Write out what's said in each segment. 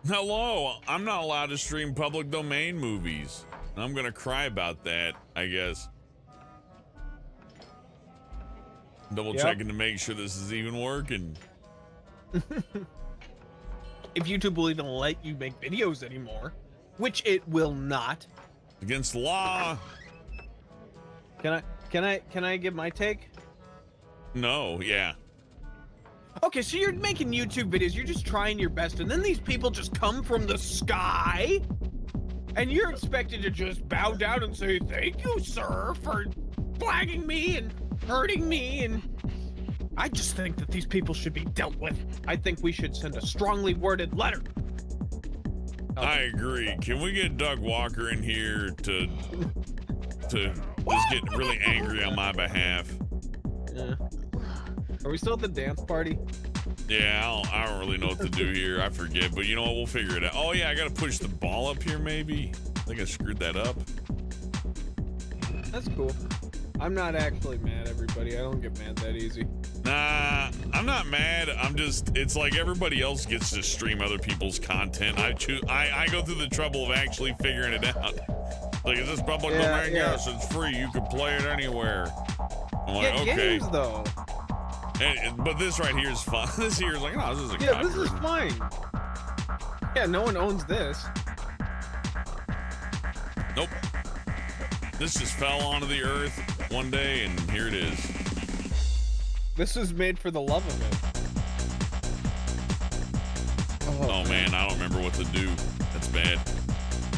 Hello, I'm not allowed to stream public domain movies. I'm gonna cry about that, I guess. Double checking to make sure this is even working. If YouTube will even let you make videos anymore, which it will not. Against the law. Can I give my take? No, yeah. Okay, so you're making YouTube videos, you're just trying your best, and then these people just come from the sky, and you're expected to just bow down and say, thank you, sir, for flagging me and hurting me, and I just think that these people should be dealt with. I think we should send a strongly worded letter. I agree. Can we get Doug Walker in here to just get really angry on my behalf? Yeah. Are we still at the dance party? Yeah, I don't really know what to do here. I forget, but you know what? We'll figure it out. Oh yeah, I gotta push the ball up here maybe. I think I screwed that up. That's cool. I'm not actually mad, everybody. I don't get mad that easy. Nah, I'm not mad. I'm just, it's like everybody else gets to stream other people's content. I go through the trouble of actually figuring it out. Like, is this public domain? Yes, it's free. You can play it anywhere. I'm like, okay. Games, though. But this right here is fun. This here is like, oh, this is a Yeah, this is fine. Yeah, no one owns this. Nope. This just fell onto the earth one day, and here it is. This is made for the love of it. Oh man, I don't remember what to do. That's bad.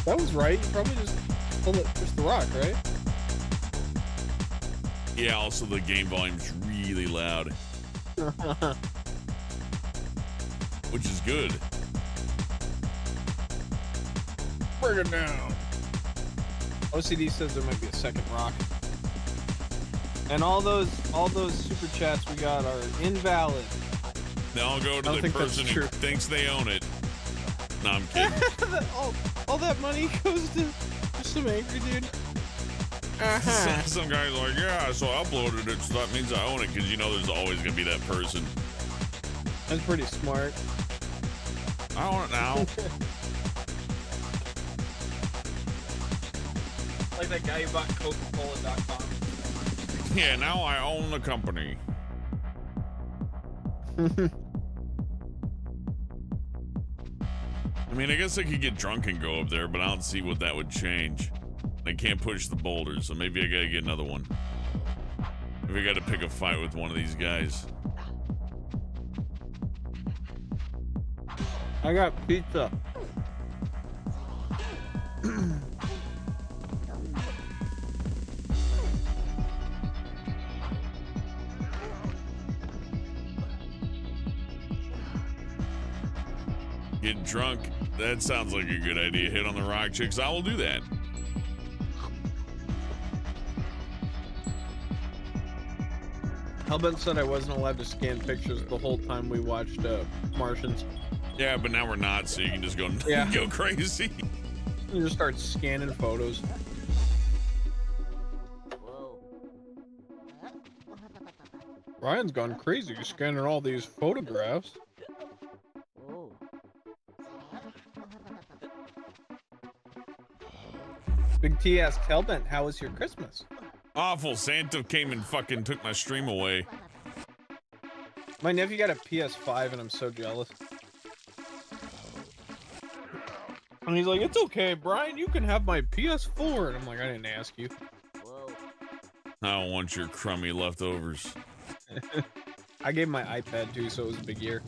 That was right. You probably just pull it, push the rock, right? Yeah, also the game volume's really loud. Which is good. Bring it down. OCD says there might be a second rock. And all those super chats we got are invalid. They all go to the person who thinks they own it. No, I'm kidding. all that money goes to some angry dude. Some guy's like, yeah, so I uploaded it, so that means I own it, because you know there's always gonna be that person. That's pretty smart. I own it now. Like that guy who bought Coca-Cola.com. Yeah, now I own the company. I mean, I guess I could get drunk and go up there, but I don't see what that would change. I can't push the boulders, so maybe I gotta get another one. Maybe I gotta pick a fight with one of these guys. I got pizza. Get drunk. That sounds like a good idea. Hit on the rock chicks. I will do that. Hellbent said I wasn't allowed to scan pictures the whole time we watched Martians. Yeah, but now we're not, so you can just go go crazy. You just start scanning photos. Whoa. Ryan's gone crazy scanning all these photographs. Oh. Big T asked Hellbent, how was your Christmas? Awful. Santa came and fucking took my stream away. My nephew got a PS5 and I'm so jealous. And he's like, it's okay, Brian, you can have my PS4. And I'm like, I didn't ask you. Whoa. I don't want your crummy leftovers. I gave him my iPad too, so it was a big year.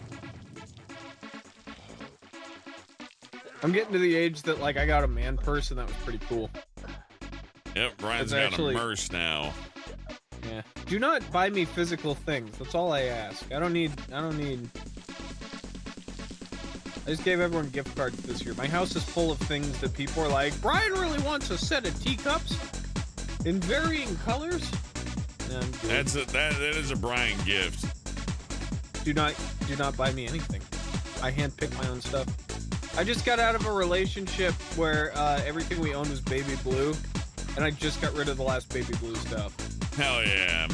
I'm getting to the age that, like, I got a man purse and that was pretty cool. Yep, Brian's got a Merce now. Yeah. Do not buy me physical things. That's all I ask. I don't need. I just gave everyone gift cards this year. My house is full of things that people are like, Brian really wants a set of teacups in varying colors. That is a Brian gift. Do not buy me anything. I handpick my own stuff. I just got out of a relationship where everything we owned was baby blue, and I just got rid of the last baby blue stuff. Hell yeah.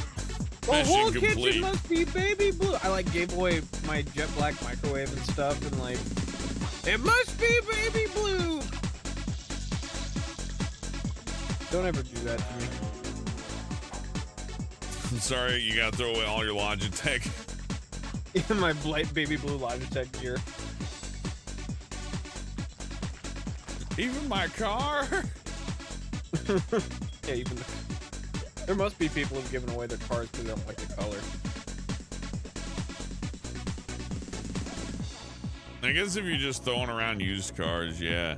The whole kitchen must be baby blue. I like gave away my jet black microwave and stuff, and like It must be baby blue. Don't ever do that to me. I'm sorry, you gotta throw away all your Logitech. In my baby blue Logitech gear. Even my car? Yeah, even there must be people who've given away their cars because they don't like the color. I guess if you're just throwing around used cars, yeah.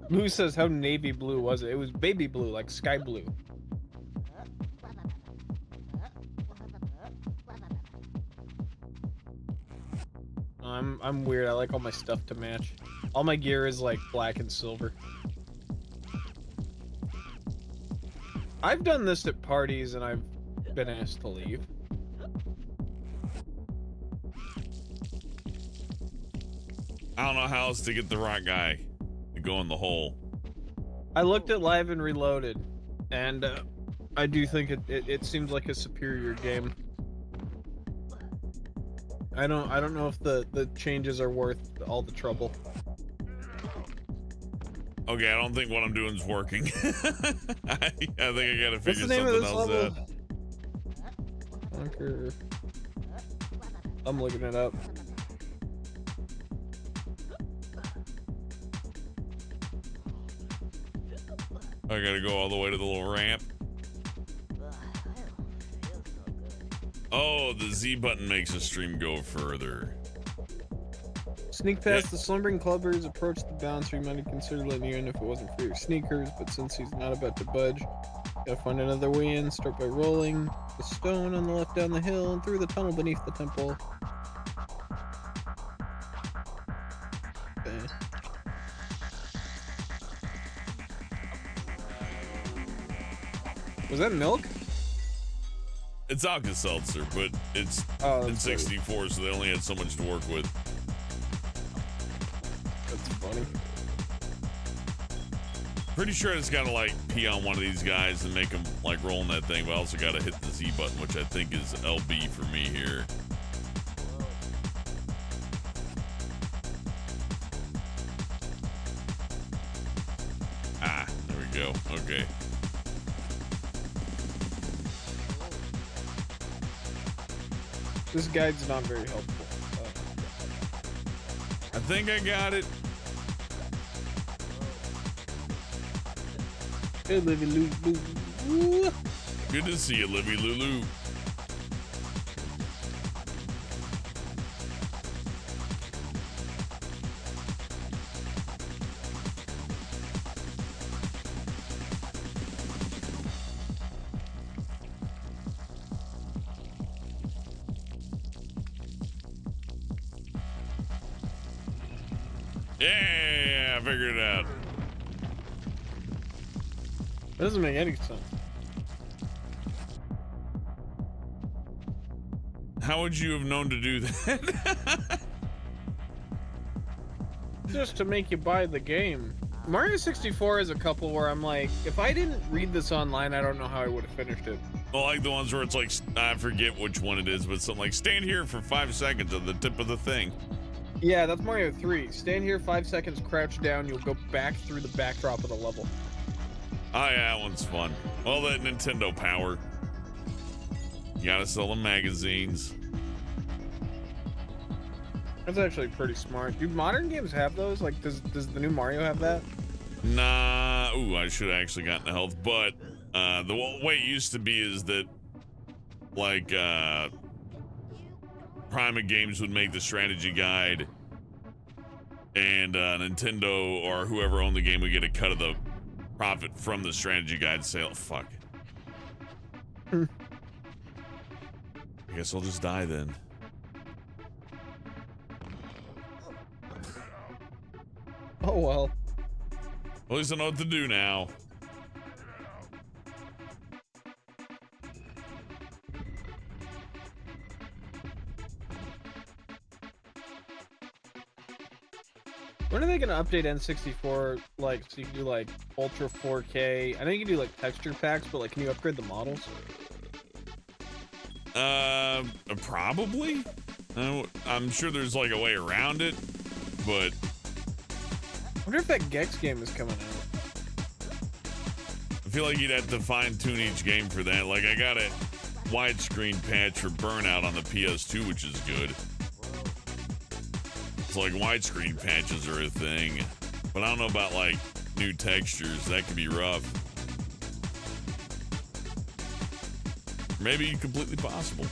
Lou says, how navy blue was it? It was baby blue, like sky blue. I'm weird. I like all my stuff to match. All my gear is like black and silver. I've done this at parties and I've been asked to leave. I don't know how else to get the right guy to go in the hole. I looked at Live and Reloaded, and I do think it seems like a superior game. I don't know if the changes are worth all the trouble. Okay, I don't think what I'm doing is working. I think I gotta What's figure the name something of this else level? out. Conker. I'm looking it up. I gotta go all the way to the little ramp. Oh, the Z button makes a stream go further. Sneak past the slumbering clubbers, approach the bouncer. You might have considered letting you in if it wasn't for your sneakers, but since he's not about to budge, gotta find another way in. Start by rolling the stone on the left down the hill and through the tunnel beneath the temple. Okay. Was that milk? It's Alka-Seltzer, but it's in 64, so they only had so much to work with. That's funny. Pretty sure I just gotta like pee on one of these guys and make them like roll in that thing, but I also gotta hit the Z button, which I think is LB for me here. Ah, there we go. Okay. This guide's not very helpful. I think I got it. Hey, Livy Lou. Good to see you, Livy Lulu. Yeah, I figured it out. That doesn't make any sense. How would you have known to do that? Just to make you buy the game. Mario 64 is a couple where I'm like, if I didn't read this online, I don't know how I would have finished it. Well, like the ones where it's like, I forget which one it is, but something like, stand here for 5 seconds at the tip of the thing. Yeah, that's Mario 3. Stand here 5 seconds, crouch down, you'll go back through the backdrop of the level. Oh yeah, that one's fun. All that Nintendo power. You gotta sell the magazines. That's actually pretty smart. Do modern games have those? Like, does the new Mario have that? Nah. Ooh, I should have actually gotten the health, but the way it used to be is that like Prima Games would make the strategy guide, and Nintendo or whoever owned the game would get a cut of the profit from the strategy guide sale. Fuck. I guess I'll just die then. Oh well. At least I know what to do now. When are they gonna update N64, like, so you can do like Ultra 4K? I know you can do like texture packs, but like, can you upgrade the models? Probably. I'm sure there's like a way around it. but I wonder if that Gex game is coming out. I feel like you'd have to fine tune each game for that. Like, I got a widescreen patch for Burnout on the PS2, which is good. It's like widescreen patches are a thing, but I don't know about like new textures. That could be rough. Maybe completely possible.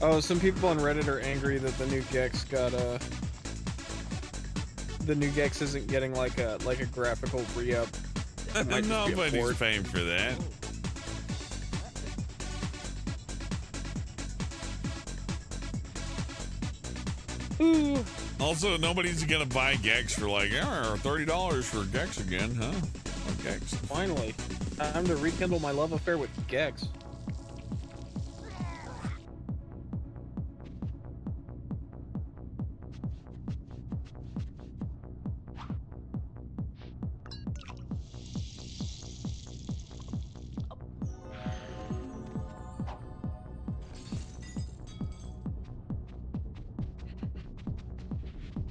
Oh, some people on Reddit are angry that the new Gex got the new Gex isn't getting like a graphical re-up. Nobody's paying for that. Ooh. Also, nobody's gonna buy Gex for like $30 for Gex again, huh? What Gex? Finally, time to rekindle my love affair with Gex.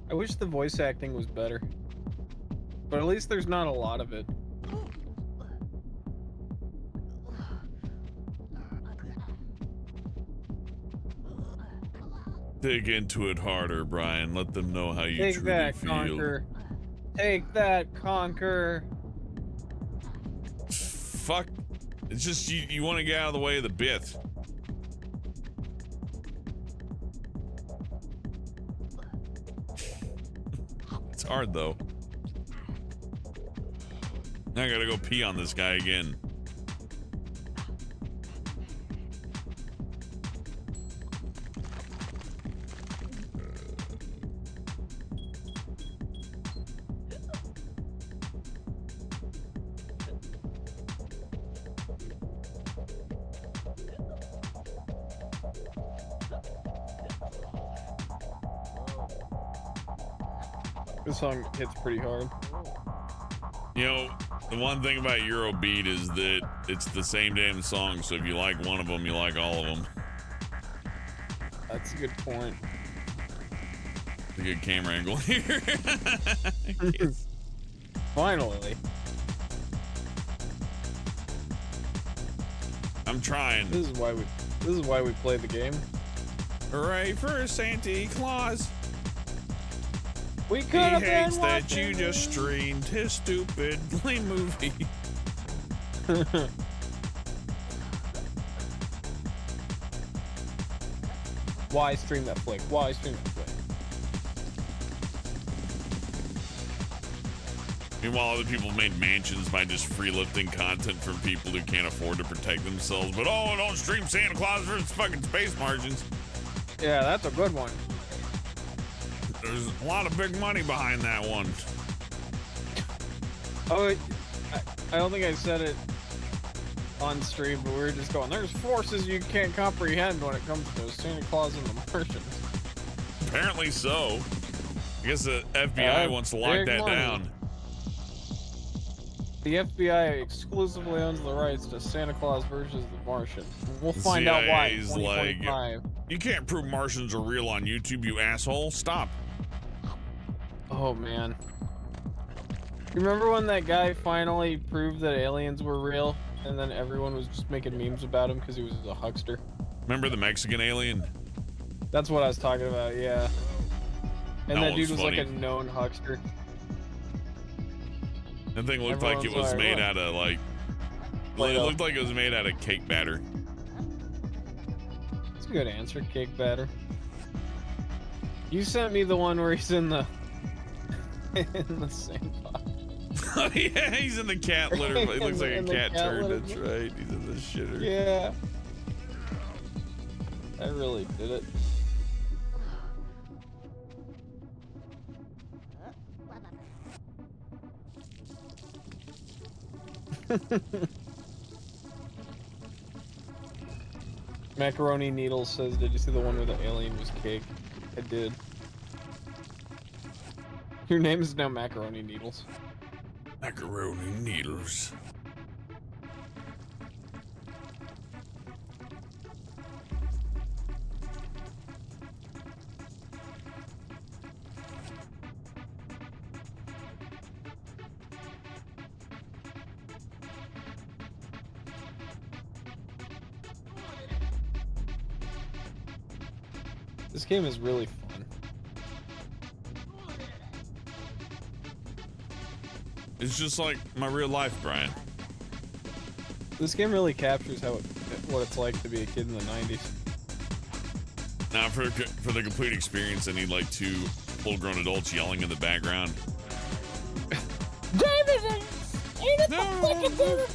I wish the voice acting was better, but at least there's not a lot of it. Dig into it harder, Brian. Let them know how you Take truly that, feel. Conker. Take that, Conker. Fuck. It's just you want to get out of the way of the bit. It's hard though. Now I gotta go pee on this guy again. This song hits pretty hard. You know, the one thing about Eurobeat is that it's the same damn song, so if you like one of them, you like all of them. That's a good point. It's a good camera angle here. Finally. I'm trying. This is why we play the game. Hooray for Santa Claus. We He could have hates been that you watching just streamed his stupid lame movie. Why stream that flick? Why stream that flick? Meanwhile, other people made mansions by just free lifting content from people who can't afford to protect themselves. But oh, don't stream Santa Claus for its fucking space margins. Yeah, that's a good one. There's a lot of big money behind that one. Oh, I don't think I said it on stream, but we were just going, there's forces you can't comprehend when it comes to Santa Claus and the Martians. Apparently so. I guess the FBI wants to lock that down. The FBI exclusively owns the rights to Santa Claus versus the Martian. We'll find out why in 2025. You can't prove Martians are real on YouTube, you asshole. Stop. Oh, man. You remember when that guy finally proved that aliens were real, and then everyone was just making memes about him because he was a huckster? Remember the Mexican alien? That's what I was talking about, yeah. And that dude was funny. like a known huckster. That thing looked like it was made out of like... It looked like it was made out of cake batter. That's a good answer, cake batter. You sent me the one where he's in the... in the sandbox. Oh yeah, he's in the cat litter. It looks like a cat turd. That's right. He's in the shitter. Yeah. I really did it. Macaroni Needles says, did you see the one where the alien was cake? I did. Your name is now Macaroni Needles. Macaroni Needles. This game is really fun. It's just like my real life, Brian. This game really captures what it's like to be a kid in the 90s. Now, for the complete experience, I need like 2 full-grown adults yelling in the background. David, ain't it the fucking David?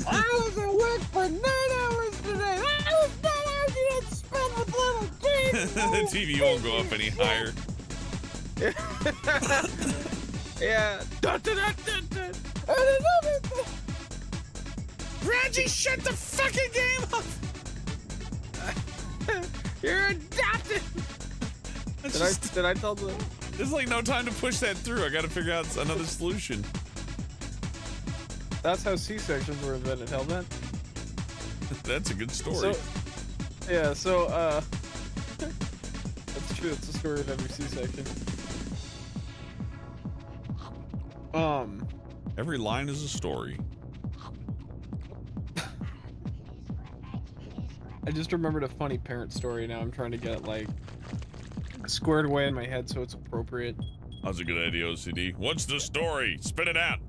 I was at work for 9 hours today. That was 9 hours you didn't spend with little kids. The TV won't go up any higher. Yeah. Reggie, shut the fucking game off! You're adopted. Did I tell the? There's like no time to push that through. I gotta figure out another solution. That's how C-sections were invented, Hellman. That's a good story. That's true. It's the story of every C-section. Every line is a story. I just remembered a funny parent story. Now I'm trying to get it like squared away in my head so it's appropriate. That's a good idea, OCD. What's the story? Spit it out.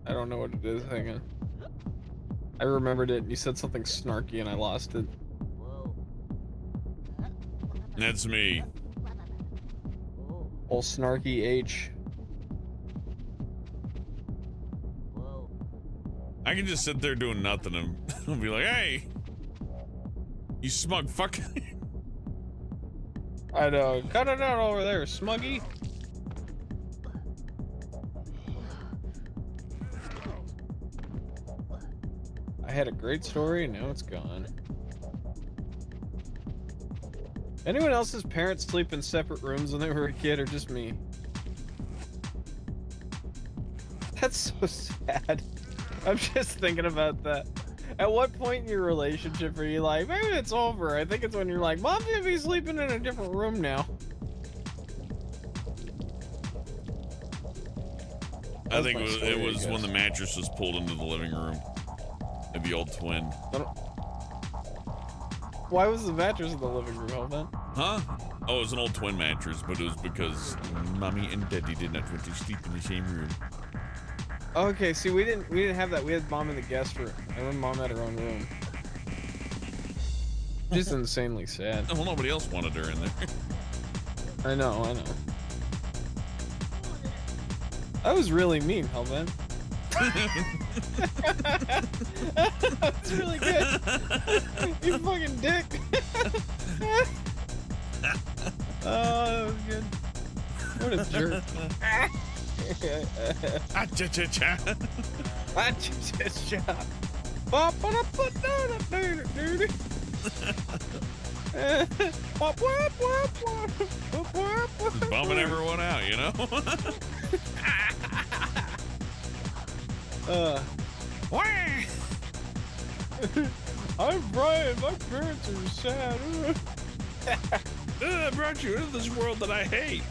I don't know what it is. Hang on. I remembered it. And you said something snarky and I lost it. Whoa. That's me. Old snarky H. Whoa. I can just sit there doing nothing and I'll be like, hey, you smug fuck. I know. Cut it out over there, Smuggy. I had a great story and now it's gone. Anyone else's parents sleep in separate rooms when they were a kid or just me? That's so sad. I'm just thinking about that. At what point in your relationship are you like, maybe it's over? I think it's when you're like, Mom's gonna be sleeping in a different room now. I think it was when the mattress was pulled into the living room. Of the old twin. Why was the mattress in the living room, Hellman? Huh? Oh, it was an old twin mattress, but it was because Mommy and Daddy did not want to sleep in the same room. Okay, see, we didn't have that. We had Mom in the guest room, and then Mom had her own room. Just insanely sad. Well, nobody else wanted her in there. I know. That was really mean, Hellman. That's really good. You fucking dick. Oh, that was good. What a jerk. Ah-cha-cha-cha. Ah-cha-cha-cha. Just bumming everyone out, you know? I'm Brian. My parents are sad. I brought you into this world that I hate.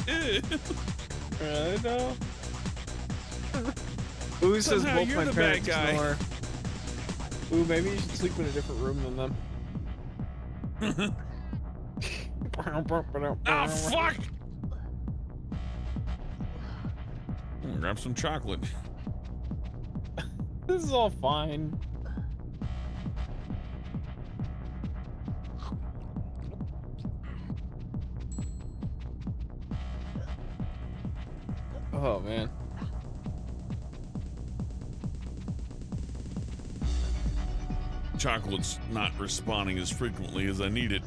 I know. Ooh says Somehow both you're my the parents bad guy. snore. Ooh, maybe you should sleep in a different room than them. Ah, fuck! Grab some chocolate. This is all fine. Oh man. Chocolate's not responding as frequently as I need it.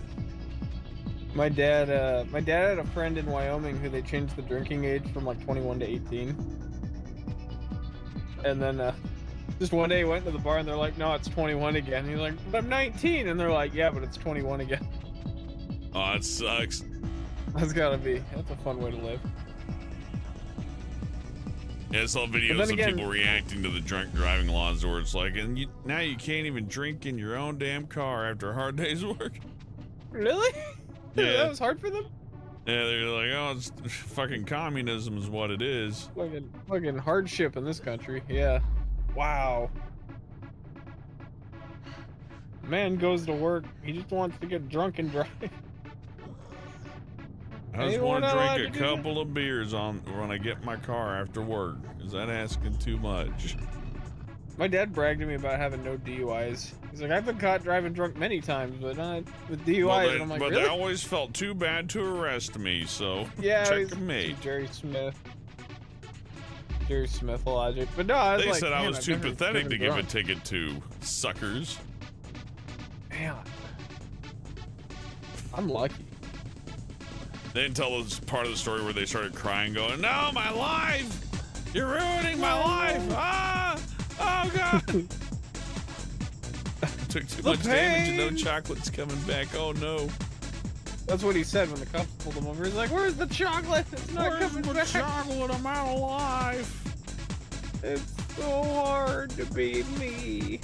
My dad had a friend in Wyoming who they changed the drinking age from like 21 to 18. And then just one day he went to the bar and they're like, no, it's 21 again. And he's like, but I'm 19. And they're like, yeah, but it's 21 again. Oh, it sucks. That's a fun way to live. Yeah, I saw videos of people reacting to the drunk driving laws where it's like, and now you can't even drink in your own damn car after a hard day's work. Really? Yeah. That was hard for them? Yeah, they're like, oh, it's fucking communism is what it is. Fucking hardship in this country. Yeah. Wow. Man goes to work. He just wants to get drunk and drive. I just You want to weren't allowed drink to a do couple of beers when I get in my car after work. Is that asking too much? My dad bragged to me about having no DUIs. He's like, I've been caught driving drunk many times, but not with DUIs. And I'm like, but really? they always felt too bad to arrest me, so Yeah, checkmate. Jerry Smith logic. But no, I was They like, said I man, was I've too never pathetic to driven give a drunk. ticket to, suckers. Man, I'm lucky. They didn't tell us part of the story where they started crying, going, "No, my life! You're ruining my life! Ah! Oh God!" Took too much damage and no chocolate's coming back. Oh no! That's what he said when the cops pulled him over. He's like, "Where's the chocolate? It's not Where's coming the back. chocolate? I'm out of life." It's so hard to be me."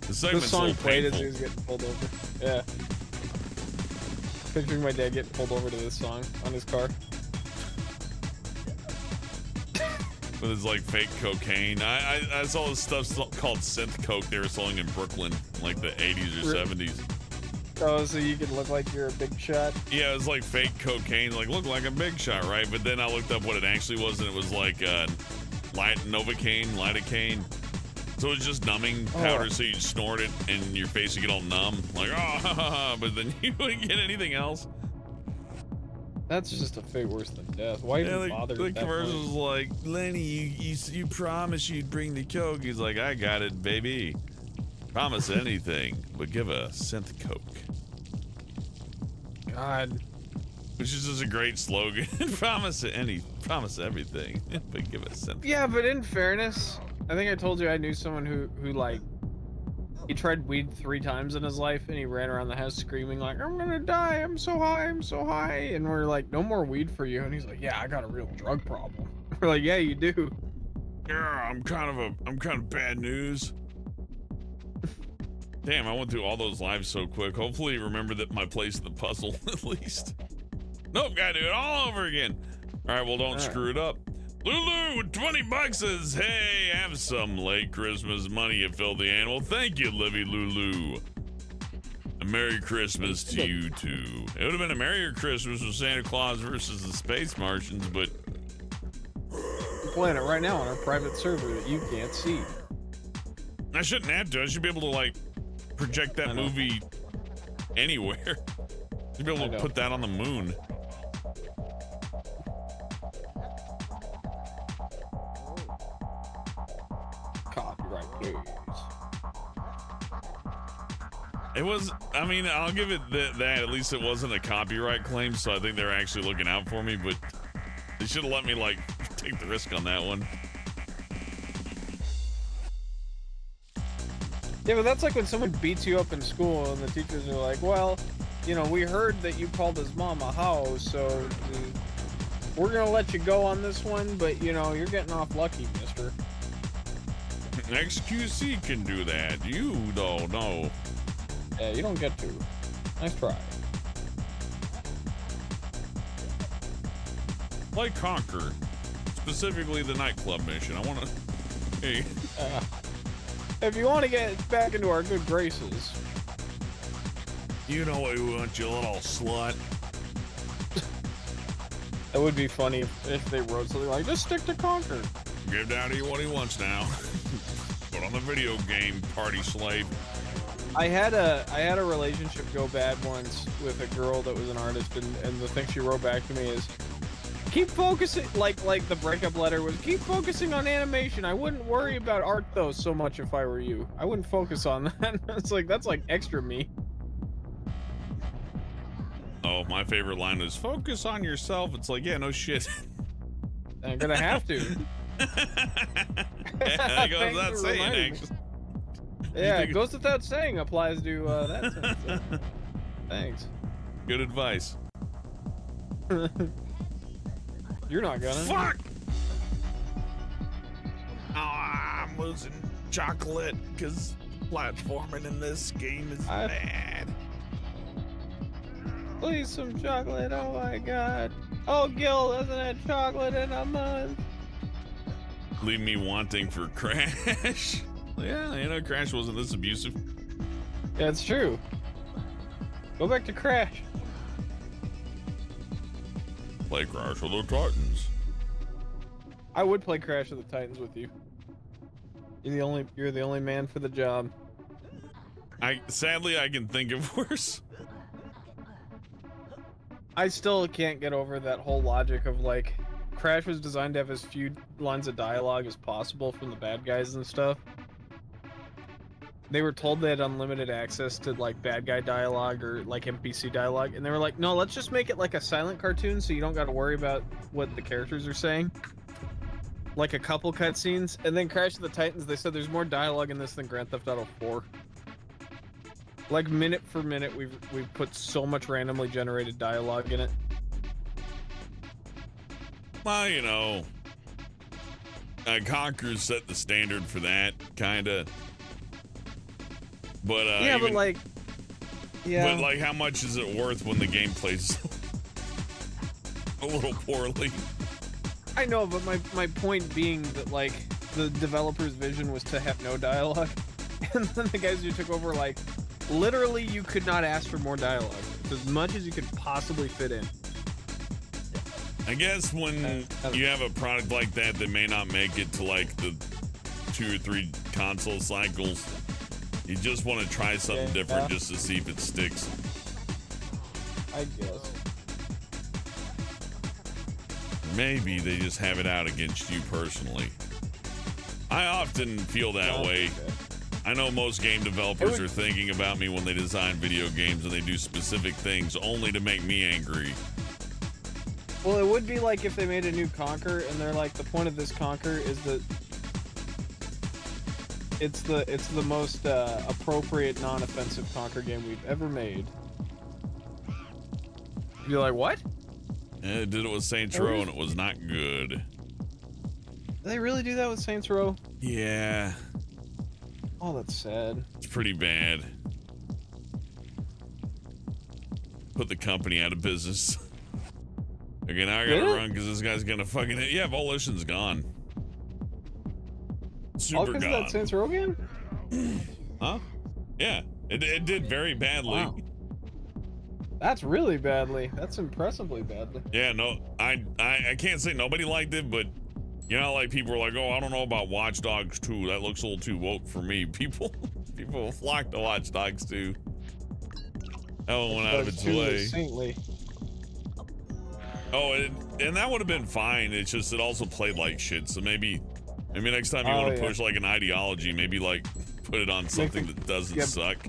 The The segment's a song little played as painful. he was getting pulled over. Yeah. Picturing my dad getting pulled over to this song on his car. With his like fake cocaine. I saw this stuff called synth coke they were selling in Brooklyn, like the 80s or 70s. Oh, so you can look like you're a big shot? Yeah, it was like fake cocaine, like looked like a big shot, right? But then I looked up what it actually was, and it was like Novocaine, lidocaine. So it was just numbing powder, so you'd snort it and your face would get all numb, like but then you wouldn't get anything else. That's just a fate worse than death. Why even bother? The commercial's like, "Lenny, you promised you'd bring the coke." He's like, "I got it, baby. Promise anything, but give a synth coke." God. Which is just a great slogan. Promise everything, but give a synth. Yeah, but in fairness, I think I told you I knew someone who like, he tried weed 3 times in his life and he ran around the house screaming like, "I'm gonna die, I'm so high, I'm so high." And we're like, "No more weed for you." And he's like, "Yeah, I got a real drug problem." We're like, "Yeah, you do." Yeah, I'm kind of bad news. Damn, I went through all those lives so quick. Hopefully you remember that my place in the puzzle at least. Nope, gotta do it all over again. All right, well, don't screw it up. Lulu with 20 bucks says, "Hey, have some late Christmas money, you filthy animal." Thank you, Livy Lulu. A Merry Christmas to you too. It would have been a merrier Christmas with Santa Claus versus the Space Martians, but We're playing it right now on our private server that you can't see. I shouldn't have to. I should be able to like project that movie anywhere. You'd be able to put that on the moon. Copyright, please. It was, I mean, I'll give it that at least it wasn't a copyright claim, so I think they're actually looking out for me, but they should have let me like take the risk on that one. Yeah, but that's like when someone beats you up in school and the teachers are like, "Well, you know, we heard that you called his mom a hoe, so we're gonna let you go on this one, but you know, you're getting off lucky, mister." XQC can do that. You don't know. Yeah, you don't get to. Nice try. Like Conker, specifically the nightclub mission. I want to. Hey. If you want to get back into our good graces, You know what we want, you little slut. that would be funny if they wrote something like, "Just stick to Conker." Give Daddy what he wants now. Put on the video game, party slave. I had a relationship go bad once with a girl that was an artist, and the thing she wrote back to me is, "Keep focusing," like the breakup letter was, "Keep focusing on animation. I wouldn't worry about art though so much if I were you. I wouldn't focus on that." It's like, that's like extra me. Oh, my favorite line was, "Focus on yourself." It's like, yeah, no shit. I'm gonna have to. Yeah, it goes Thanks without for saying, reminding me. actually. Yeah, it goes without saying applies to that sentence. Thanks. Good advice. You're not gonna. Fuck! Oh, I'm losing chocolate because platforming in this game is bad. Please, some chocolate. Oh my god. Oh, Gil doesn't have chocolate in a month. leave me wanting for Crash. Yeah, you know, Crash wasn't this abusive. Yeah, it's true. Go back to Crash. Play Crash with the Titans. I would play Crash of the Titans with you. You're the only man for the job. Sadly I can think of worse. I still can't get over that whole logic of like Crash was designed to have as few lines of dialogue as possible from the bad guys and stuff. They were told they had unlimited access to like bad guy dialogue or like NPC dialogue, and they were like, no, let's just make it like a silent cartoon so you don't got to worry about what the characters are saying. Like a couple cutscenes, and then Crash of the Titans, they said there's more dialogue in this than Grand Theft Auto 4. Like minute for minute, we've put so much randomly generated dialogue in it. Well, you know, Conker set the standard for that, kinda. But yeah, but like, yeah. But like, how much is it worth when the game plays a little poorly? I know, but my point being that like the developer's vision was to have no dialogue, and then the guys who took over, like, literally you could not ask for more dialogue. It's as much as you could possibly fit in. I guess when you have a product like that that may not make it to like the 2 or 3 console cycles, you just want to try something different just to see if it sticks. I guess. Maybe they just have it out against you personally. I often feel that way. Okay. I know most game developers are thinking about me when they design video games and they do specific things only to make me angry. Well, it would be like if they made a new Conker and they're like, the point of this Conker is that it's the most appropriate non-offensive Conker game we've ever made. You're like, what? Yeah, it did it with Saints Row and it was not good. Do they really do that with Saints Row? Yeah. Oh, that's sad. It's pretty bad. Put the company out of business. Okay, now I gotta run because this guy's gonna fucking hit. Yeah, Volition's gone. Super gone. That Saints Row game? Huh? Yeah, it did very badly. Wow. That's really badly. That's impressively badly. Yeah, no, I can't say nobody liked it, but you know, like people were like, oh, I don't know about Watch Dogs 2. That looks a little too woke for me. People flock to Watch Dogs 2. That one went out of its way. Saintly. Oh, and that would have been fine. It's just it also played like shit. So maybe next time you want to push like an ideology, maybe like put it on something that doesn't suck.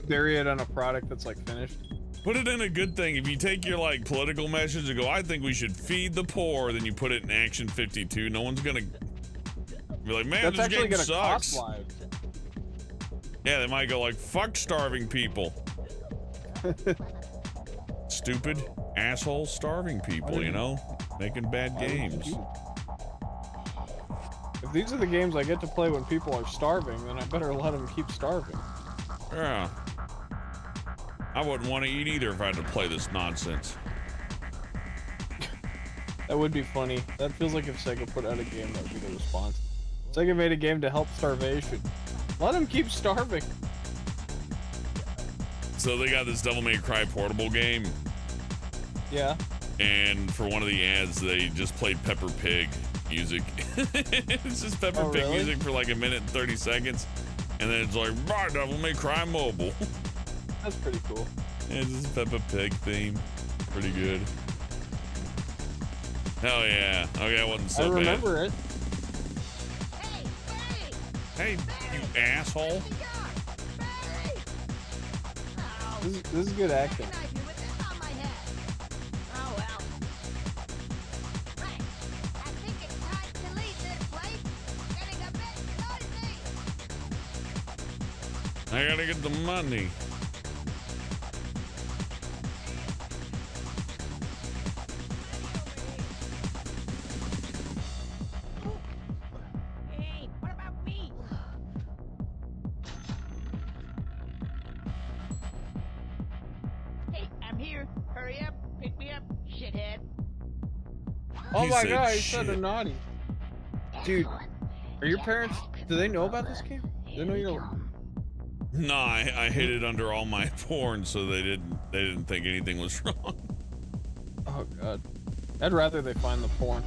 Bury it on a product that's like finished. Put it in a good thing. If you take your like political message and go, I think we should feed the poor, then you put it in Action 52. No one's gonna be like, man, this game sucks. Yeah, they might go like, fuck starving people. Stupid asshole starving people, you know, making bad games. If these are the games I get to play when people are starving, then I better let them keep starving. Yeah. I wouldn't want to eat either if I had to play this nonsense. That would be funny. That feels like if Sega put out a game, that would be the response. Sega made a game to help starvation. Let them keep starving. So they got this Devil May Cry portable game. Yeah. And for one of the ads, they just played Pepper Pig music. It's just Pepper Pig music for like 1 minute and 30 seconds. And then it's like, bah, Devil May Cry mobile. That's pretty cool. Yeah, it's just Peppa Pig theme. Pretty good. Hell yeah. Okay, that wasn't so bad. I remember it. Hey, you asshole. This is good acting. I gotta get the money. Hey, what about me? Hey, I'm here. Hurry up, pick me up, shithead. Oh my god, he said a naughty. Dude, are your parents, do they know about this game? Do they know you're... No, I hid it under all my porn, so they didn't think anything was wrong. Oh god. I'd rather they find the porn.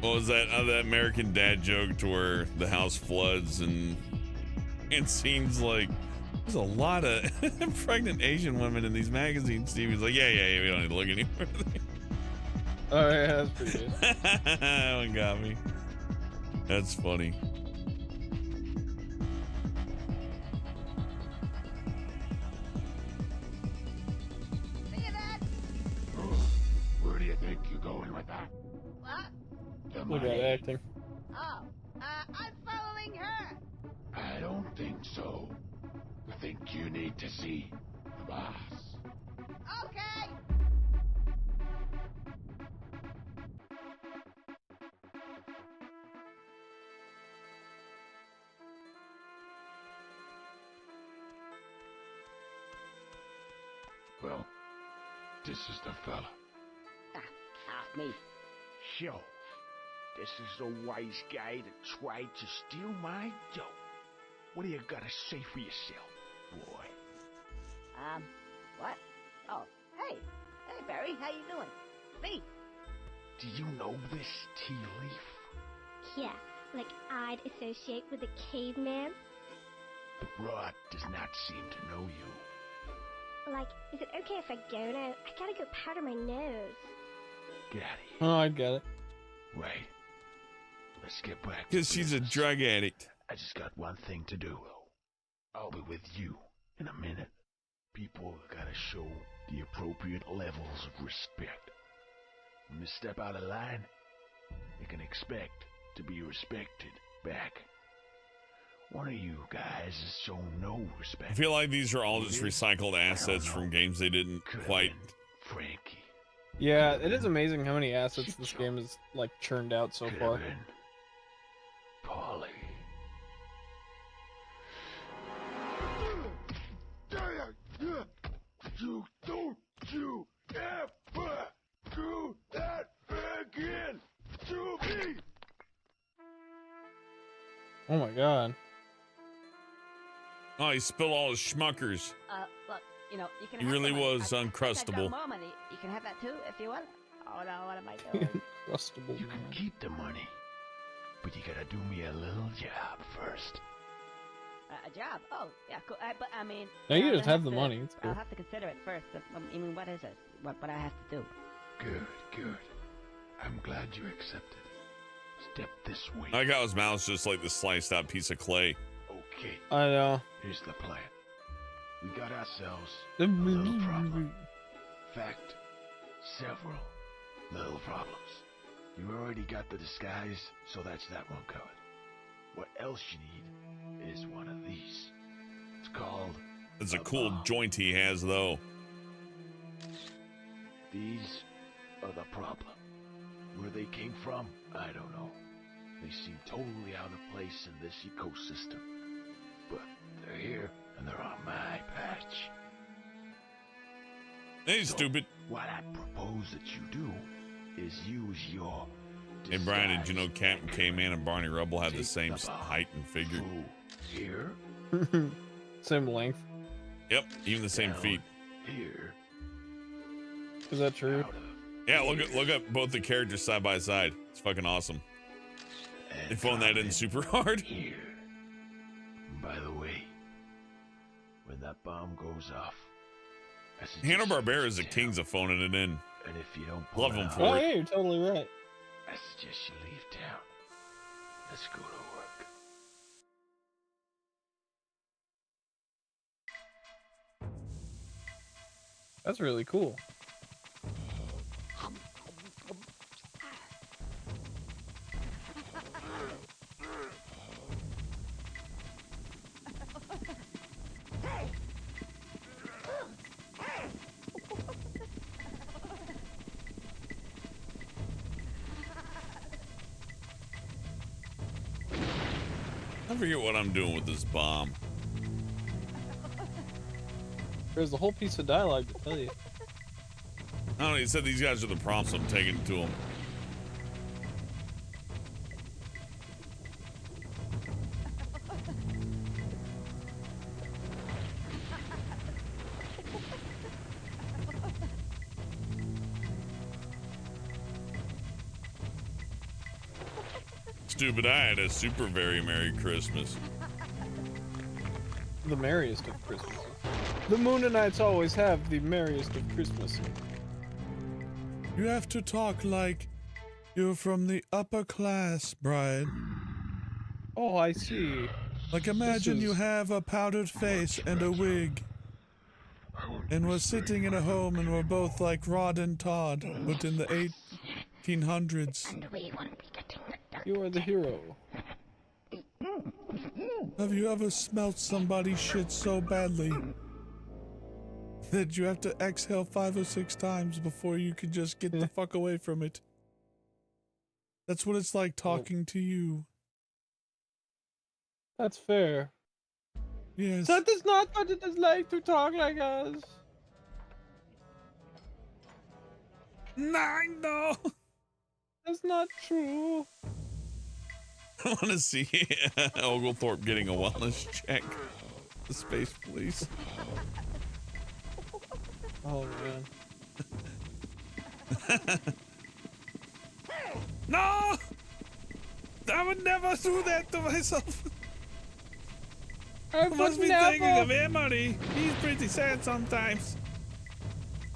What was that that American Dad joke to where the house floods and it seems like there's a lot of pregnant Asian women in these magazines. Stevie's like, yeah, we don't need to look anymore. Oh yeah, that's pretty good. That one got me. That's funny. See you, Dad. Where do you think you're going with that? What? The Look at money? that acting. Oh, I'm following her. I don't think so. I think you need to see the boss. Okay. Well, this is the fella. Off me. So, this is the wise guy that tried to steal my dough. What do you gotta say for yourself, boy? What? Oh, hey. Hey, Barry, how you doing? Me. Do you know this tea leaf? Yeah, like I'd associate with a caveman. The broad does not seem to know you. Like, is it okay if I go now? I gotta go powder my nose. Get out of here. Oh, I get it. Right. Let's get back to Because she's a business. drug addict. I just got one thing to do. I'll be with you in a minute. People gotta show the appropriate levels of respect. When they step out of line, they can expect to be respected back. One of you guys has shown no respect. I feel like these are all just recycled assets from games they didn't Could've quite. been Frankie. Yeah, it is amazing how many assets this game has, like, churned out so Could've far. been Polly. You don't you ever do that again to me! Oh my god. Oh, he spilled all his schmuckers. Look, you know, you can He have really the money. was I got uncrustable. more money. You can have that too if you want. Oh no, what am I doing? Crustable You can man. keep the money, but you gotta do me a little job first. A job? Oh, yeah, cool. But I mean, No, you I'll just have the to- money. It's I'll cool. have to consider it first. I mean, what is it? What I have to do? Good. I'm glad you accepted. Step this way. I got his mouth just like the sliced out piece of clay. Okay, I know. here's the plan. We got ourselves a little problem. Fact, several little problems. You already got the disguise, so that's that one covered. What else you need is one of these. It's called It's a cool joint he has, though. These are the problem. Where they came from, I don't know. They seem totally out of place in this ecosystem. But they're here, and they're on my patch. Hey, So, stupid. What I propose that you do is use your Hey, Brian, did you know disguise Captain K-Man and Barney Rubble had the Take same the bomb height and figure? through here, Same length. Yep, even the same down feet. here, Is that true? out of Yeah, look up both the characters side by side. It's fucking awesome. and They phoned that in drop super hard. here. By the way, when that bomb goes off, I suggest you Hanna-Barbera is the sit kings down. of phoning it in. And if you don't pull Love it them out, for Oh, it. yeah, you're totally right. I suggest you leave town. Let's go to work. That's really cool. I forget what I'm doing with this bomb. There's a whole piece of dialogue to tell you. I don't know, he said these guys are the prompts, I'm taking it to him. stupid. I had a super very Merry Christmas. The merriest of Christmases. The Moonanites always have the merriest of Christmases. You have to talk like you're from the upper class, Brian. Oh, I see. Like imagine This you is- have a powdered face and a wig. And we're sitting in a home and we're both like Rod and Todd, but in the 1800s. You are the hero. Have you ever smelt somebody shit so badly that you have to exhale 5 or 6 times before you can just get the fuck away from it? That's what it's like talking to you. That's fair. Yes. That is not what it is like to talk like us. No. That's not true. I want to see Oglethorpe getting a wellness check. The space police. Oh man. No! I would never do that to myself. I Must be thinking of Emery. He's pretty sad sometimes.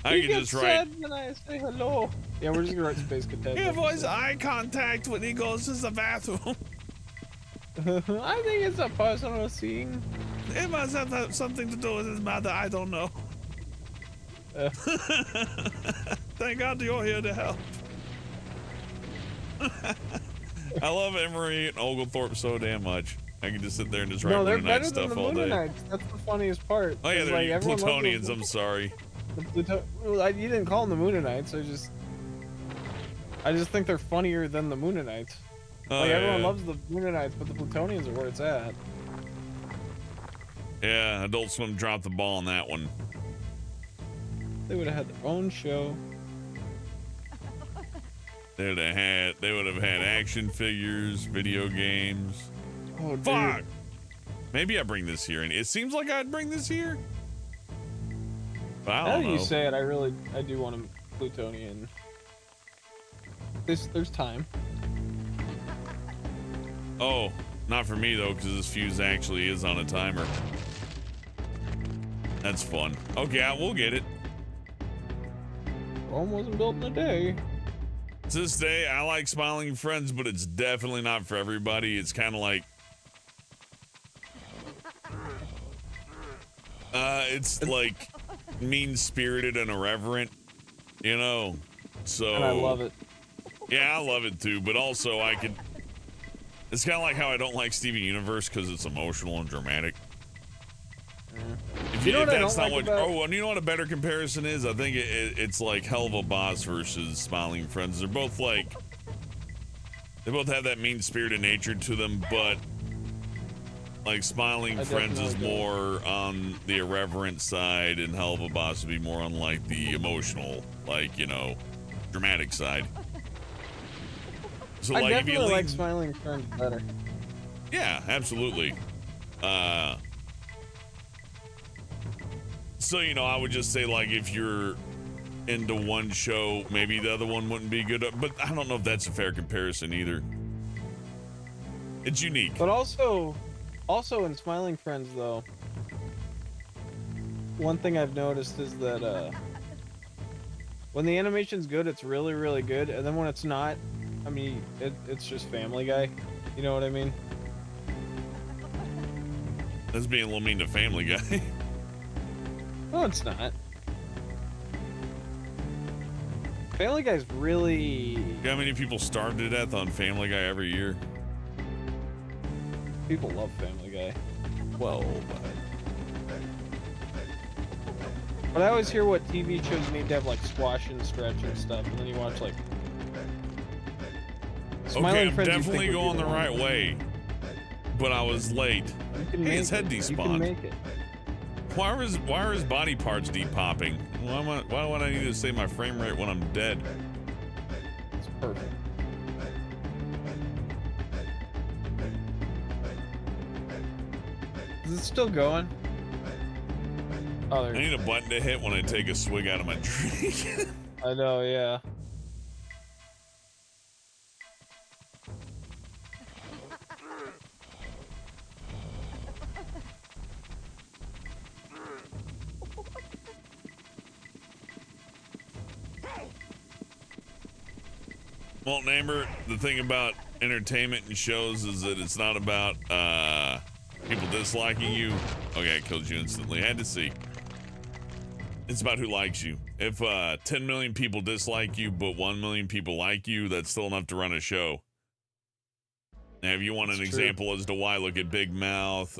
I can just write. When I say hello. Yeah, we're just gonna write Space Cadet. He avoids eye contact when he goes to the bathroom. I think it's a personal scene. It must have something to do with his mother. I don't know. Thank God you're here to help. I love Emery and Oglethorpe so damn much. I can just sit there and just write No, they're Moonanite better than stuff the all day. Moonanites. That's the funniest part. Oh yeah, It's they're like, everyone loves Plutonians. the- I'm sorry. Well, you didn't call them the Moonanites. I just think they're funnier than the Moonanites. Oh, Like everyone yeah. loves the Moonanites, but the Plutonians are where it's at. Yeah, Adult Swim dropped the ball on that one. They would have had their own show. They would have had action figures, video games. Oh, dude. Fuck! Maybe I bring this here, and it seems like I'd bring this here. But I Now don't that know. you say it, I do want a Plutonian. There's time. Oh, not for me though, because this fuse actually is on a timer. That's fun. Okay, we'll get it. Rome wasn't built in a day. To this day, I like Smiling Friends, but it's definitely not for everybody. It's kind of like, it's like mean-spirited and irreverent, you know. So. And I love it. Yeah, I love it too, but also it's kind of like how I don't like Steven Universe because it's emotional and dramatic. If You know what I that's don't not like what, about- and you know what a better comparison is? I think it's like Hell of a Boss versus Smiling Friends. They're both like, they both have that mean-spirited nature to them, but like Smiling I Friends is definitely do. more on the irreverent side, and Hell of a Boss would be more on like the emotional, like, you know, dramatic side. So I like if you definitely like lean, Smiling Friends better. yeah, absolutely. So, you know, I would just say, like, if you're into one show, maybe the other one wouldn't be good. But I don't know if that's a fair comparison either. It's unique. But also in Smiling Friends, though, one thing I've noticed is that when the animation's good, it's really, really good. And then when it's not, I mean, it's just Family Guy. You know what I mean? That's being a little mean to Family Guy. No, it's not. Family Guy's really... You know how many people starve to death on Family Guy every year? People love Family Guy. Well, But I always hear what TV shows need to have, like, squash and stretch and stuff, and then you watch, like... okay, I'm Friends, you definitely think would going be the right way. But I was late. You can Hey, make his head it. You can despawned. make it. Why are his body parts depopping? Why would I need to save my frame rate when I'm dead? It's perfect. Is it still going? Oh, I there. need a button to hit when I take a swig out of my drink. I know, yeah. Well, Namber, the thing about entertainment and shows is that it's not about people disliking you. Okay, it kills you instantly. Had to see. It's about who likes you. If 10 million people dislike you, but 1 million people like you, that's still enough to run a show. Now, if you want an example as to why, look at Big Mouth.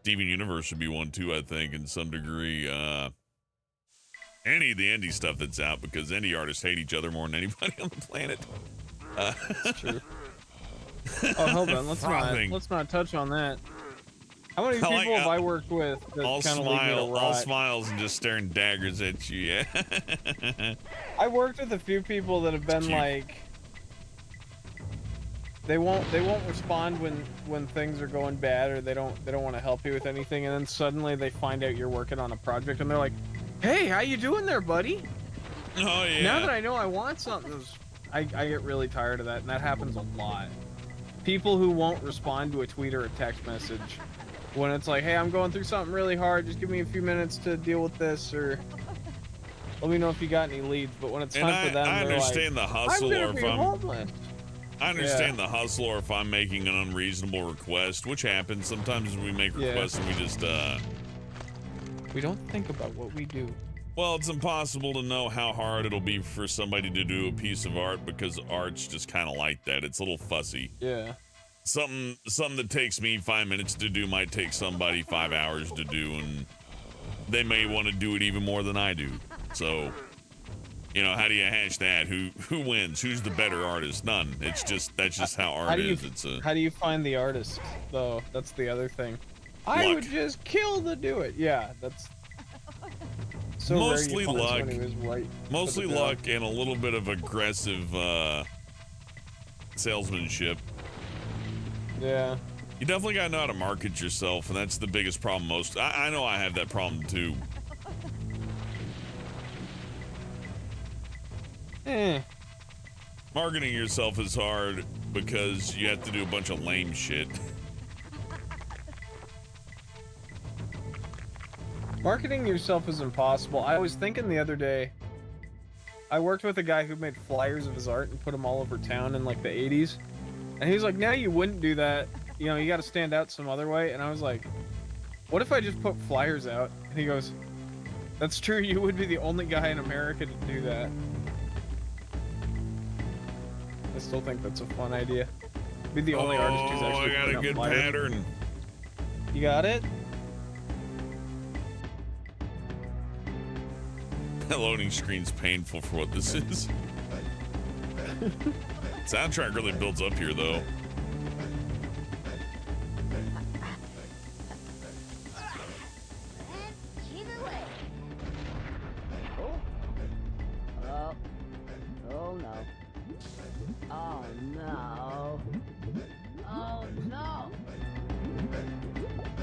Steven Universe would be one too, I think, in some degree. Any of the indie stuff that's out, because indie artists hate each other more than anybody on the planet. That's true. Oh, hold on. Let's not touch on that. How many people have I worked with that all kind of leave me to rot? all smiles and just staring daggers at you. Yeah. I worked with a few people that have been like, they won't respond when things are going bad, or they don't want to help you with anything, and then suddenly they find out you're working on a project and they're like, "Hey, how you doing there, buddy?" Oh yeah. Now that I know I want something, I get really tired of that, and that happens a lot. People who won't respond to a tweet or a text message when it's like, "Hey, I'm going through something really hard. Just give me a few minutes to deal with this," or "Let me know if you got any leads." But when it's time for them, I understand the hustle, "I'm or gonna if be I'm homeless." I understand the hustle, or if I'm making an unreasonable request, which happens sometimes. We make requests and we just we don't think about what we do. Well, it's impossible to know how hard it'll be for somebody to do a piece of art, because art's just kind of like that. It's a little fussy. Yeah. Something that takes me 5 minutes to do might take somebody 5 hours to do, and they may want to do it even more than I do. So, you know, how do you hash that? Who wins? Who's the better artist? None. That's just how art is. How do you find the artist, though? That's the other thing. I would just kill to do it. Yeah, that's so mostly rare you luck. find someone who is right Mostly luck and a little bit of aggressive salesmanship. Yeah. You definitely gotta know how to market yourself, and that's the biggest problem. I know I have that problem too. Marketing yourself is hard because you have to do a bunch of lame shit. Marketing yourself is impossible. I was thinking the other day, I worked with a guy who made flyers of his art and put them all over town in like the 80s. And he's like, "Now you wouldn't do that. You know, you got to stand out some other way." And I was like, "What if I just put flyers out?" And he goes, "That's true. You would be the only guy in America to do that." I still think that's a fun idea. Be the only artist who's actually. I got a good pattern. You got it? That loading screen's painful for what this is. Soundtrack really builds up here, though. Oh no. Oh no. Oh no.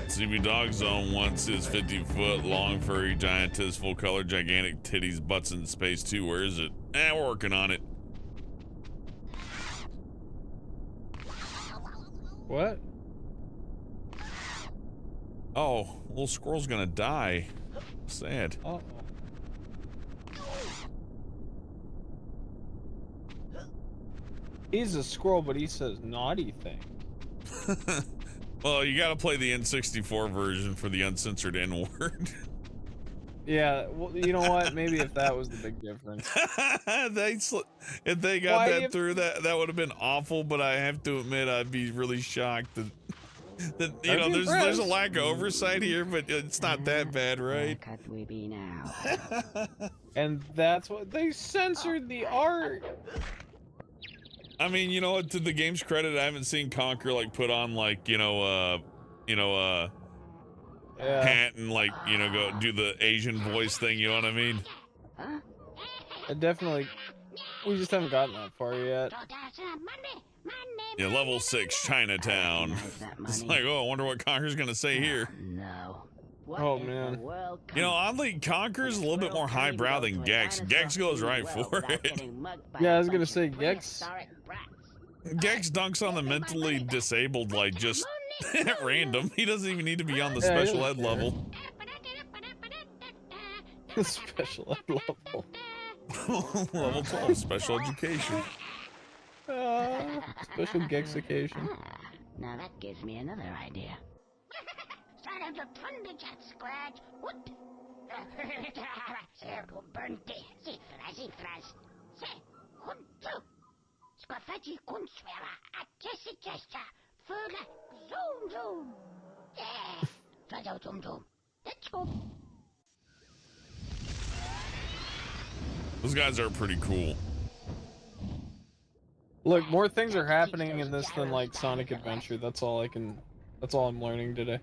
CB Dog Zone wants his 50-foot long furry giantess, full color, gigantic titties, butts in space too. Where is it? We're working on it. What? Oh, little squirrel's gonna die. Sad. Uh-oh. He's a squirrel, but he says naughty things. Well, you gotta play the N64 version for the uncensored N-word. Yeah, well, you know what? Maybe if that was the big difference. If they got that through, that would have been awful, but I have to admit, I'd be really shocked that you know, there's a lack of oversight here, but it's not that bad, right? Where could we be now? And that's what they censored the art. I mean, you know what? To the game's credit, I haven't seen Conker like put on like hat and like go do the Asian voice thing. You know what I mean? Definitely. We just haven't gotten that far yet. Yeah, level 6 Chinatown. It's like, oh, I wonder what Conker's gonna say here. No. Oh man. You know, oddly, Conker's a little bit more highbrow than Gex. Gex goes right for it. Yeah, I was gonna say Gex. Gex dunks on the mentally disabled like just at random. He doesn't even need to be on the special ed level. The special ed level. Level 12, special education. Special gexication. Now that gives me another idea. Son of a Punjab squad. What? Servo burnte. Cifras. Se. Huntu. Squafaji kunswera. Atesi gesta. Fula. Zoom zoom. Yeah. Fado zoom zoom. Let's go. Those guys are pretty cool. Look, more things are happening in this than like Sonic Adventure. That's all I'm learning today.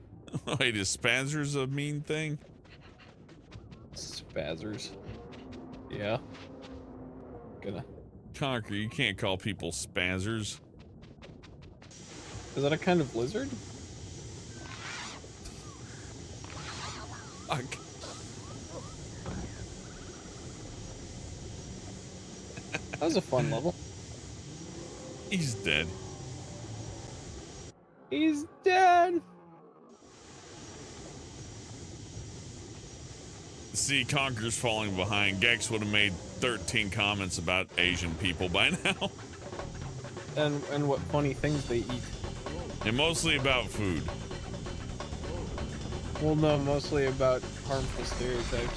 Wait, is Spazzers a mean thing? Spazzers. Yeah. Gonna. Conker, you can't call people spazzers. Is that a kind of lizard? Fuck. That was a fun level. He's dead. He's dead. See, Conker's falling behind. Gex would have made 13 comments about Asian people by now. And what funny things they eat. And mostly about food. Well, no, mostly about harmful stereotypes.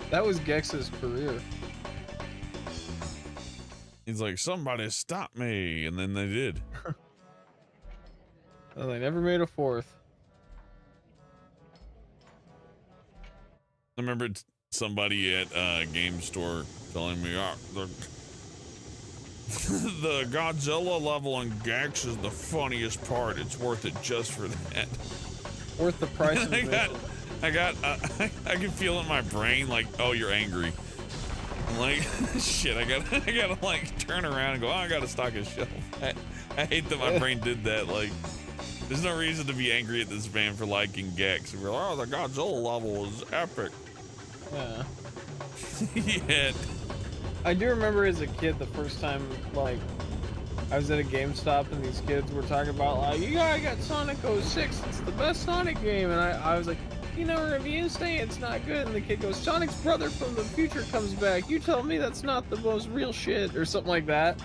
That was Gex's career. He's like, somebody stop me. And then they did. Well, they never made a fourth. I remember somebody at a game store telling me, the Godzilla level on Gex is the funniest part. It's worth it just for that. Worth the price of admission. I can feel it in my brain, like, oh, you're angry. I'm like, shit, I gotta like turn around and go, oh, I gotta stock a shelf. I hate that my brain did that. Like, there's no reason to be angry at this man for liking Gex. We're like, oh, the Godzilla level is epic. Yeah. Yeah. I do remember as a kid the first time, like, I was at a GameStop and these kids were talking about, like, yeah, I got Sonic 06, it's the best Sonic game, and I was like, you know, reviews say it's not good, and the kid goes, Sonic's brother from the future comes back, you tell me that's not the most real shit, or something like that.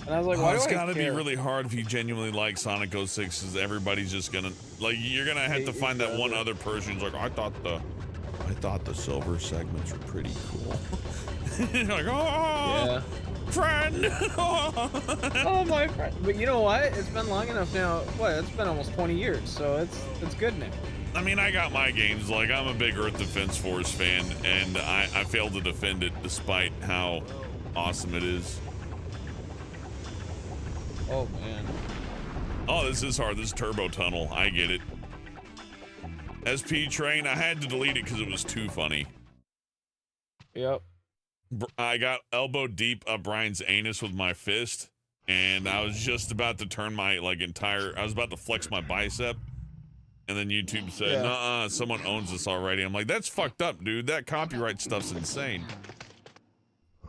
And I was like, why do I care? It's gotta be really hard if you genuinely like Sonic 06, because everybody's just gonna, like, you're gonna have to find that one other person who's like, I thought the silver segments were pretty cool. You're like, oh, yeah. Friend. Oh, my friend. But you know what? It's been long enough now. What? It's been almost 20 years, so it's good now. I mean, I got my games. Like, I'm a big Earth Defense Force fan, and I failed to defend it despite how awesome it is. Oh, man. Oh, this is hard. This is Turbo Tunnel. I get it. SP Train, I had to delete it because it was too funny. Yep. I got elbow deep up Brian's anus with my fist, and I was just about to turn my, like, I was about to flex my bicep, and then YouTube said, nuh-uh, someone owns this already. I'm like, that's fucked up, dude. That copyright stuff's insane.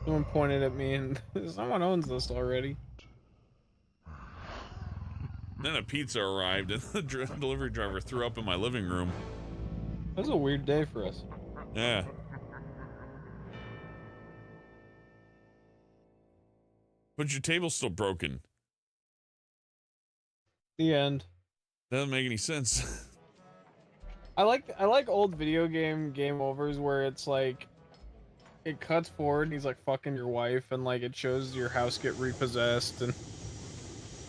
Someone pointed at me and someone owns this already. Then a pizza arrived, and the delivery driver threw up in my living room. That was a weird day for us. Yeah. But your table's still broken. The end. Doesn't make any sense. I like old video game overs where it's like it cuts forward and he's like fucking your wife and like it shows your house get repossessed and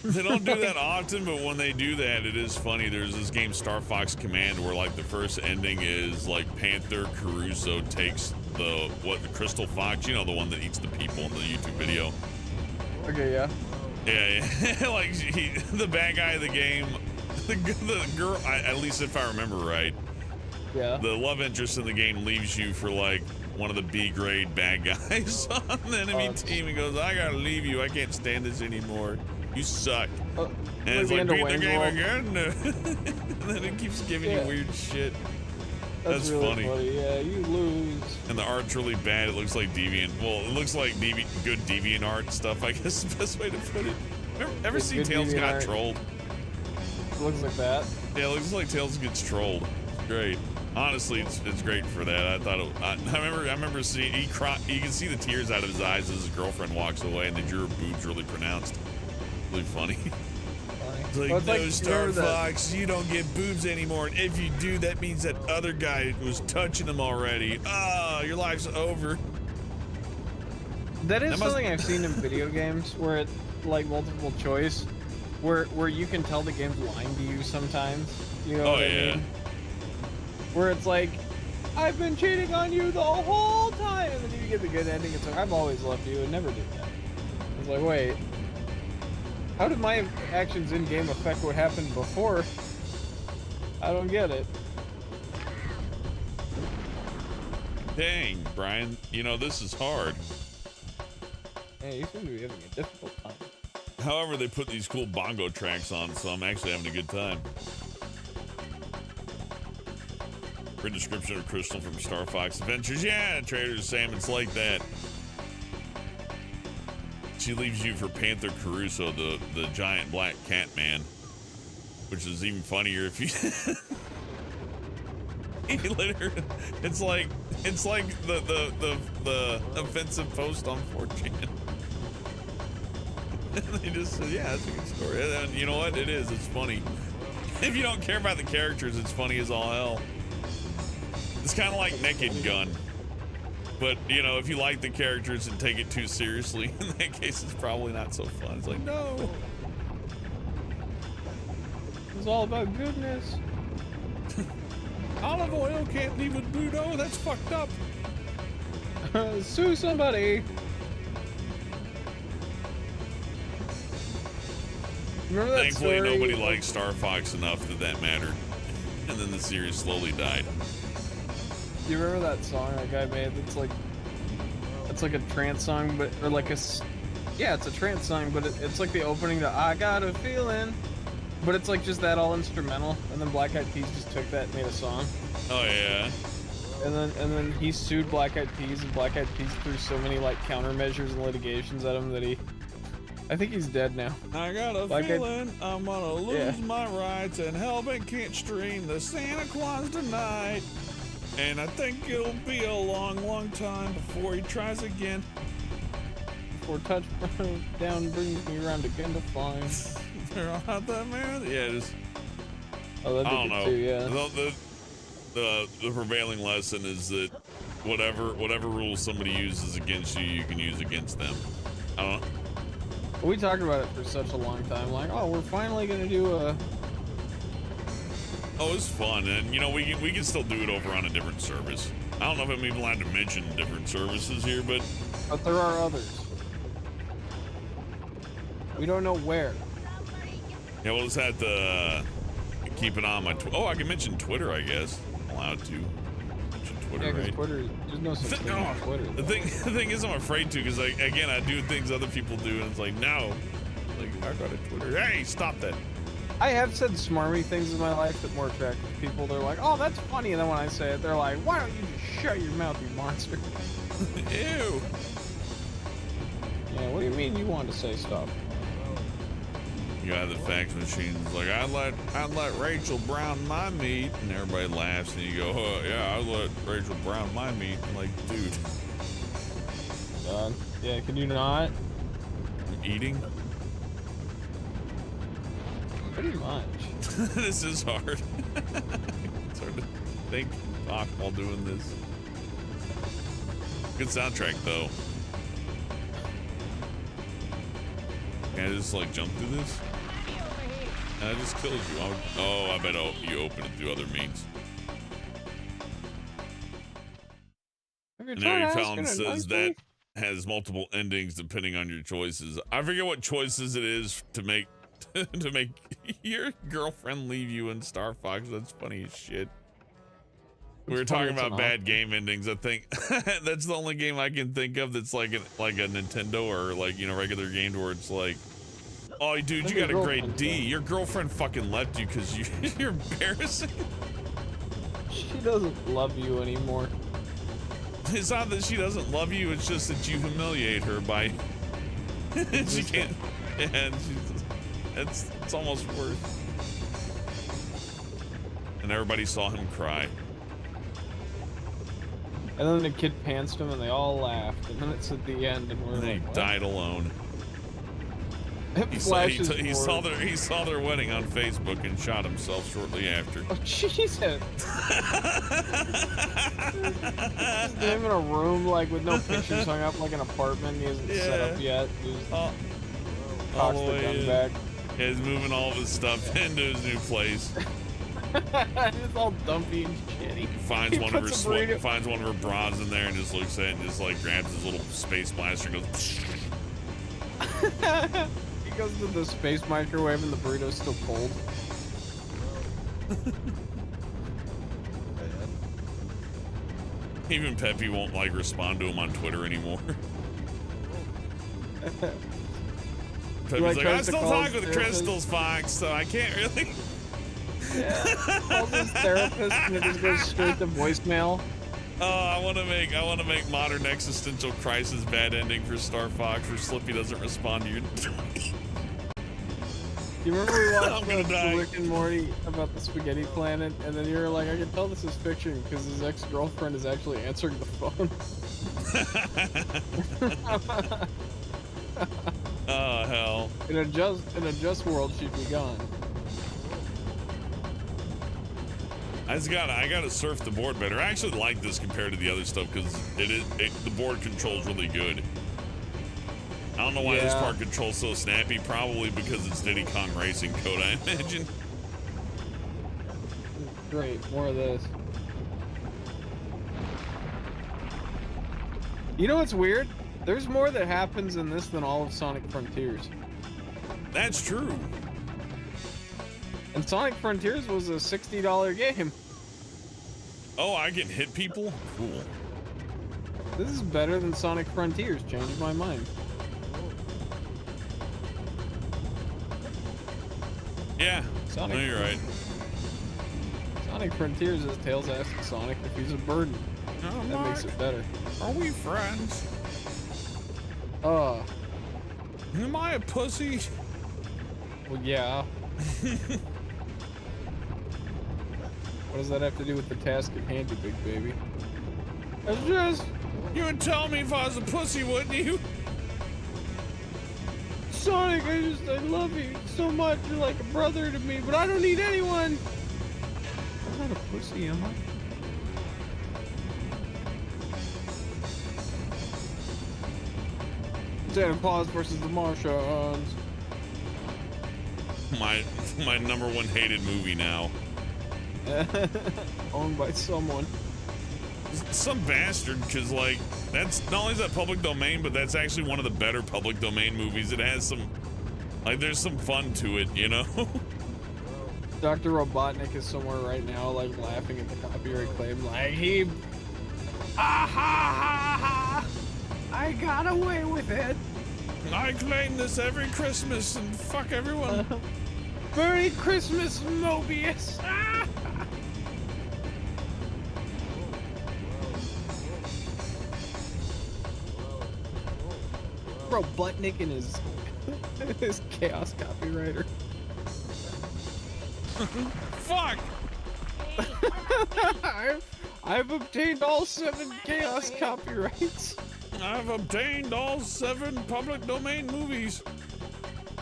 they don't do that often, but when they do that, it is funny. There's this game Star Fox Command where like the first ending is like Panther Caruso takes the Crystal Fox, you know, the one that eats the people in the YouTube video. Okay, yeah. Yeah. Like the bad guy of the game, the girl, at least if I remember right. Yeah. The love interest in the game leaves you for like one of the B-grade bad guys on the enemy team and goes, I gotta leave you. I can't stand this anymore. You suck. And it's like, beat the game again. And then it keeps giving you weird shit. That's really funny. Yeah, you lose. And the art's really bad. It looks like Deviant. Well, it looks like good Deviant art stuff, I guess is the best way to put it. Ever seen Tails got trolled? It looks like that. Yeah, it looks like Tails gets trolled. Great. Honestly, it's great for that. I thought I remember seeing you can see the tears out of his eyes as his girlfriend walks away, and they drew her boobs really pronounced. Really funny. It's like, Well, no, it's like, Star remember that- Fox, you don't get boobs anymore, and if you do, that means that other guy was touching them already. Oh, your life's over. That is That must- something I've seen in video games where it like multiple choice, where you can tell the game's lying to you sometimes. You know Oh, what I yeah. mean? Where it's like, I've been cheating on you the whole time, and then you get the good ending. It's like, I've always loved you, and never did that. It's like, wait, how did my actions in game affect what happened before? I don't get it. Dang, Brian, you know, this is hard. Hey, you seem to be having a difficult time. However, they put these cool bongo tracks on, so I'm actually having a good time. Written description of Crystal from Star Fox Adventures. Yeah, Trader's Sam, it's like that. She leaves you for Panther Caruso, the giant black cat man, which is even funnier if you. He let her. It's like the offensive post on 4chan. They just said, yeah, that's a good story. And you know what? It is. It's funny. If you don't care about the characters, it's funny as all hell. It's kind of like Naked Gun. But, you know, if you like the characters and take it too seriously, in that case, it's probably not so fun. It's like, no. It's all about goodness. Olive oil can't leave with Budo. That's fucked up. Sue somebody. Remember that Thankfully, story? nobody liked Star Fox enough that mattered. And then the series slowly died. Do you remember that song that guy made? It's like a trance song, but or like yeah, it's a trance song, but it's like the opening to "I Got a Feeling," but it's like just that all instrumental, and then Black Eyed Peas just took that and made a song. Oh yeah. And then he sued Black Eyed Peas, and Black Eyed Peas threw so many like countermeasures and litigations at him that I think he's dead now. I got a Like feeling I'm gonna lose my rights, and Hellbent can't stream the Santa Claus tonight. And I think it'll be a long, long time before he tries again. Before touchdown brings me around again to find. They're all out that man. Yeah, just Oh, that'd I be don't good know. too, yeah. The prevailing lesson is that whatever rules somebody uses against you, you can use against them. I don't know. We talked about it for such a long time, like, oh, we're finally gonna do a. Oh, it's fun, and you know we can still do it over on a different service. I don't know if I'm even allowed to mention different services here, but But there are others. We don't know where. yeah, we'll just have to keep it on my. Oh, I can mention Twitter, I guess. I'm allowed to mention Twitter, Yeah, because right? Twitter, there's no such thing on Twitter. The thing is, I'm afraid to, because again, I do things other people do, and it's like, no, like I got a Twitter. Hey, stop that. I have said smarmy things in my life that more attractive to people. They're like, oh, that's funny. And then when I say it, they're like, why don't you just shut your mouth, you monster? Ew. Yeah, what do you mean you want to say stuff? You got the fax machines like, I'd let Rachel brown my meat, and everybody laughs, and you go, oh, yeah, I'd let Rachel brown my meat. I'm like, dude, Yeah, can you not? I'm eating. Pretty much. This is hard. It's hard to think, talk while doing this. Good soundtrack though. Can I just like jump through this? And it just kills you. Oh, I bet you open it through other means. And Mary Fallon says that has multiple endings depending on your choices. I forget what choices it is to make your girlfriend leave you in Star Fox. That's funny as shit. We were talking about bad game endings. I think that's the only game I can think of that's like a Nintendo or like, you know, regular game where it's like, oh, dude, you got a grade D. Your girlfriend fucking left you because you're embarrassing. She doesn't love you anymore. It's not that she doesn't love you. It's just that you humiliate her by she can't. And it's almost worse. And everybody saw him cry. And then the kid pantsed him, and they all laughed. And then it's at the end, and we're And he like, what? died alone. It He flashes saw forward. their wedding on Facebook and shot himself shortly after. Oh, Jesus. Just him in a room, like, with no pictures hung up, like an apartment he hasn't set up yet. Just all cocks the the way gun in. back. Yeah, he's moving all of his stuff into his new place. It's all dumpy and shitty. Finds He one of puts her a burrito- finds one of her bras in there and just looks at it and just like grabs his little space blaster and goes. He goes to the space microwave and the burrito's still cold. Even Peppy won't like respond to him on Twitter anymore. Peppy's like, I tries to still call talk his with therapist. Crystals, Fox, so I can't really. Yeah. Calls his therapist and it just goes straight to voicemail. Oh, I want to make modern existential crisis bad ending for Star Fox, where Slippy doesn't respond to your. You remember we I'm watched gonna die. the Rick and Morty about the spaghetti planet, and then you were like, I can tell this is fiction because his ex-girlfriend is actually answering the phone. Oh hell! In a just world, she'd be gone. I gotta surf the board better. I actually like this compared to the other stuff because the board controls really good. I don't know why this Yeah. part controls so snappy. Probably because it's Diddy Kong Racing code, I imagine. Great, more of this. You know what's weird? There's more that happens in this than all of Sonic Frontiers. That's true. And Sonic Frontiers was a $60 game. Oh, I can hit people? Cool. This is better than Sonic Frontiers. Changed my mind. Yeah. Sonic. No, you're right. Sonic Frontiers is Tails asking Sonic if he's a burden. Oh, That makes it better. Are we friends? Well, Am I a pussy? yeah. What does that have to do with the task at hand, you big baby? It's just You would tell me if I was a pussy, wouldn't you? Sonic. I love you so much. You're like a brother to me, but I don't need anyone. I'm not a pussy, am I? Santa Claus versus the Martians. My number one hated movie now. Owned by someone. Some bastard, because like that's not only is that public domain, but that's actually one of the better public domain movies. It has some, like, there's some fun to it, you know. Dr. Robotnik is somewhere right now, like laughing at the copyright claim, like he, ah ha ha ha, I got away with it. I claim this every Christmas and fuck everyone. Merry Christmas, Mobius. Ah! Robotnik and his chaos copywriter. Fuck. I've obtained all 7 chaos copyrights. I've obtained all 7 public domain movies.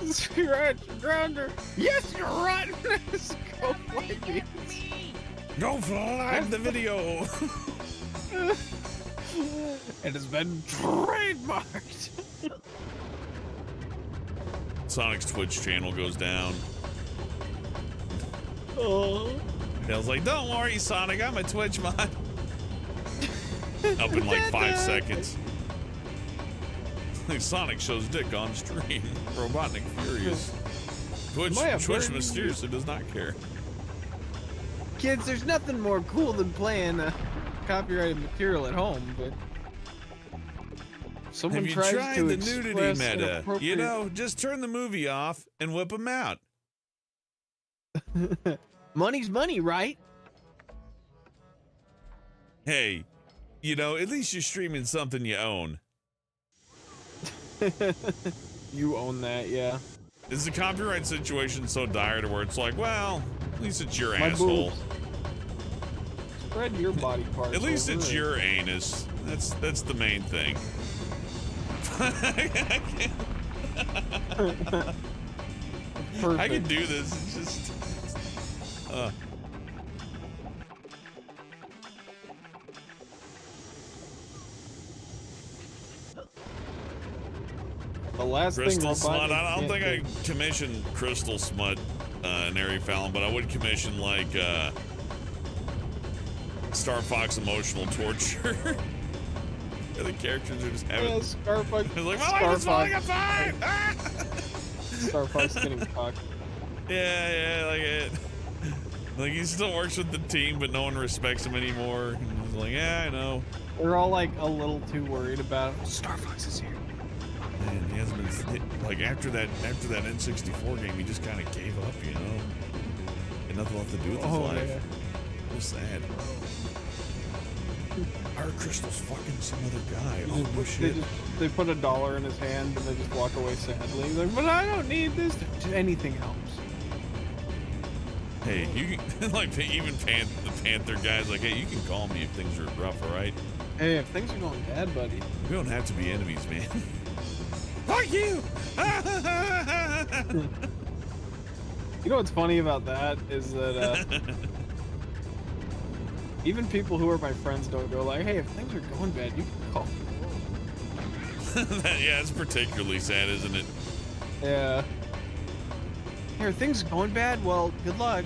Scratch grounder. Yes, you're rotten. Go play these. Go fly the video. It has been trademarked. Sonic's Twitch channel goes down. Oh. Dale's like, don't worry, Sonic, I'm a Twitch mod. Up in like 5 seconds. Like Sonic shows dick on stream. Robotnik furious. Twitch mysteriously does not care. Kids, there's nothing more cool than playing copyrighted material at home, but someone Have you tries tried to the nudity express meta? You inappropriate- know, just turn the movie off and whip them out. Money's money, right? Hey, you know, at least you're streaming something you own. You own that, yeah. Is the copyright situation so dire to where it's like, well, at least it's your My asshole. boobs. Spread your body parts. At least over it's it. your anus. That's the main thing. I can do this. It's just. The last Crystal thing smut. I don't can't think do. I commissioned crystal smut in Airy Fallon, but I would commission like Star Fox emotional torture. The characters are just having. Yeah, Star Fox. It's like, my life is falling apart. Star Fox getting cocked. Yeah, like it. Like he still works with the team, but no one respects him anymore. And he's like, yeah, I know. They're all like a little too worried about him. Star Fox is here. Man, he hasn't been like after that N64 game. He just kind of gave up, you know. Had nothing left to do with his life. Yeah. So sad. Our Crystal's fucking some other guy. Oh no shit. They put $1 in his hand and they just walk away sadly. He's like, but I don't need this. Anything helps. Hey, you can like even the Panther guy's like, hey, you can call me if things are rough, all right? Hey, if things are going bad, buddy. We don't have to be enemies, man. Fuck you! You know what's funny about that is that even people who are my friends don't go like, hey, if things are going bad, you can call me. Yeah, it's particularly sad, isn't it? Yeah. Hey, are things going bad? Well, good luck.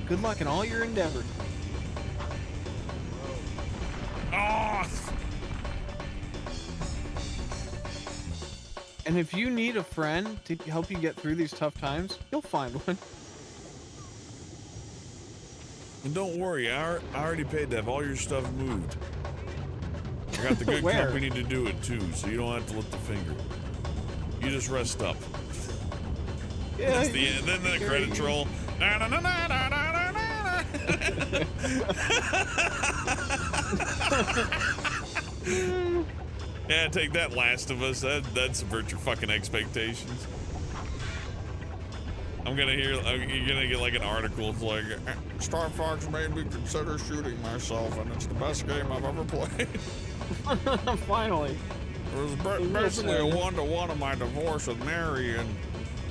Good luck in all your endeavors. Oh! And if you need a friend to help you get through these tough times, you'll find one. And don't worry, I already paid to have all your stuff moved. I got the good Where? company to do it too, so you don't have to lift a finger. You just rest up. Yeah. That's the end. Then the credits roll. Na, na, na, na, na, na, na, na. Yeah, take that, Last of Us. That subvert your fucking expectations. You're gonna get like an article. It's like, Star Fox made me consider shooting myself, and it's the best game I've ever played. Finally. It was basically a one-to-one of my divorce with Mary, and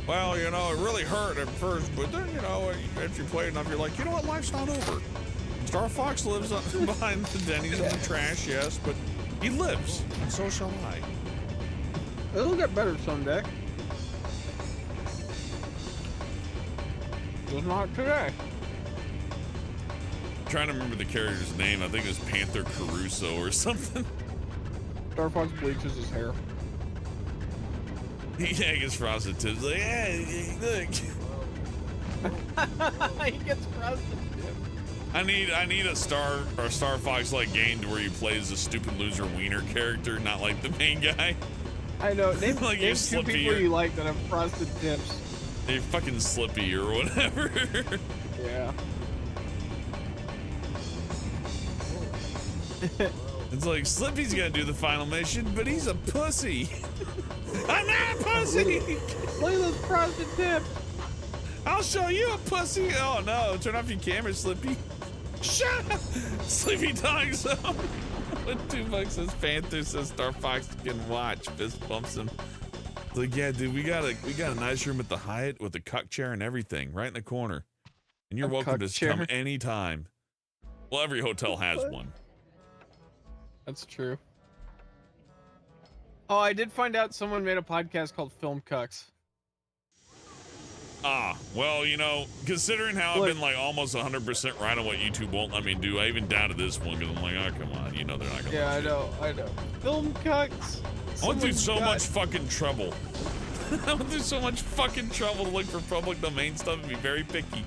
well, you know, it really hurt at first, but then, you know, as you play enough, you're like, you know what, life's not over. Star Fox lives behind the Denny's in the trash, yes, but he lives, and so shall I. It'll get better someday. Just not today. I'm trying to remember the character's name. I think it was Panther Caruso or something. Star Fox bleaches his hair. Yeah, he gets frosted tips. Like, hey, look. He gets frosted tips. I need a Star Fox like game where you play as a stupid loser wiener character, not like the main guy. I know. Name, Like name you're two Slippy people or- you like that have frosted tips. You're fucking Slippy or whatever. Yeah. It's like Slippy's gonna do the final mission, but he's a pussy. I'm not a pussy. Look at those frosted tips. I'll show you a pussy. Oh no! Turn off your camera, Slippy. Shut up, Slippy dog zone. When $2 says Panther says Star Fox can watch. Fist bumps him. It's like, yeah, dude, we got a nice room at the Hyatt with a cuck chair and everything, right in the corner. And you're A welcome cuck to chair? come anytime. Well, every hotel has one. That's true. Oh, I did find out someone made a podcast called Film Cucks. Ah, well, you know, considering how Look. I've been like almost 100% right on what YouTube won't let me do, I even doubted this one because I'm like, oh, come on, you know they're not gonna. Yeah, let I you. know. Film Cucks. I went through so Someone got- much fucking trouble. I went through so much fucking trouble to look for public domain stuff and be very picky.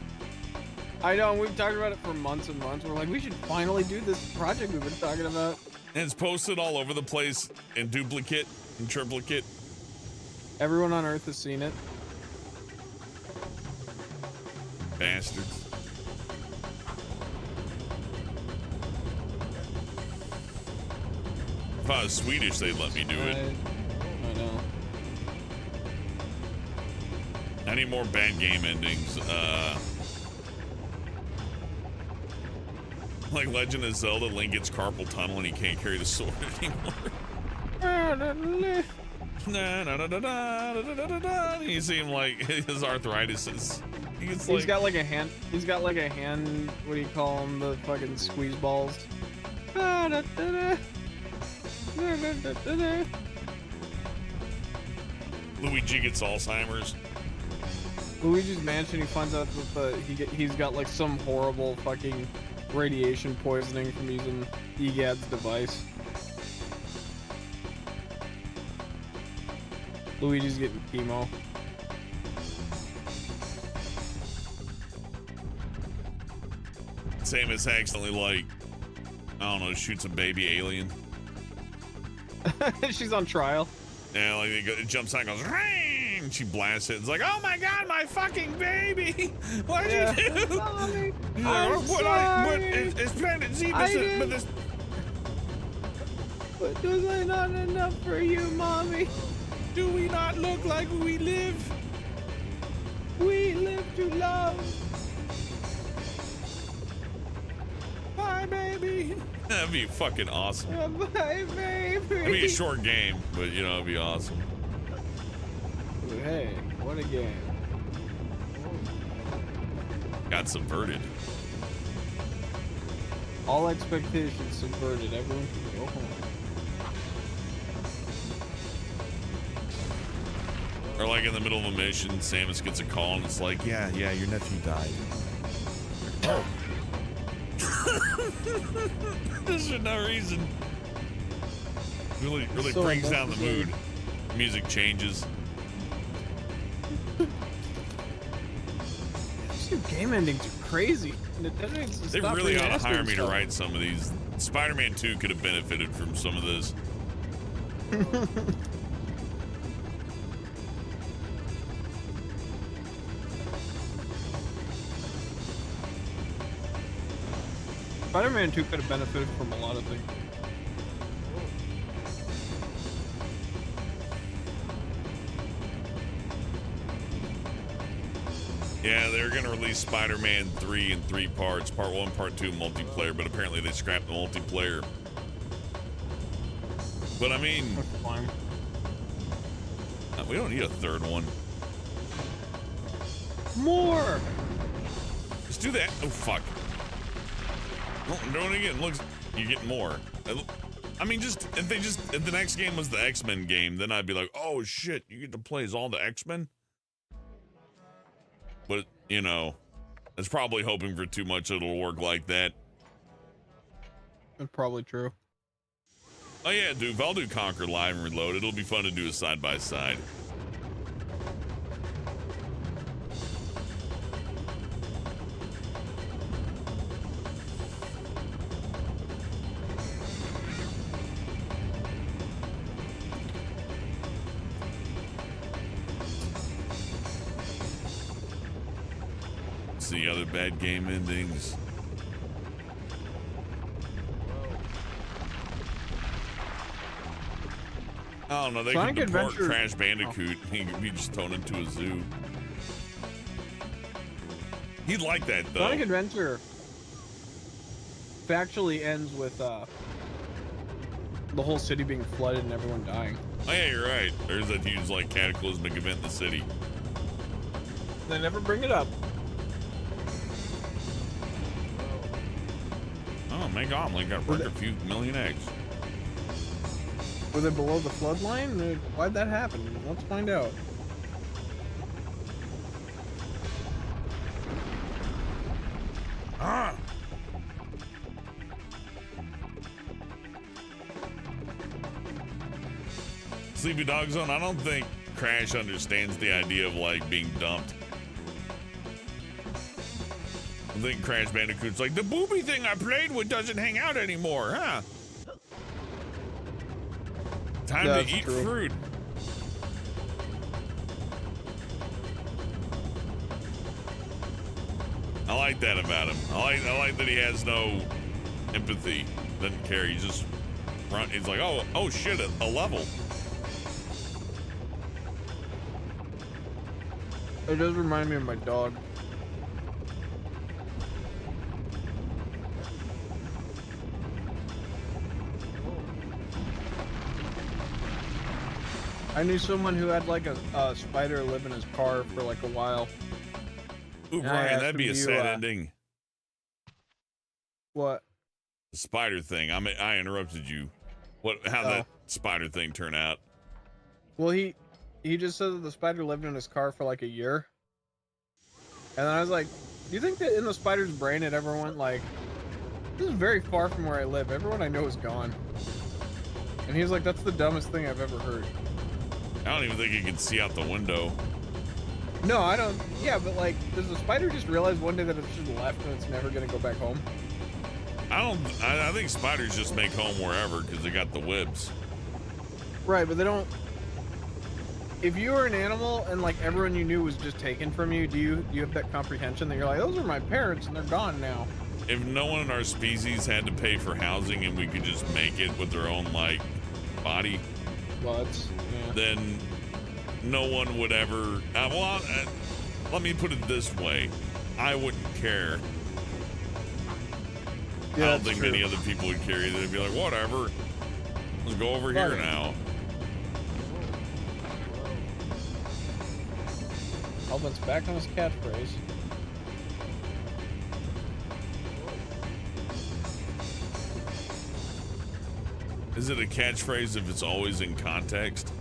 I know, and we've talked about it for months and months. We're like, we should finally do this project we've been talking about. And it's posted all over the place in duplicate and triplicate. Everyone on Earth has seen it. Bastards. If I was Swedish, they'd let me do it. I know. I need more bad game endings. Like Legend of Zelda, Link gets carpal tunnel and he can't carry the sword anymore. You see him like his arthritis is. He's got like a hand. He's got like a hand. What do you call them? The fucking squeeze balls. Luigi gets Alzheimer's. Luigi's Mansion. He finds out that he's got like some horrible fucking radiation poisoning from using EGAD's device. Luigi's getting chemo. Samus accidentally, like, I don't know, shoots a baby alien. She's on trial. Yeah, like it jumps out and goes, Ring! And she blasts it. It's like, oh my god, my fucking baby! What'd you do? Mommy, It's Planet Z, but this. But was I not enough for you, Mommy? Do we not look like we live? We live to love. Bye, baby. That'd be fucking awesome. Bye, baby. It'd be a short game, but you know, it'd be awesome. Hey, what a game. Got subverted. All expectations subverted. Everyone can go home. Or like in the middle of a mission, Samus gets a call and it's like, yeah, your nephew died. Oh. Just for no reason. Really So brings down the mood. Music changes. These game endings are crazy. Nintendo needs to They stop really ought to remastering hire me to stuff. write some of these. Spider-Man 2 could have benefited from some of this. Spider-Man 2 could have benefited from a lot of things. Yeah, they're going to release Spider-Man 3 in 3 parts. Part 1, Part 2, multiplayer, but apparently they scrapped the multiplayer. But I mean, That's fine. we don't need a third one. More! Just do that. Oh, fuck. Doing it again. Looks, you get more. I mean, if the next game was the X-Men game, then I'd be like, oh shit, you get to play as all the X-Men? But, you know, it's probably hoping for too much it'll work like that. That's probably true. Oh yeah, dude, I'll do Conker Live and Reload. It'll be fun to do a side-by-side. See other bad game endings. I don't know, they Sonic could deport Adventure- Crash Bandicoot. He could be just thrown into a zoo. He'd like that though. Sonic Adventure factually ends with the whole city being flooded and everyone dying. Oh yeah, you're right. There's that huge like cataclysmic event in the city. They never bring it up. Oh my god, like got a few million eggs. Were they below the flood line? Why'd that happen? Let's find out. Ah! Sleepy Dog Zone, I don't think Crash understands the idea of like being dumped. I think Crash Bandicoot's like, the booby thing I played with doesn't hang out anymore, huh? Time Yeah, to that's eat true. fruit. I like that about him. I like that he has no empathy. Doesn't care. He's just run. He's like, oh shit, a level. It does remind me of my dog. I knew someone who had like a spider live in his car for like a while. Ooh, And I Brian, asked that'd be him, a "Do you, sad ending. What? The spider thing. I interrupted you. How that spider thing turn out? Well, he just said that the spider lived in his car for like a year. And then I was like, do you think that in the spider's brain it ever went like, this is very far from where I live. Everyone I know is gone. And he was like, that's the dumbest thing I've ever heard. I don't even think you can see out the window. No, I don't. Yeah, but like, does the spider just realize one day that it's just left and it's never going to go back home? I think spiders just make home wherever because they got the webs. Right, but they don't. If you were an animal and like everyone you knew was just taken from you, do you have that comprehension that you're like, those are my parents and they're gone now? If no one in our species had to pay for housing and we could just make it with their own like body, Well, then no one would ever. Let me put it this way: I wouldn't care. Yeah, I don't that's think true. many other people would care. They'd be like, whatever. Let's go over here Right. now. Alvin's back on his catchphrase. Is it a catchphrase if it's always in context?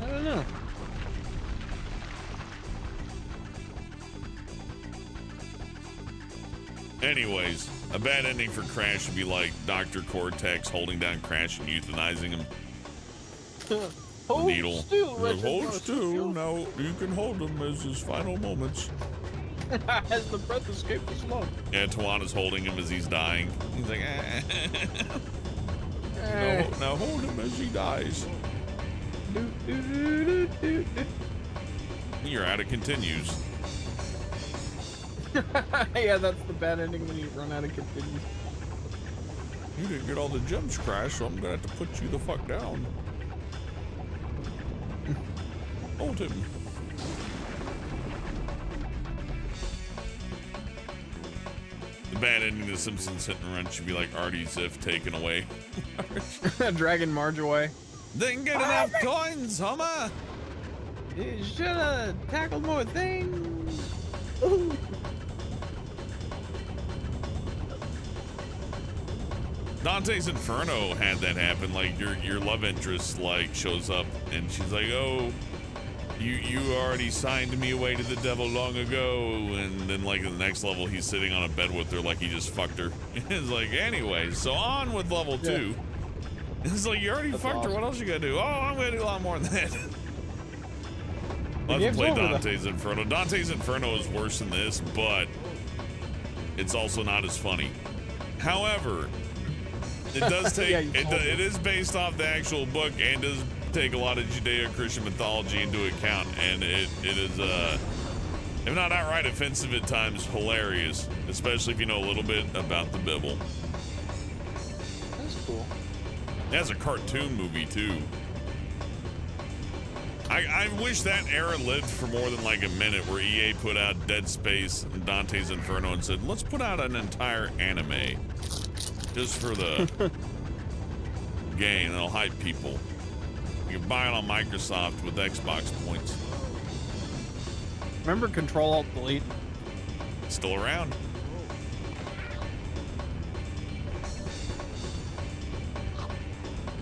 I don't know. Anyways, a bad ending for Crash would be like Dr. Cortex holding down Crash and euthanizing him. Hold needle. still, Like, Richard, hold hold still. Now you can hold him as his final moments. As the breath escaped the smoke. Yeah, Tawana's holding him as he's dying. He's like, now hold him as he dies. Your addict continues. Yeah, that's the bad ending when you run out of continues. You didn't get all the gems, Crash, so I'm gonna have to put you the fuck down. Hold him. The bad ending of Simpsons Hit and Run should be like Artie Ziff taken away. Dragging Marge away. Didn't get enough coins, Homer. You should have tackled more things. Dante's Inferno had that happen. Like your love interest like shows up and she's like, oh, you already signed me away to the devil long ago. And then like the next level he's sitting on a bed with her like he just fucked her. It's like, anyway, so on with level 2. It's like, you already fucked her. What else you gotta do? Oh, I'm gonna do a lot more than that. Let's play Dante's Inferno. Dante's Inferno is worse than this, but it's also not as funny. However, it does take it is based off the actual book and does take a lot of Judeo-Christian mythology into account, and it is if not outright offensive at times, hilarious, especially if you know a little bit about the Bible. That's cool. It has a cartoon movie too. I wish that era lived for more than like a minute, where EA put out Dead Space and Dante's Inferno and said, let's put out an entire anime just for the game. It'll hype people. You can buy it on Microsoft with Xbox points. Remember Control-Alt-Delete? Still around.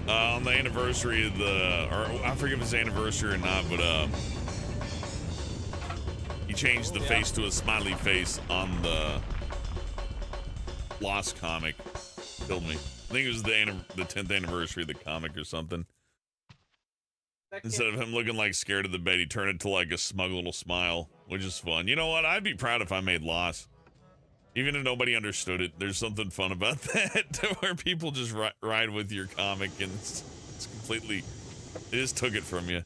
On the anniversary of or I forget if it's anniversary or not, but he changed the face to a smiley face on the Lost comic. Killed me. I think it was the 10th anniversary of the comic or something. Instead of him looking like scared of the bed, he turned it to like a smug little smile, which is fun. You know what? I'd be proud if I made Lost. Even if nobody understood it, there's something fun about that, where people just ride with your comic and it's completely, they just took it from you.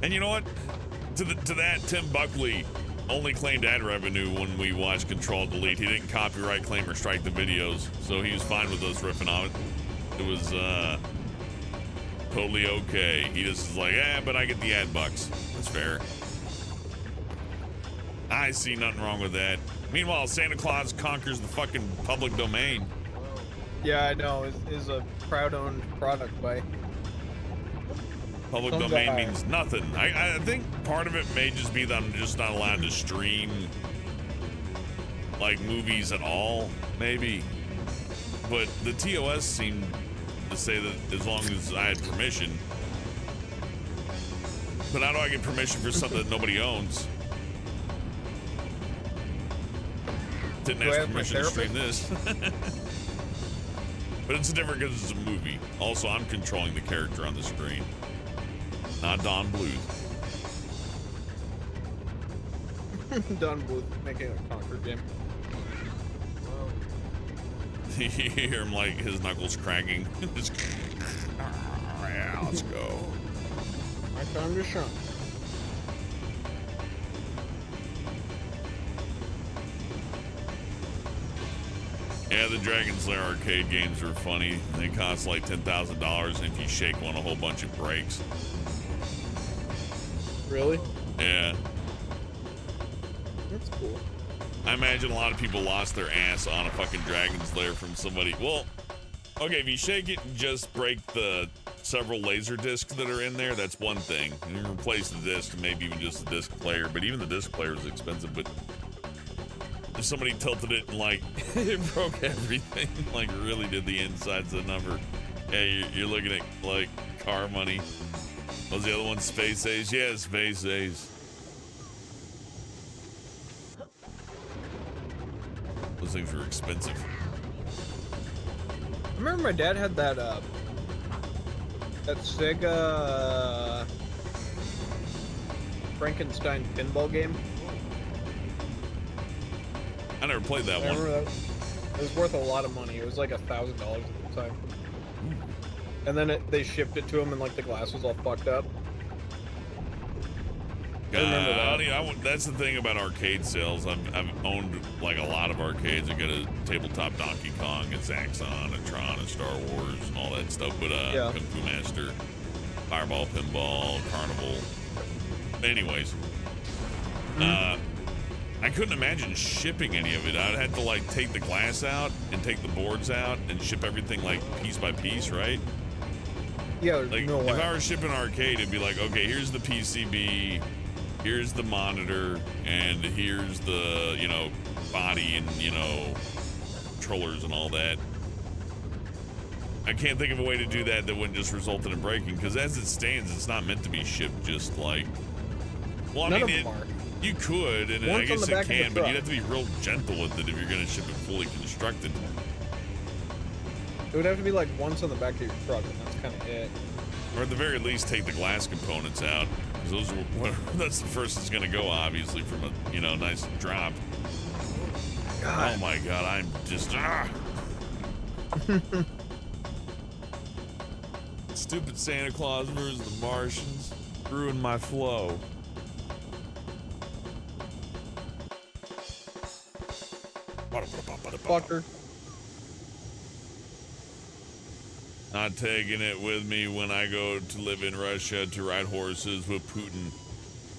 And you know what? To that, Tim Buckley only claimed ad revenue when we watched Control-Delete. He didn't copyright claim or strike the videos, so he was fine with us riffing on it. It was totally okay. He just is like, but I get the ad bucks. That's fair. I see nothing wrong with that. Meanwhile, Santa Claus conquers the fucking public domain. Yeah, I know. Is a crowd-owned product by Public Thumbs domain up. means nothing. I think part of it may just be that I'm just not allowed to stream like movies at all, maybe. But the TOS seemed to say that as long as I had permission. But how do I get permission for something that nobody owns? Didn't Do I ask have my permission to stream this. But it's different because it's a movie. Also, I'm controlling the character on the screen. Not Don Bluth. Don Bluth making a Conker game. You hear him like his knuckles cracking. Just, yeah, let's go. My time to shine. Yeah, the Dragon Slayer arcade games are funny. They cost like $10,000, and if you shake one, a whole bunch of breaks. Really? Yeah. That's cool. I imagine a lot of people lost their ass on a fucking Dragon Slayer from somebody. Well, okay, if you shake it and just break the several laser discs that are in there, that's one thing. You can replace the disc, maybe even just the disc player, but even the disc player is expensive. But if somebody tilted it and like it broke everything, like really did the insides of the number, yeah, you're looking at like car money. Was the other one Space Ace? Yeah, Space Ace. Those things were expensive. I remember my dad had that Sega Frankenstein pinball game. I never played that I one. remember that. It was worth a lot of money. It was like $1,000 at the time. And then they shipped it to him, and like the glass was all fucked up. I remember that. That's the thing about arcade sales. I've owned like a lot of arcades. I got a tabletop Donkey Kong, a Zaxxon, a Tron, a Star Wars, and all that stuff. But Yeah. Kung Fu Master, Fireball, Pinball, Carnival. Anyways, I couldn't imagine shipping any of it. I'd have to like take the glass out and take the boards out and ship everything like piece by piece, right? Yeah, there's Like no way. if I were shipping an arcade, it'd be like, okay, here's the PCB, here's the monitor, and here's the, you know, body and, you know, controllers and all that. I can't think of a way to do that that wouldn't just result in a breaking, because as it stands, it's not meant to be shipped just like, well, I None mean, of them are. you could, and I One's on guess the it back of the can, but truck. you'd have to be real gentle with it if you're going to ship it fully constructed. It would have to be like once on the back of your truck, and that's kind of it. Or at the very least, take the glass components out, because those are, that's the first it's going to go, obviously, from a, you know, nice drop. God. Oh my God, I'm just, Stupid Santa Claus versus the Martians ruined my flow. Fucker. Not taking it with me when I go to live in Russia to ride horses with Putin.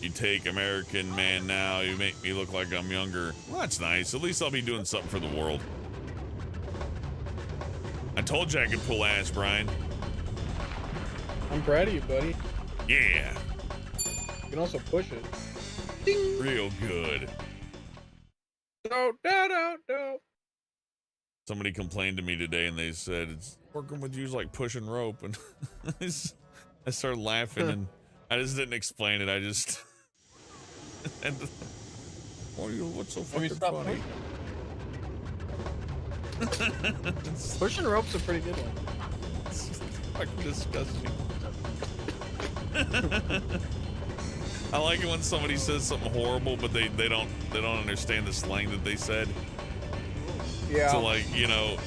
You take American man now, you make me look like I'm younger. Well, that's nice. At least I'll be doing something for the world. I told you I could pull ass, Brian. I'm proud of you, buddy. Yeah. You can also push it. Real good. No. Somebody complained to me today and they said, it's working with you is like pushing rope. And I started laughing and I just didn't explain it. I just... and, what's so Let me fucking stop funny? Pushing rope's a pretty good one. It's fucking disgusting. I like it when somebody says something horrible, but they don't understand the slang that they said. Yeah. So like, you know,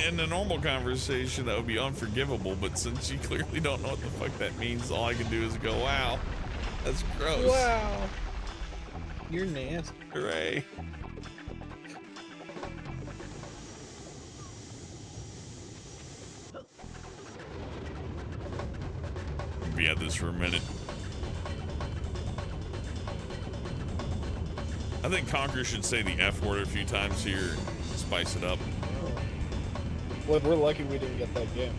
in a normal conversation that would be unforgivable, but since you clearly don't know what the fuck that means, all I can do is go, wow, that's gross. Wow. You're nasty. Hooray. Be at this for a minute. I think Conker should say the F word a few times here, spice it up. Well, we're lucky we didn't get that game.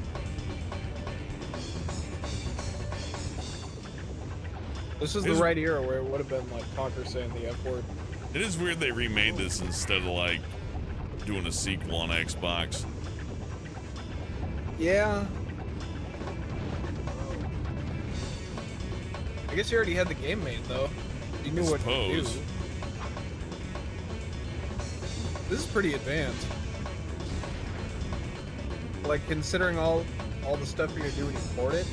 This is the right era where it would have been like Conker saying the F word. It is weird they remade this instead of like doing a sequel on Xbox. Yeah. I guess you already had the game made though. You knew what to do. This is pretty advanced. Like considering all the stuff you're gonna do when you port it.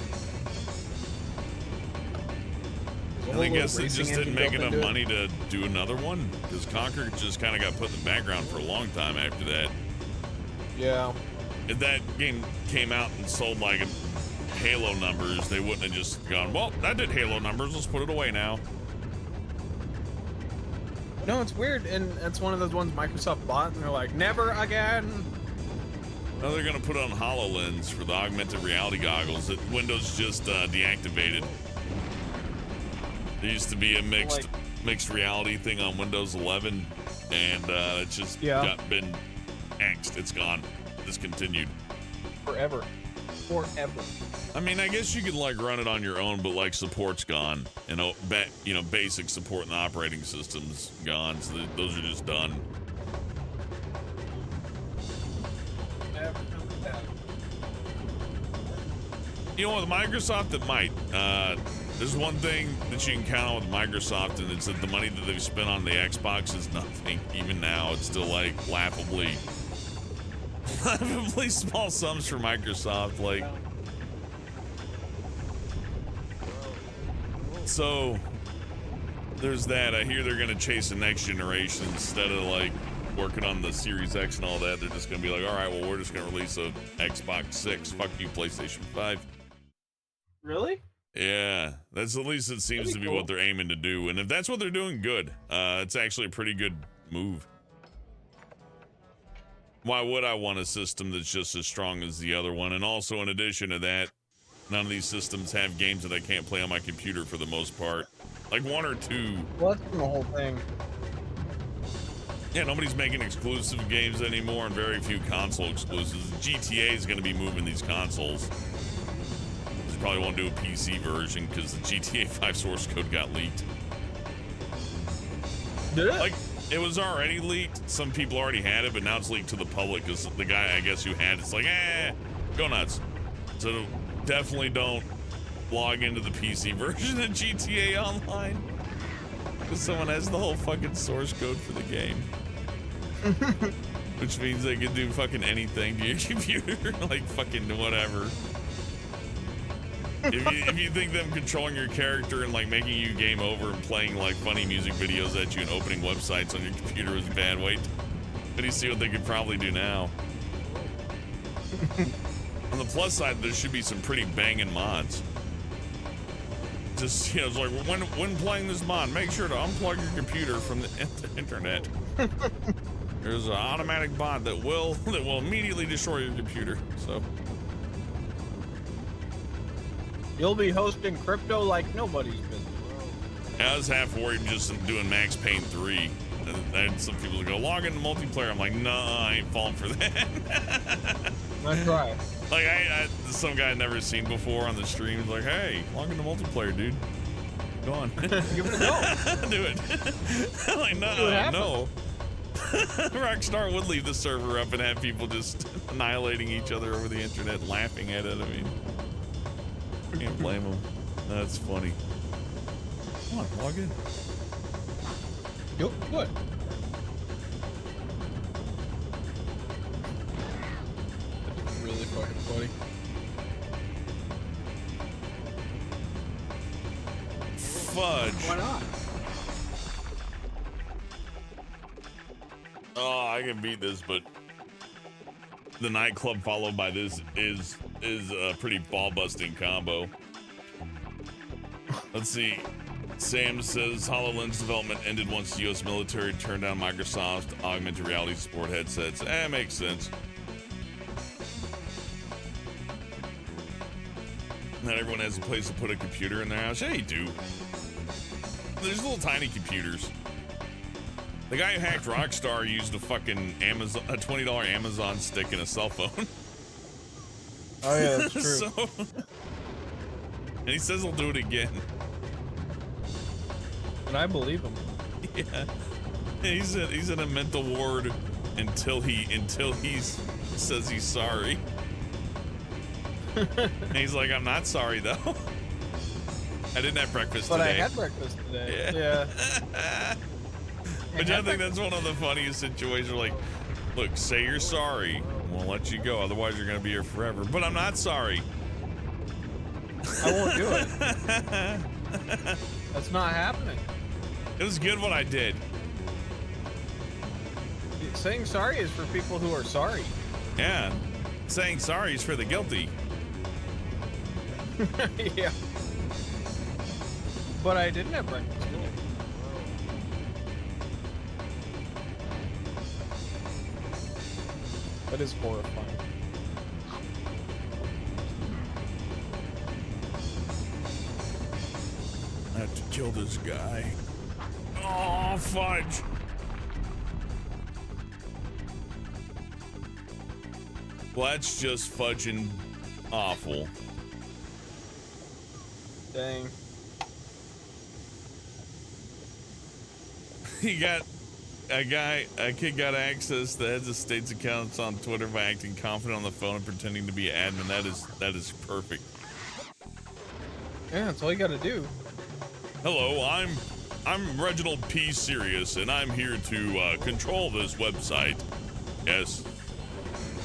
And I guess it just didn't make enough money to do another one because Conker just kind of got put in the background for a long time after that. Yeah. If that game came out and sold like Halo numbers, they wouldn't have just gone, well, that did Halo numbers, let's put it away now. No, it's weird, and it's one of those ones Microsoft bought, and they're like, never again. Now they're going to put on HoloLens for the augmented reality goggles that Windows just deactivated. There used to be a mixed reality thing on Windows 11, and it's just been axed. It's gone. Discontinued. Forever. I mean, I guess you could like run it on your own, but like support's gone, and basic support in the operating system's gone, so those are just done. You know, with Microsoft, it might. There's one thing that you can count on with Microsoft, and it's that the money that they've spent on the Xbox is nothing. Even now, it's still like laughably small sums for Microsoft. Like, so there's that. I hear they're gonna chase the next generation instead of like working on the Series X and all that. They're just gonna be like, all right, well, we're just gonna release a Xbox 6. Fuck you, PlayStation 5. Really? Yeah, that's at least it seems to be what they're aiming to do. And if that's what they're doing, good. It's actually a pretty good move. Why would I want a system that's just as strong as the other one? And also, in addition to that, none of these systems have games that I can't play on my computer for the most part. Like one or two. Well, that's the whole thing. Yeah, nobody's making exclusive games anymore, and very few console exclusives. GTA is going to be moving these consoles. Probably won't do a PC version because the GTA 5 source code got leaked. Did it? Like, it was already leaked. Some people already had it, but now it's leaked to the public because the guy, I guess, who had it's like, go nuts. So definitely don't log into the PC version of GTA Online because someone has the whole fucking source code for the game. Which means they can do fucking anything to your computer, like fucking whatever. If you think them controlling your character and like making you game over and playing like funny music videos at you and opening websites on your computer is bad, wait till you see what they could probably do now. On the plus side, there should be some pretty banging mods. Just, it's like when playing this mod, make sure to unplug your computer from the internet. There's an automatic bot that will immediately destroy your computer. So. You'll be hosting crypto like nobody's business. I was half worried just doing Max Payne 3. And some people go, log into multiplayer. I'm like, nah, I ain't falling for that. Let's try. Like, some guy I'd never seen before on the stream is like, hey, log into multiplayer, dude. Go on. Give it a go. Do it. I'm like, no. Rockstar would leave the server up and have people just annihilating each other over the internet, laughing at it. I mean, can't blame them. That's funny. Come on, log in. Yep, what? That's really fucking funny. Fudge. Why not? Oh, I can beat this, but the Nightclub followed by this is a pretty ball-busting combo. Let's see. Sam says HoloLens development ended once the U.S. military turned down Microsoft augmented reality support headsets. Makes sense. Not everyone has a place to put a computer in their house. Yeah, you do. There's little tiny computers. The guy who hacked Rockstar used a fucking a $20 Amazon stick and a cell phone. Oh yeah, that's true. So, and he says he'll do it again. And I believe him. Yeah. He's in a mental ward until he says he's sorry. And he's like, I'm not sorry though. I didn't have breakfast But today. I had breakfast today. Yeah. Which I think that's one of the funniest situations. Like, look, say you're sorry. We'll let you go. Otherwise, you're going to be here forever. But I'm not sorry. I won't do it. That's not happening. It was good what I did. Saying sorry is for people who are sorry. Yeah. Saying sorry is for the guilty. Yeah. But I didn't have breakfast today. That is horrifying. I have to kill this guy. Oh, fudge. Well, that's just fudging awful. Dang. He got a kid got access to heads of state's accounts on Twitter by acting confident on the phone and pretending to be an admin. That is perfect. Yeah, that's all you gotta do. Hello, I'm Reginald P. Sirius, and I'm here to control this website. Yes.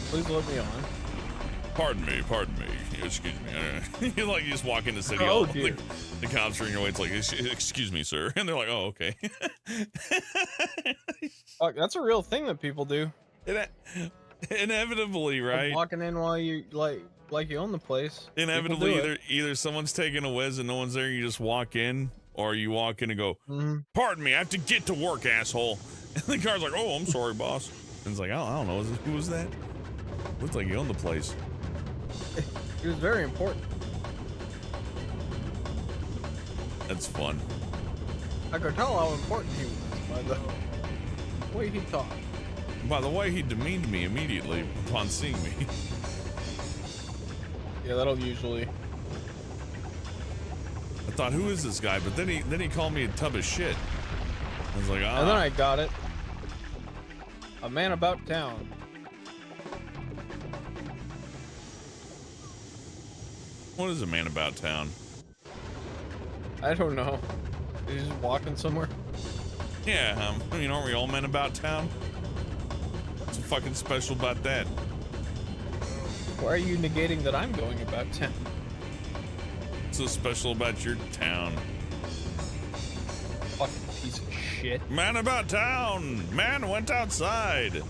Please let me on. Pardon me. Excuse me. You like you just walk in the city hall. The cops are in your way. It's like, excuse me, sir, and they're like, oh, okay. Fuck, that's a real thing that people do. Inevitably, right? Walking in while you like you own the place. Inevitably, either someone's taking a whiz and no one's there. You just walk in, or you walk in and go, pardon me, I have to get to work, asshole. And the car's like, oh, I'm sorry, boss. And it's like, I don't know, who was that? Looks like you own the place. It was very important. That's fun. I could tell how important he was by the way he talked. By the way, he demeaned me immediately upon seeing me. Yeah, that'll usually. I thought, who is this guy? But then he called me a tub of shit. I was like, ah. And then I got it. A man about town. What is a man about town? I don't know. He's just walking somewhere. Yeah, I mean, aren't we all men about town? What's fucking special about that? Why are you negating that I'm going about town? What's so special about your town? Fucking piece of shit. Man about town! Man went outside!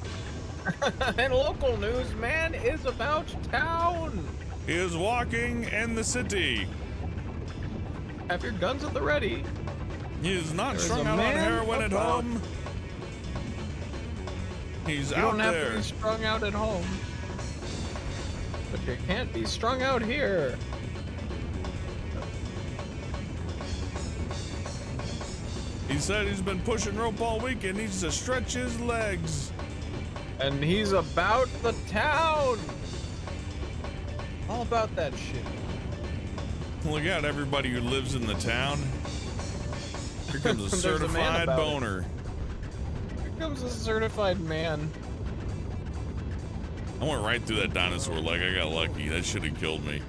And local news, man is about town! He is walking in the city. Have your guns at the ready. He is not There's strung a out on man heroin at about- home. He's You out don't have there. to be strung out at home. But you can't be strung out here. He said he's been pushing rope all week and needs to stretch his legs. And he's about the town. All about that shit. Look out, everybody who lives in the town. Here comes a There's a man certified about it. boner. Here comes a certified man. I went right through that dinosaur leg. I got lucky. That should have killed me.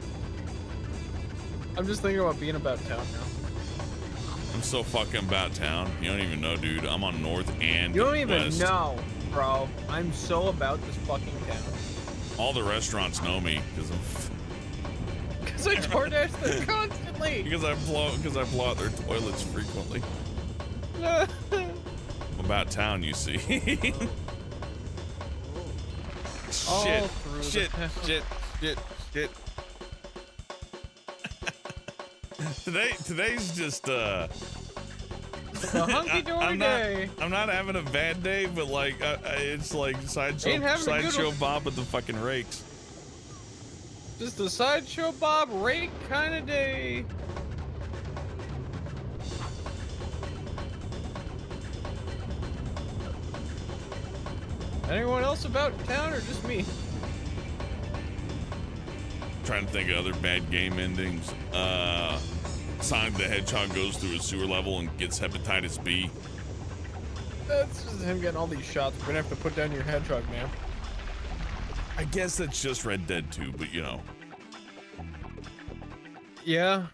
I'm just thinking about being about town now. I'm so fucking about town. You don't even know, dude. I'm on north and You don't even west. know, bro. I'm so about this fucking town. All the restaurants know me because I'm Because I DoorDash them constantly. because I blow out their toilets frequently. I'm about town, you see. All Shit, through the shit, town. shit. Today's just A hunky-dory day. I'm not having a bad day, but like it's like Ain't having a good sideshow one. Bob with the fucking rakes. Just a sideshow Bob rake kind of day. Anyone else about town or just me? Trying to think of other bad game endings. Sonic the Hedgehog goes through a sewer level and gets hepatitis B. That's just him getting all these shots. We're gonna have to put down your hedgehog, man. I guess that's just Red Dead 2, but you know. Yeah.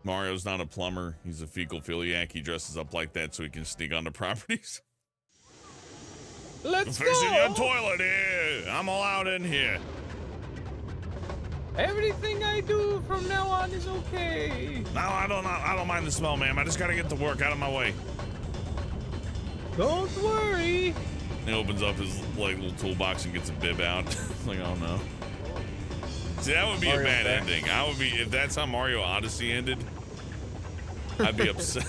Mario's not a plumber. He's a fecal philiac. He dresses up like that so he can sneak onto properties. Let's go! Fixing your toilet here. I'm allowed in here. Everything I do from now on is okay. No, I don't mind the smell, ma'am. I just gotta get to work. Out of my way. Don't worry. He opens up his like little toolbox and gets a bib out. Like, oh no. See, that would be Mario a bad back. ending. I would be, if that's how Mario Odyssey ended, I'd be upset.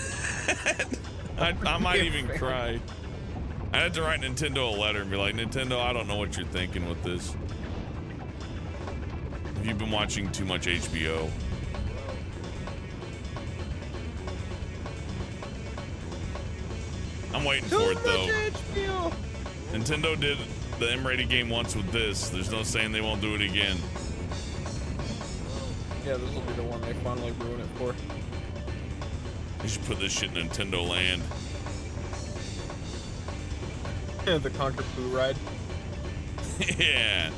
I might even cry. I'd have to write Nintendo a letter and be like, Nintendo, I don't know what you're thinking with this. You've been watching too much HBO. I'm waiting for it though. HBO. Nintendo did the M-rated game once with this. There's no saying they won't do it again. Yeah, this will be the one they finally ruin it for. They should put this shit in Nintendo Land. The Conker poo ride. Yeah.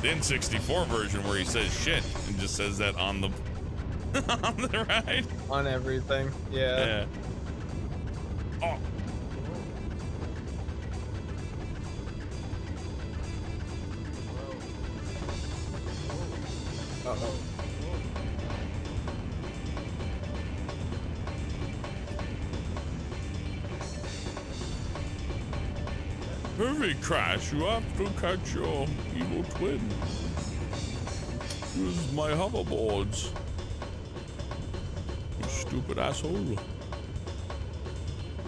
The N64 version where he says shit and just says that on the on the ride. On everything. Yeah. Oh. Uh-oh. Hurry, Crash, you have to catch your evil twin. Use my hoverboards. You stupid asshole.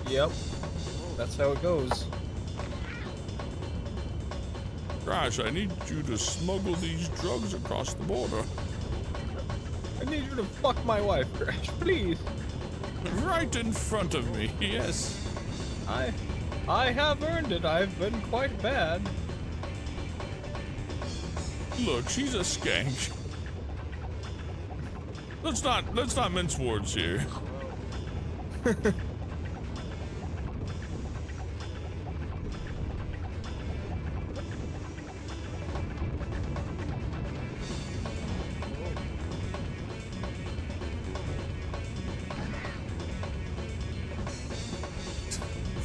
Yep. That's how it goes. Crash, I need you to smuggle these drugs across the border. I need you to fuck my wife, Crash, please. Right in front of me, yes. I have earned it. I've been quite bad. Look, she's a skank. Let's not mince words here.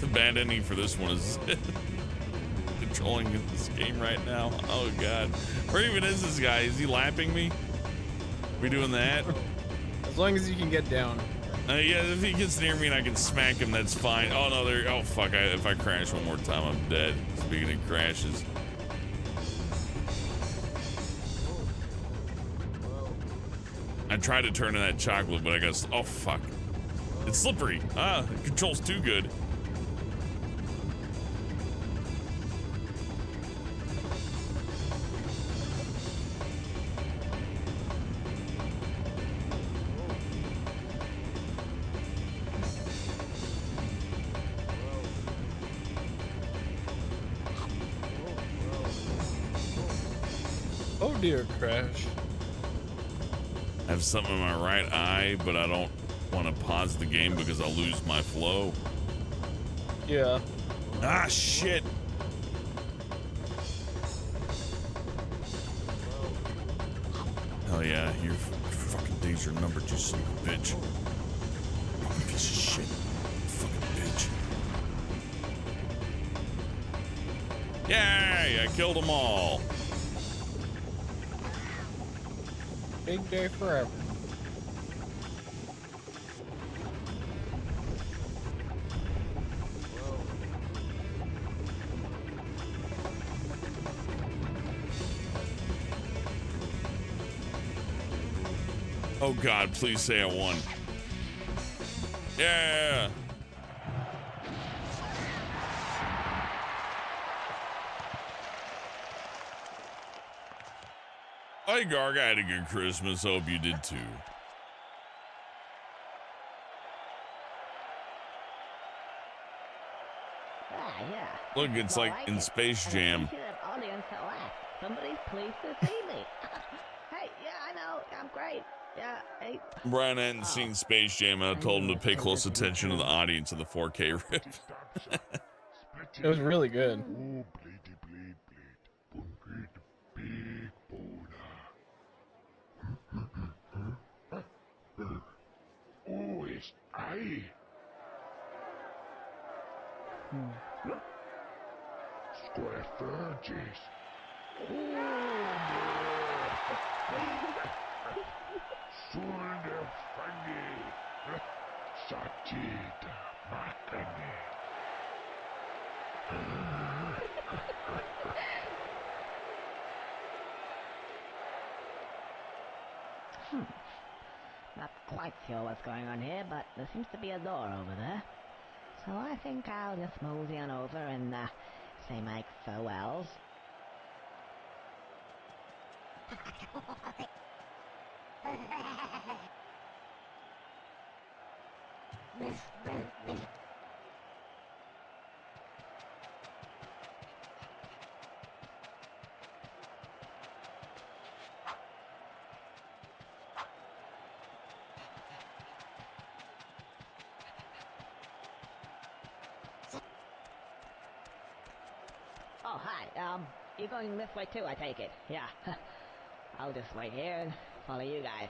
The bad ending for this one is controlling this game right now. Oh god. Where even is this guy? Is he lapping me? We doing that? As long as you can get down. Yeah, if he gets near me and I can smack him, that's fine. Oh no, there. Oh fuck! If I crash one more time, I'm dead. Speaking of crashes, I tried to turn in that chocolate, but I guess. Oh fuck! It's slippery. Ah, it controls too good. Oh dear, Crash. I have something in my right eye, but I don't want to pause the game because I'll lose my flow. Yeah. Ah, shit. Hell yeah, your fucking days are numbered, you son of a bitch. Fucking piece of shit. Fucking bitch. Yay, I killed them all. Big day forever. Oh god, please say I won. Yeah. Hey Garg, I had a good Christmas. Hope you did too. Ah, yeah. Look, it's like in Space Jam. That audience a laugh. Somebody's pleased to see me. Hey, yeah, I know. I'm great. Yeah, hey. Brian hadn't seen Space Jam, and I told him to pay close attention to the audience of the 4K rip. It was really good. Oh, bleedy, bleed, bleed. Bleed, big boulder. Oh, it's I. Square Fergus. Sunde Fanny. Satita Makani. Not quite sure what's going on here, but there seems to be a door over there. So I think I'll just mosey on over and, say my farewells. Oh, hi. You're going this way too, I take it. Yeah. I'll just wait here and follow you guys.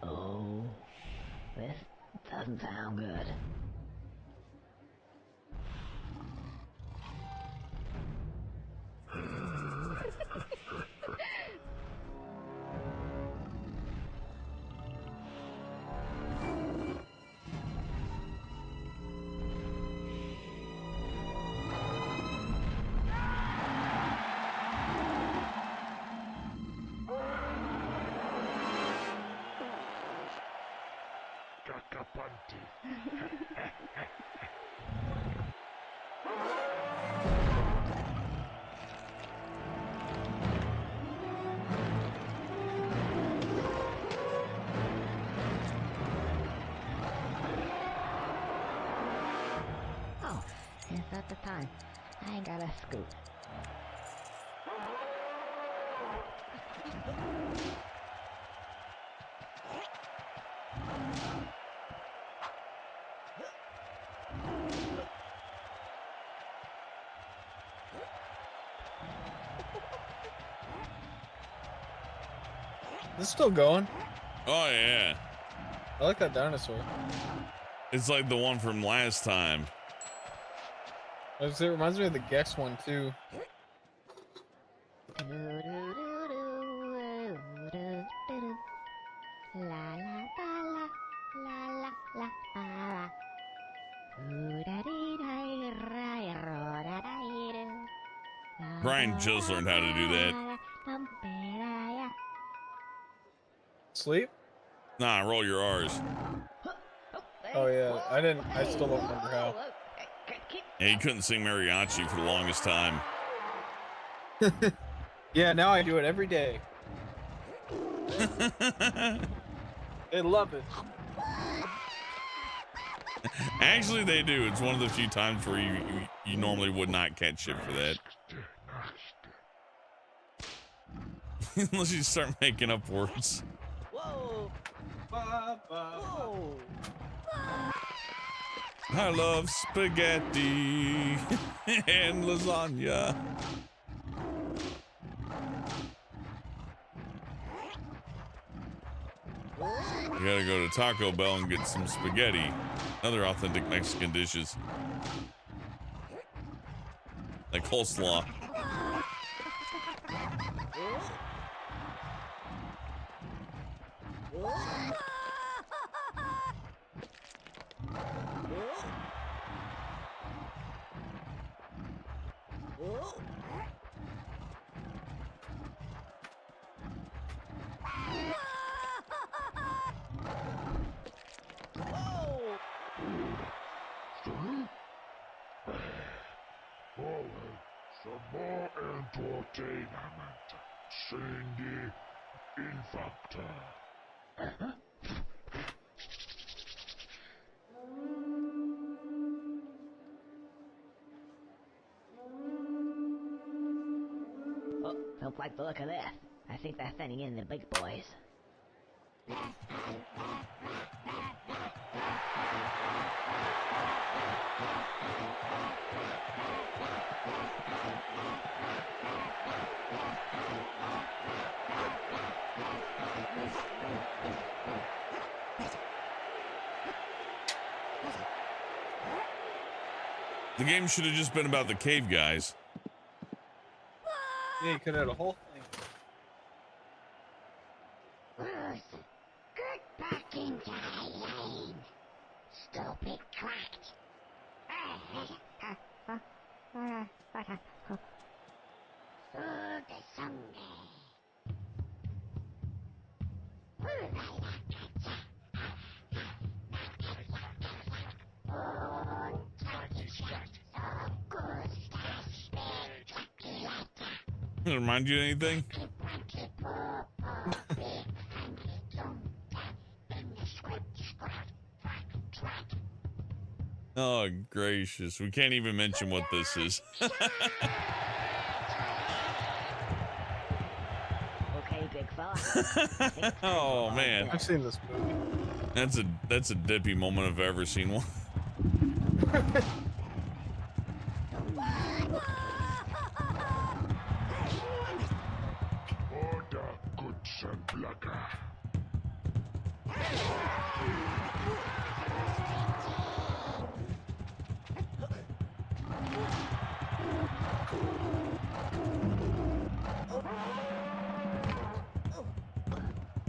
Oh, this doesn't sound good. Oh, is that the time? I gotta scoot. Is it still going? Oh, yeah. I like that dinosaur. It's like the one from last time. It reminds me of the Gex one too. Brian just learned how to do that. Sleep? Nah, roll your R's. Oh yeah, I still don't remember how. Yeah, he couldn't sing mariachi for the longest time. Yeah, now I do it every day. They love it. Actually, they do. It's one of the few times where you normally would not catch shit for that. Unless you start making up words. Whoa! Whoa! I love spaghetti and lasagna. You gotta go to Taco Bell and get some spaghetti. Other authentic Mexican dishes. Like coleslaw. more entertainment. Cindy Infactor. Oh, don't like the look of this. I think they're sending in the big boys. The game should have just been about the cave guys. Yeah, you could have had a whole thing. Bruce, get back into the lane. Stupid twat. Good Sunday. Remind you of anything? Oh, gracious. We can't even mention what this is. Okay, big fella. Oh, man. I've seen this movie. That's a dippy moment if I've ever seen one. Order, goods and blacker.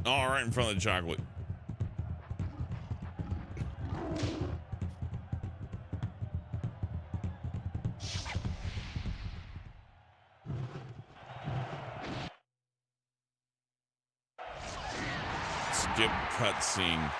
All right in front of the chocolate. Skip cutscene.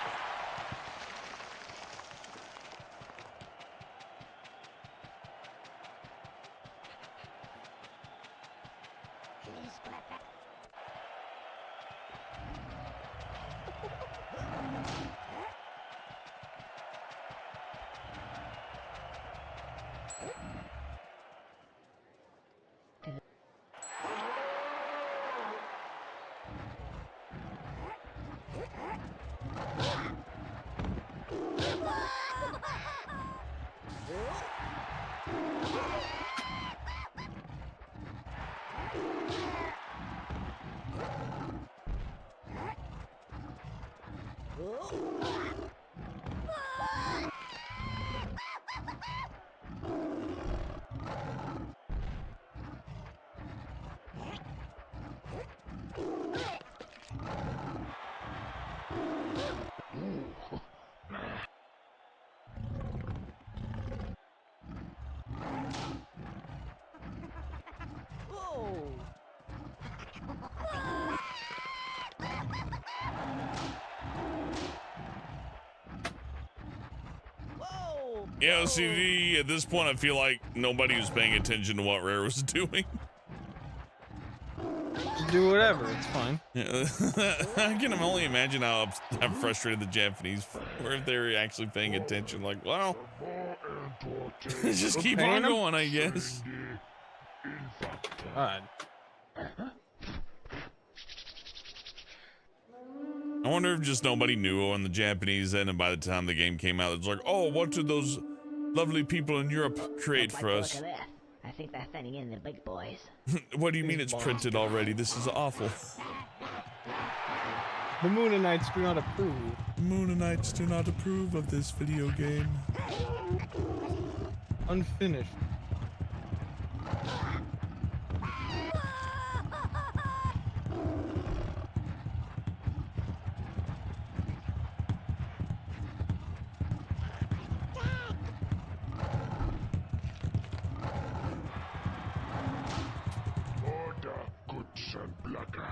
Yeah, OCD, at this point, I feel like nobody was paying attention to what Rare was doing. Just do whatever, it's fine. Yeah, I can only imagine how frustrated the Japanese were if they were actually paying attention. Like, well, just keep on going, I guess. God. I wonder if just nobody knew on the Japanese end, and by the time the game came out, it's like, oh, what did those lovely people in Europe create for us? I think they're sending in the big boys. What do you mean it's printed already? This is awful. The Moonanites do not approve. Moonanites do not approve of this video game. Unfinished. Order, goods and blacker.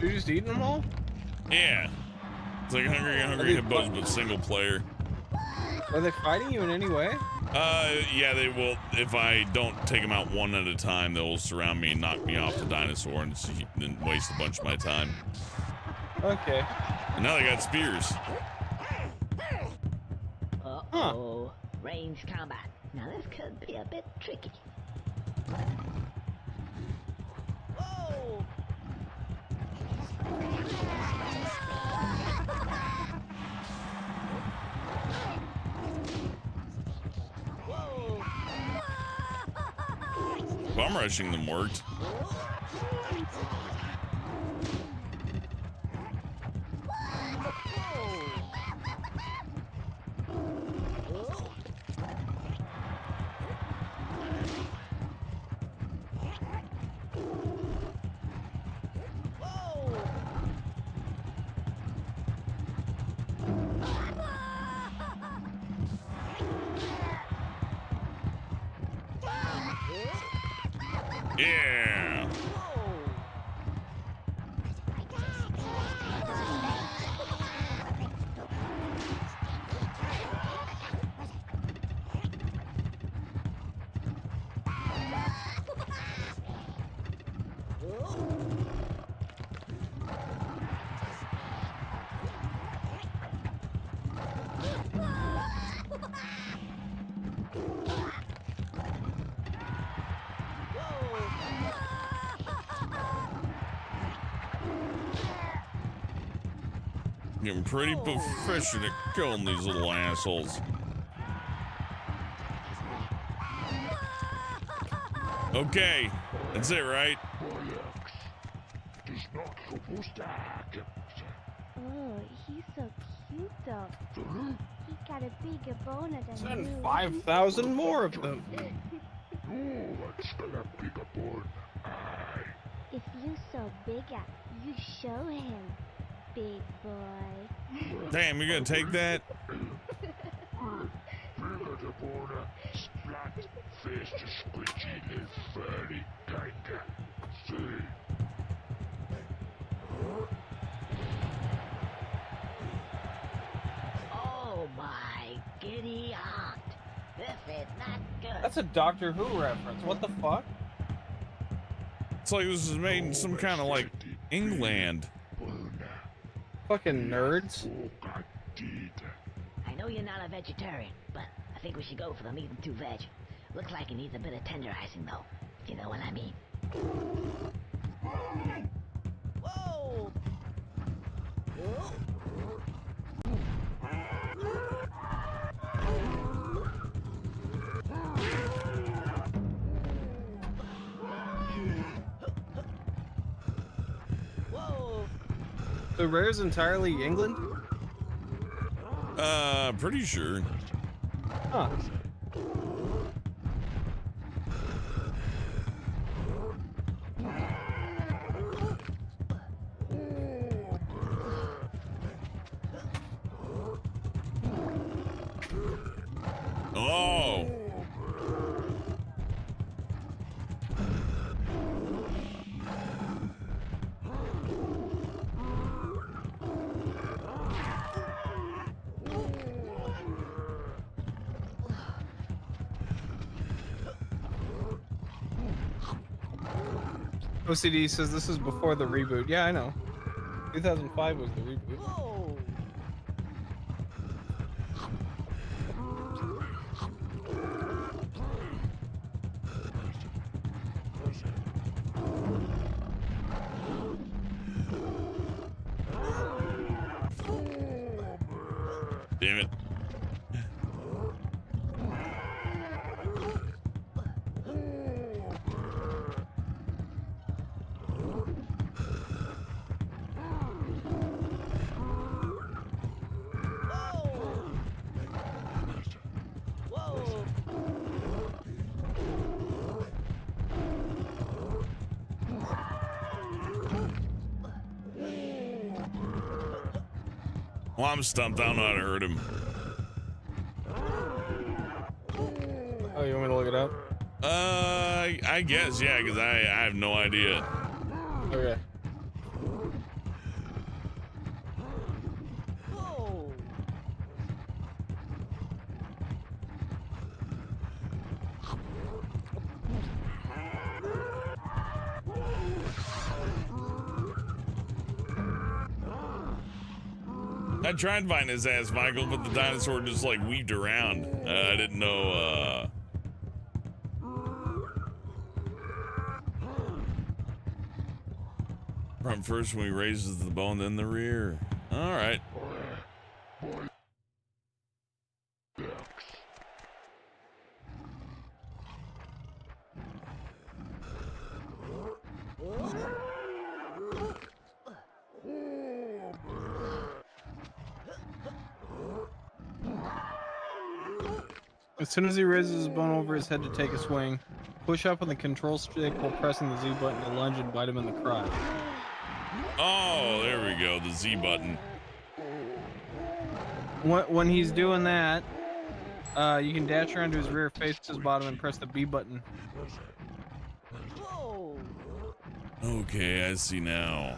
You're just eating them all? Yeah. It's like Hungry Hippos, but single player. Are they fighting you in any way? Yeah, they will. If I don't take them out one at a time, they'll surround me and knock me off the dinosaur and then waste a bunch of my time. Okay. And now they got spears. Uh-oh. Range combat. Now this could be a bit tricky. Whoa! Bomb rushing them worked. Yeah. Getting pretty proficient at killing these little assholes. Okay, that's it, right? Oh, he's so cute though. He got a bigger boner than Send you. 5,000 more of them. If you so bigger, you show him, big boy. Damn, you're gonna take that? Oh my giddy aunt. This is not good. That's a Doctor Who reference. What the fuck? It's like this is made in some kind of like England. Fucking nerds. I know you're not a vegetarian, but I think we should go for the meat and two veg. Looks like it needs a bit of tenderizing though, if you know what I mean. Whoa! The rare's entirely England? Pretty sure. Huh. Oh. OCD says this is before the reboot. Yeah, I know. 2005 was the reboot. Whoa! Damn it. Well, I'm stumped. I don't know how to hurt him. Oh, you want me to look it up? I guess, yeah, because I have no idea. Okay. I tried fighting his ass, Michael, but the dinosaur just like weaved around. I didn't know, front first when he raises the bone, then the rear. All right. As soon as he raises his bone over his head to take a swing, push up on the control stick while pressing the Z button to lunge and bite him in the crotch. Oh, there we go, the Z button. When he's doing that, you can dash around to his rear, face his bottom, and press the B button. Okay, I see now.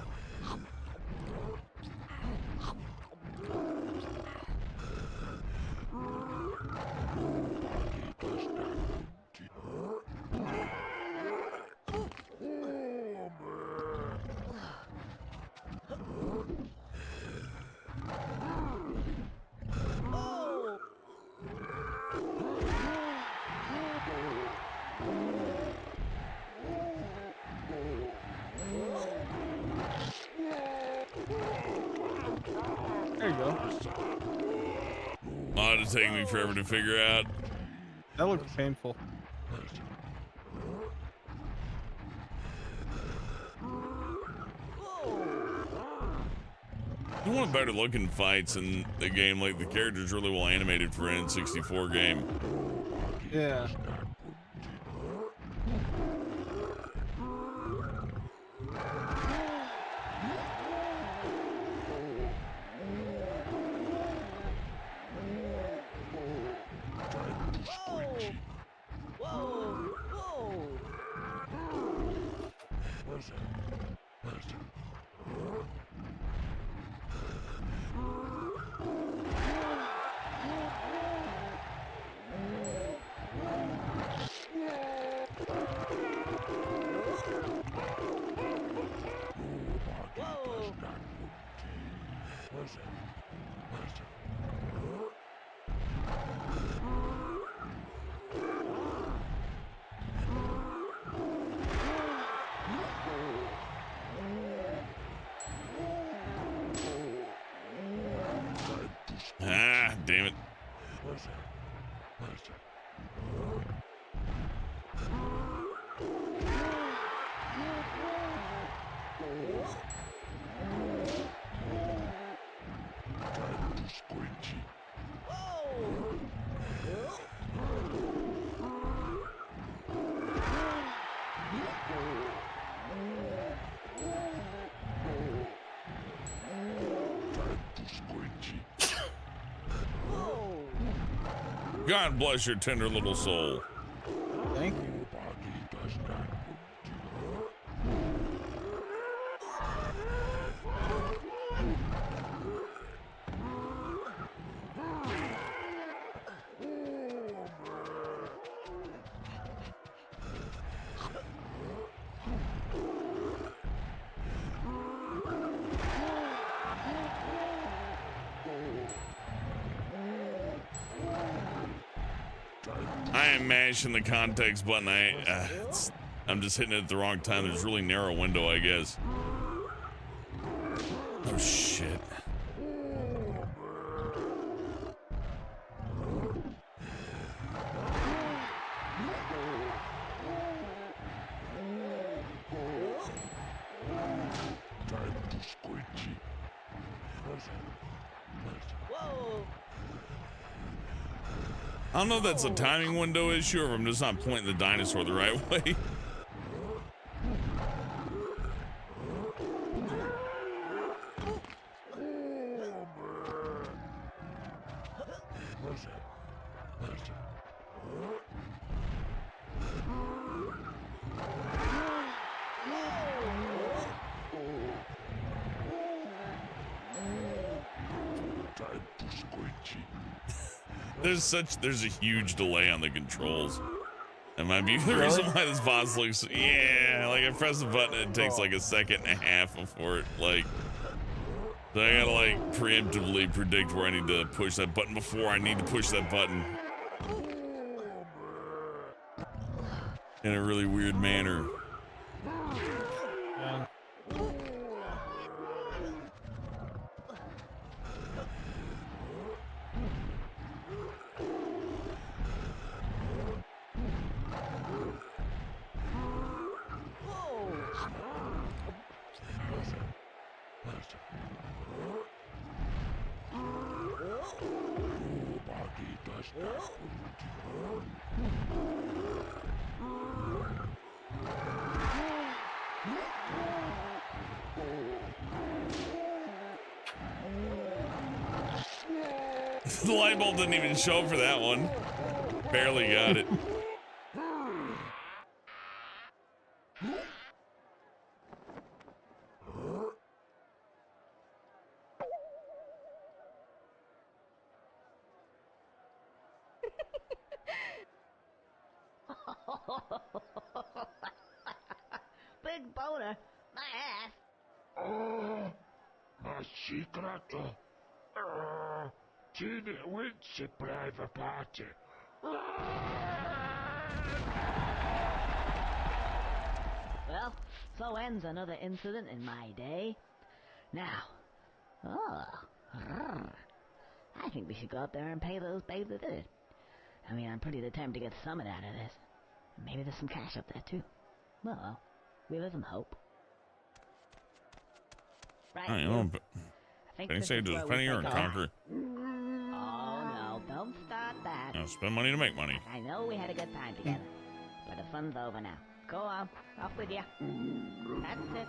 There you go. Oh, it'll take me forever to figure out. That looks painful. You want better looking fights in the game, like the characters really well animated for an N64 game. Yeah. Ah, damn it. God bless your tender little soul. Thank you. I am mashing the context button. I'm just hitting it at the wrong time. There's a really narrow window, I guess. Oh, shit. I don't know if that's a timing window issue or if I'm just not pointing the dinosaur the right way. There's a huge delay on the controls. That might be the reason why this boss looks, yeah, like I press the button and it takes like a second and a half before it like So I gotta like preemptively predict where I need to push that button before I need to push that button. In a really weird manner. Yeah. The light bulb didn't even show up for that one. Barely got it. Big boner, my ass. Ma secreto. Tiene wince private party. Well, so ends another incident in my day. Now, I think we should go up there and pay those babes that did it. I mean, I'm pretty determined to get something out of this. Maybe there's some cash up there, too. Well, we live in hope. Right, I know, Lou? but I think I this say is does where we penny or take conquer. Oh, no, don't start that. Spend money to make money. I know we had a good time together, but the fun's over now. Go on, off with ya. That's it.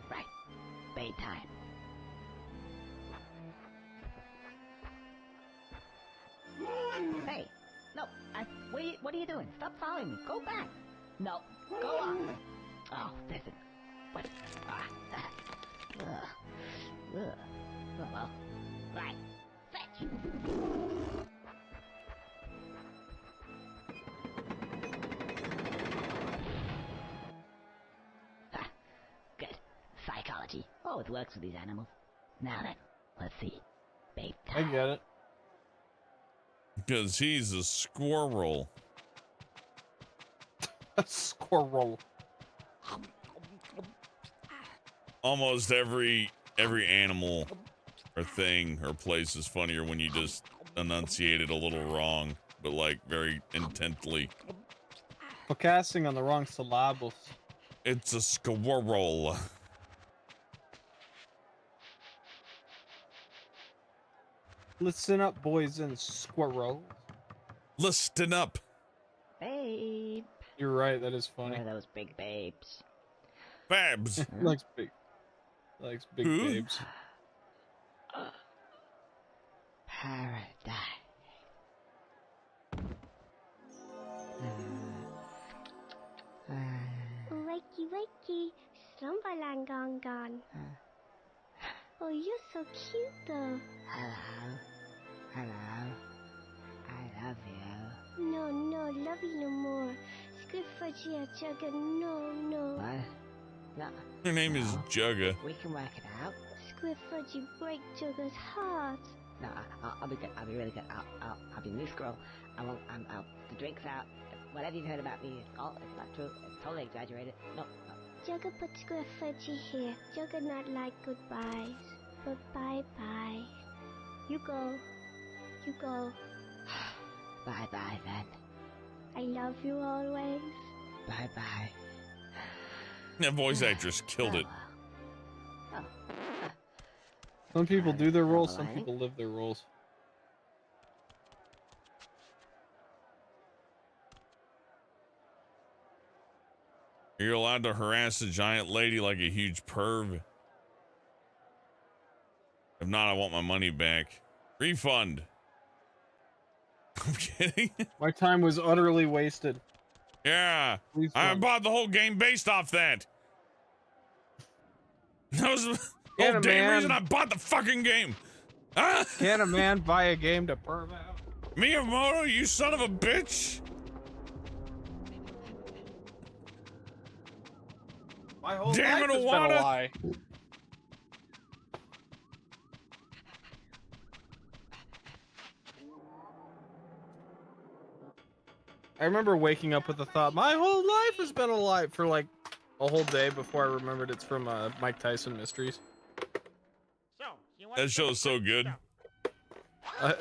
Right, babe time. Hey, no, what are you doing? Stop following me. Go back. No, go on. Oh, listen. What? Oh, well. Right, fetch. Good. Psychology. Oh, it works with these animals. Now then, let's see. Babe I time. get it. Because he's a squirrel. A squirrel. Almost every animal or thing or place is funnier when you just enunciate it a little wrong, but like very intently. Focusing on the wrong syllables. It's a squirrel. Listen up, boys and squirrels. Listen up. Babe. You're right, that is funny. Where are those big babes? Babs. Likes big Who? babes. Paradise. Wakey, wakey. Slumberland gone gone. Oh, you're so cute though. Hello. Hello. I love you. No, no, love you no more. Squidfudgy Jugga, no, no. What? No. Her name is Jugga. We can work it out. Squidfudgy break Jugga's heart. No, I'll be good. I'll be really good. I'll be Miss Girl. I'll, the drink's out. Whatever you've heard about me, it's not true. It's totally exaggerated. No. Jugga put Squidfudgy here. Jugga not like goodbyes. But bye-bye. You go. You go. Bye-bye then. I love you always. Bye-bye. That voice actress killed it. Oh. Some people do their roles, some people live their roles. You're allowed to harass a giant lady like a huge perv. If not, I want my money back. Refund. I'm kidding. My time was utterly wasted. Yeah. Please I don't. bought the whole game based off that. That was the Can whole a damn man- reason I bought the fucking game. Ah! Can a man buy a game to perv out? Miyamoto, you son of a bitch. My whole Damn life it, has been a Iwata. lie. remember waking up with the thought, my whole life has been a lie for like a whole day before I remembered it's from Mike Tyson Mysteries. That show's so good.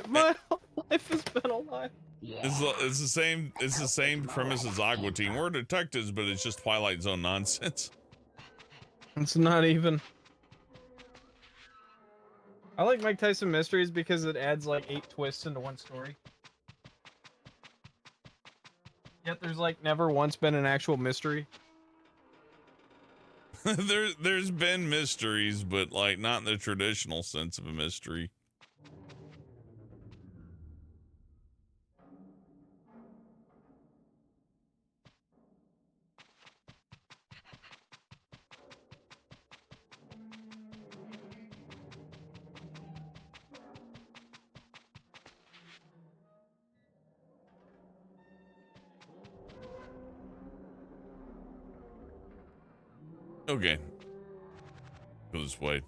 My whole life has been a lie. It's the same premise as Aqua Teen. We're detectives, but it's just Twilight Zone nonsense. It's not even. I like Mike Tyson Mysteries because it adds like 8 twists into one story. Yet there's like never once been an actual mystery. There's been mysteries, but like not in the traditional sense of a mystery. Okay. Go this way.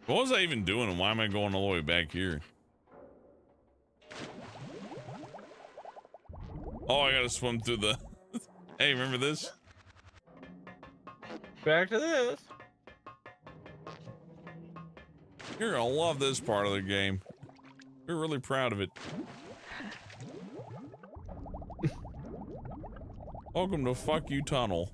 What was I even doing and why am I going all the way back here? Oh, I gotta swim through the... Hey, remember this? Back to this. You're gonna love this part of the game. We're really proud of it. Welcome to Fuck You Tunnel.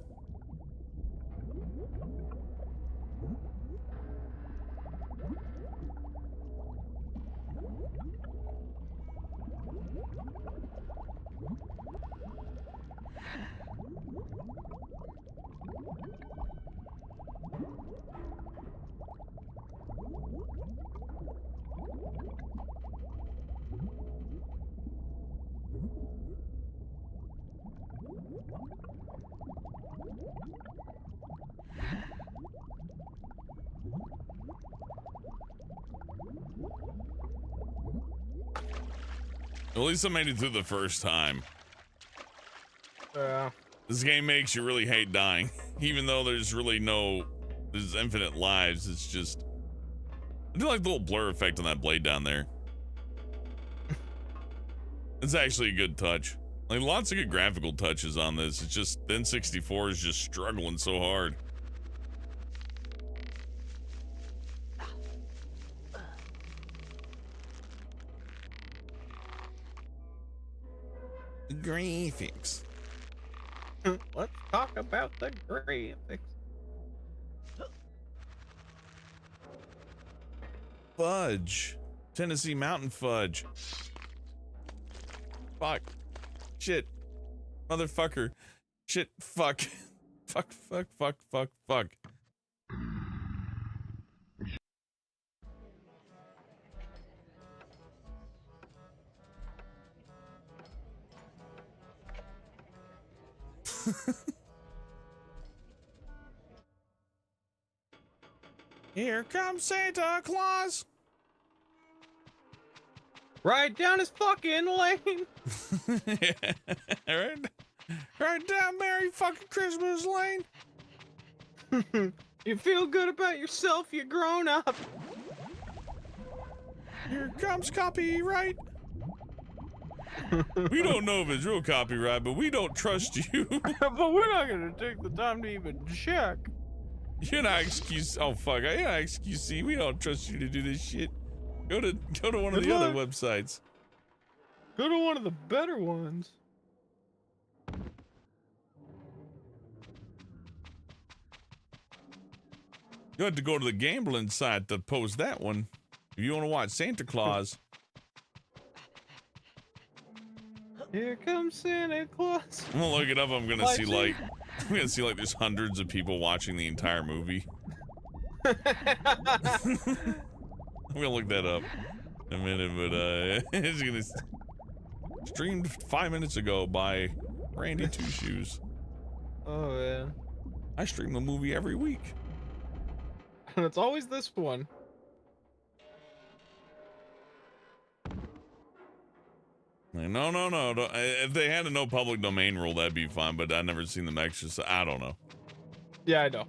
At least I made it through the first time. This game makes you really hate dying. Even though there's infinite lives, it's just... I do like the little blur effect on that blade down there. It's actually a good touch. Like, lots of good graphical touches on this. It's just, the N64 is just struggling so hard. Graphics. Let's talk about the graphics. Fudge. Tennessee Mountain Fudge. Fuck. Shit. Motherfucker. Shit. Fuck. Fuck, fuck, fuck, fuck, fuck. Here comes Santa Claus. Right down his fucking lane. Yeah, right down Merry fucking Christmas lane. You feel good about yourself, you grown up. Here comes copyright. We don't know if it's real copyright, but we don't trust you. But we're not gonna take the time to even check. You're not excuse. Oh fuck! You're not XQC. We don't trust you to do this shit. Go to one of the other websites. Go to one of the better ones. You have to go to the gambling site to post that one. If you want to watch Santa Claus. Here comes Santa Claus. I'm gonna look it up. I'm gonna see like there's hundreds of people watching the entire movie. I'm gonna look that up in a minute, but it's gonna streamed 5 minutes ago by Randy Two Shoes. Oh man, I stream the movie every week. And it's always this one. Like, no. If they had a no public domain rule, that'd be fine. But I've never seen them extra, so I don't know. Yeah, I know.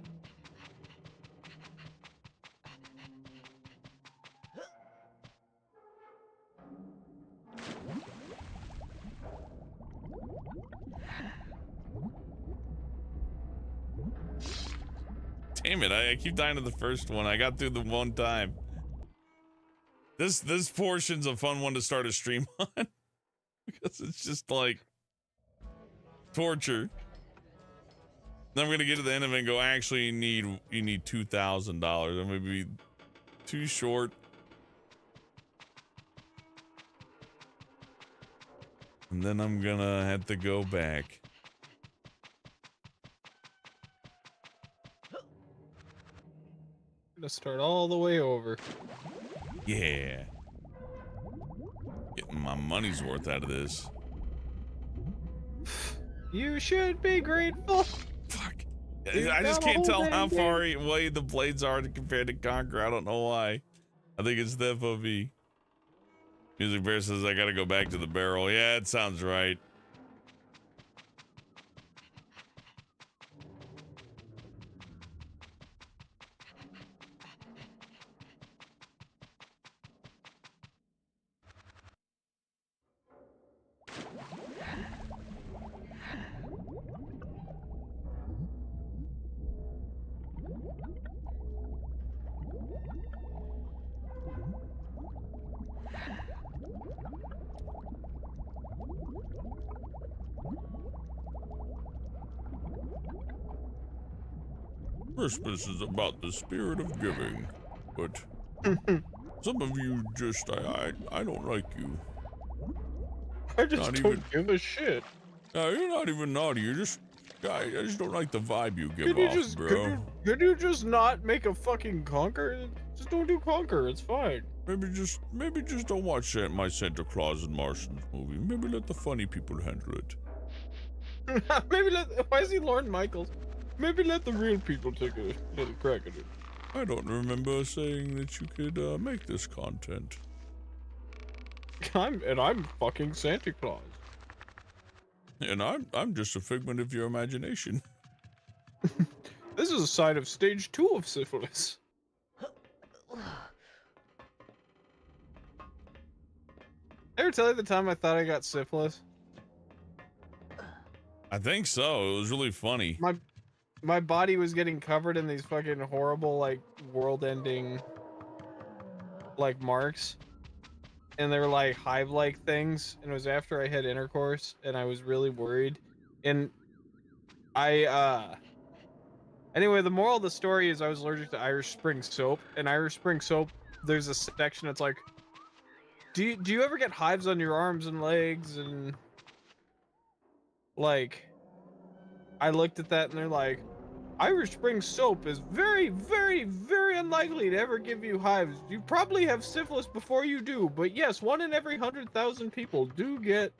Damn it, I keep dying to the first one. I got through the one time. This portion's a fun one to start a stream on. Because it's just like torture. Then I'm gonna get to the end of it and go, actually you need $2,000. I'm gonna be too short. And then I'm gonna have to go back. Gonna start all the way over. Yeah. Getting my money's worth out of this. You should be grateful. Fuck. You I just got a can't whole tell how thing, far away the blades are compared to Conker. I don't know why. I think it's the FOV. Music Bear says I gotta go back to the barrel. Yeah, it sounds right. Christmas is about the spirit of giving, but some of you just, I don't like you. I just Not don't even- give a shit. No, you're not even naughty. You're just, I just don't like the vibe you give off, bro. Could you just not make a fucking Conker? Just don't do Conker. It's fine. Maybe just don't watch my Santa Claus and Martians movie. Maybe let the funny people handle it. Why is he Lorne Michaels? Maybe let the real people take a little crack at it. I don't remember saying that you could make this content. I'm fucking Santa Claus. And I'm just a figment of your imagination. This is a sign of stage 2 of syphilis. Ever tell you the time I thought I got syphilis? I think so. It was really funny. My body was getting covered in these fucking horrible, like, world-ending, like, marks. And they were, like, hive-like things. And it was after I had intercourse, and I was really worried. And anyway, the moral of the story is I was allergic to Irish Spring soap. And Irish Spring soap, there's a section that's like, do you ever get hives on your arms and legs? And, like, I looked at that and they're like, Irish Spring soap is very, very, very unlikely to ever give you hives. You probably have syphilis before you do, but yes, 1 in every 100,000 people do get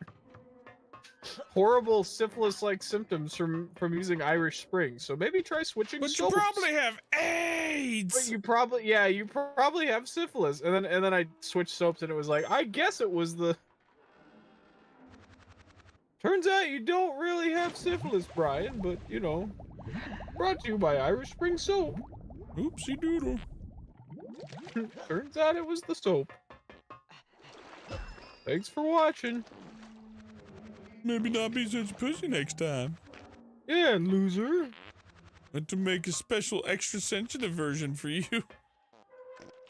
horrible syphilis-like symptoms from using Irish Spring. So maybe try switching But soaps. you probably have AIDS. But you probably have syphilis. And then I switched soaps and it was like, I guess it was the... Turns out you don't really have syphilis, Brian, but you know, brought to you by Irish Spring soap. Oopsie doodle. Turns out it was the soap. Thanks for watching. Maybe not be such a pussy next time. Yeah, loser. And to make a special extra sensitive version for you.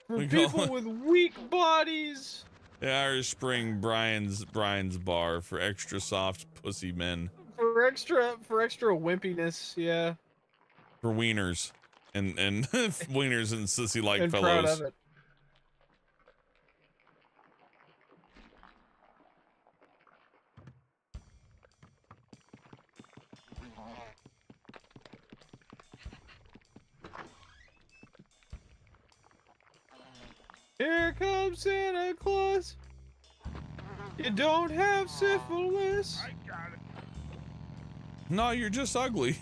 For We call people it- with weak bodies. The Irish Spring Brian's bar for extra soft pussy men. For extra wimpiness, yeah. For wieners. And wieners and sissy-like And fellows. proud of it. Here comes Santa Claus. You don't have syphilis. No, you're just ugly.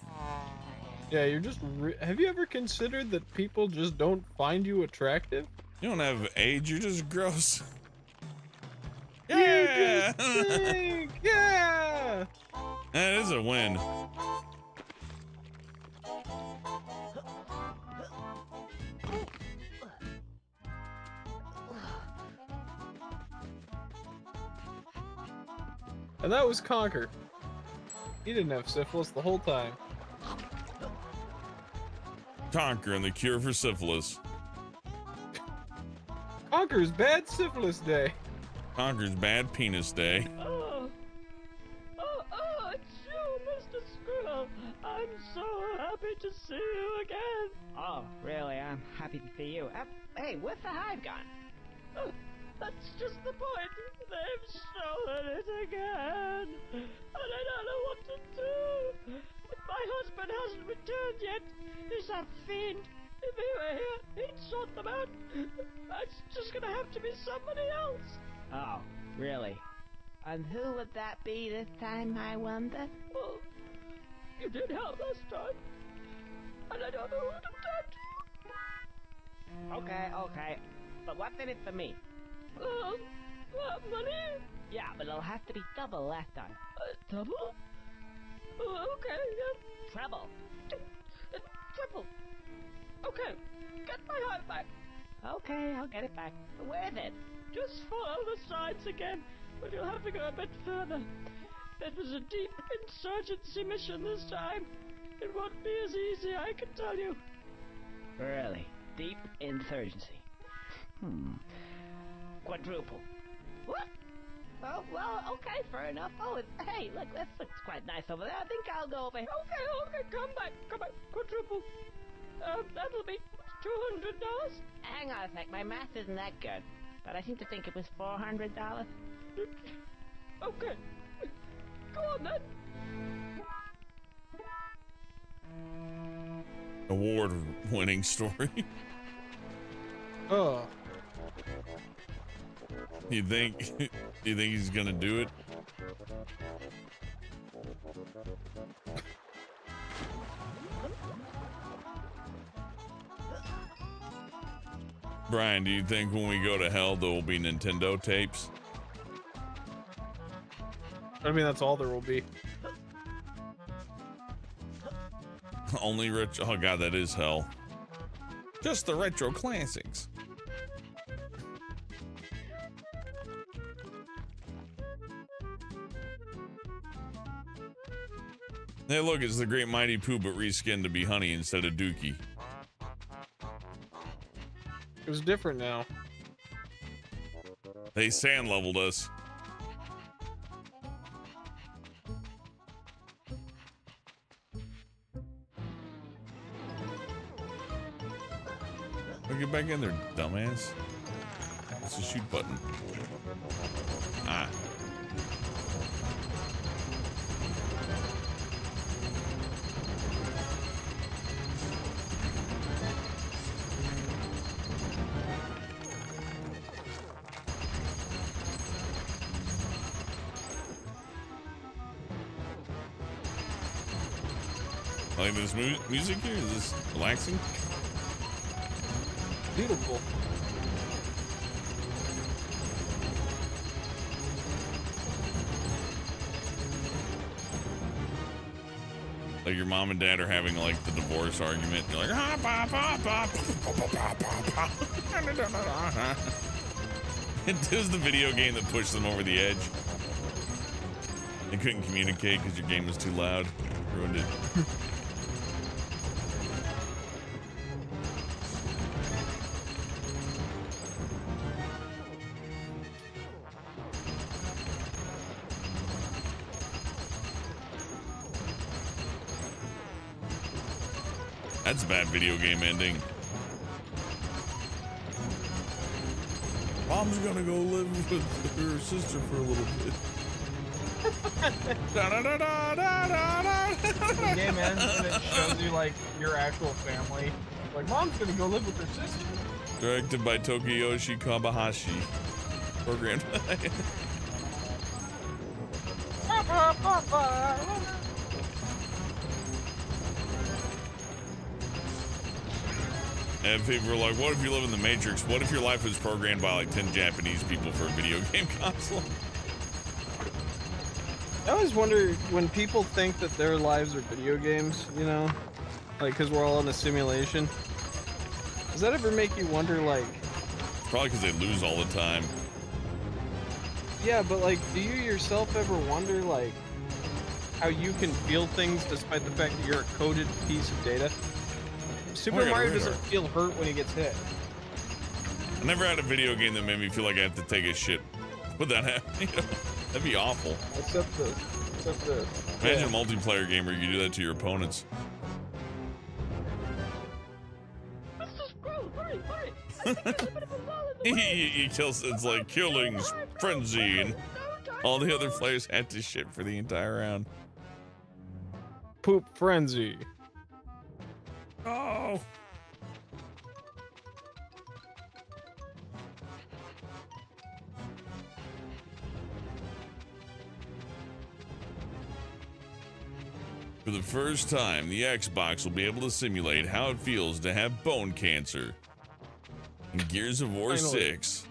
Yeah, you're just. Have you ever considered that people just don't find you attractive? You don't have AIDS, you're just gross. You Yeah! just stink. Yeah. That is a win. And that was Conker. He didn't have syphilis the whole time. Conker and the cure for syphilis. Conker's Bad Syphilis Day. Conker's Bad Penis Day. It's you, Mr. Squirrel. I'm so happy to see you again. Oh, really? I'm happy to see you. Hey, where's the hive gone? That's just the point. They've stolen it again. And I don't know what to do. My husband hasn't returned yet. He's a fiend. If he were here, he'd sort them out. It's just gonna have to be somebody else. Oh, really? And who would that be this time, I wonder? Well, you did help last time. And I don't know who to turn to. Okay. But what's in it for me? Money? Yeah, but it'll have to be double last time. Double? Okay, yeah. Treble. Triple. Okay, get my heart back. Okay, I'll get it back. Where is it? Just follow the signs again, but you'll have to go a bit further. It was a deep insurgency mission this time. It won't be as easy, I can tell you. Really? Deep insurgency. Quadruple. What? Oh, well, okay, fair enough. Oh, hey, look, this looks quite nice over there. I think I'll go over here. Okay, come back. Quadruple. That'll be $200. Hang on a sec, my math isn't that good. But I seem to think it was $400. Okay. Go on then. Award-winning story. Oh. You think he's gonna do it? Brian, do you think when we go to hell there will be Nintendo tapes? I mean, that's all there will be. Only rich. Oh god, that is hell. Just the retro classics. Hey, look, it's the Great Mighty Pooh, but reskinned to be Honey instead of Dookie. It was different now. They sand leveled us. Well, get back in there, dumbass. It's a shoot button. Ah. Like this music here? Is this relaxing? Beautiful. Like your mom and dad are having like the divorce argument. You're like, ah, bah, bah, bah, It was the video game that pushed them over the edge. They couldn't communicate because your game was too loud. Ruined it. That's a bad video game ending. Mom's gonna go live with her sister for a little bit. The game ends and it shows you like your actual family. Like, mom's gonna go live with her sister. Directed by Tokiyoshi Kabahashi. Programmed by... And people are like, what if you live in the Matrix? What if your life was programmed by like 10 Japanese people for a video game console? I always wonder when people think that their lives are video games, you know? Like, because we're all in a simulation. Does that ever make you wonder, like... Probably because they lose all the time. Yeah, but like, do you yourself ever wonder, like, how you can feel things despite the fact that you're a coded piece of data? Super yeah, Mario radar. doesn't feel hurt when he gets hit. I never had a video game that made me feel like I have to take a shit without having, you know, that'd be awful. Except the. Imagine a multiplayer game where you do that to your opponents. Let's just grow. Hurry, hurry. I think there's a bit of a lull in the way. He kills, it's like Killings Frenzy, and all the other players had to shit for the entire round. Poop frenzy. Oh. For the first time, the Xbox will be able to simulate how it feels to have bone cancer. In Gears of War Finally. 6.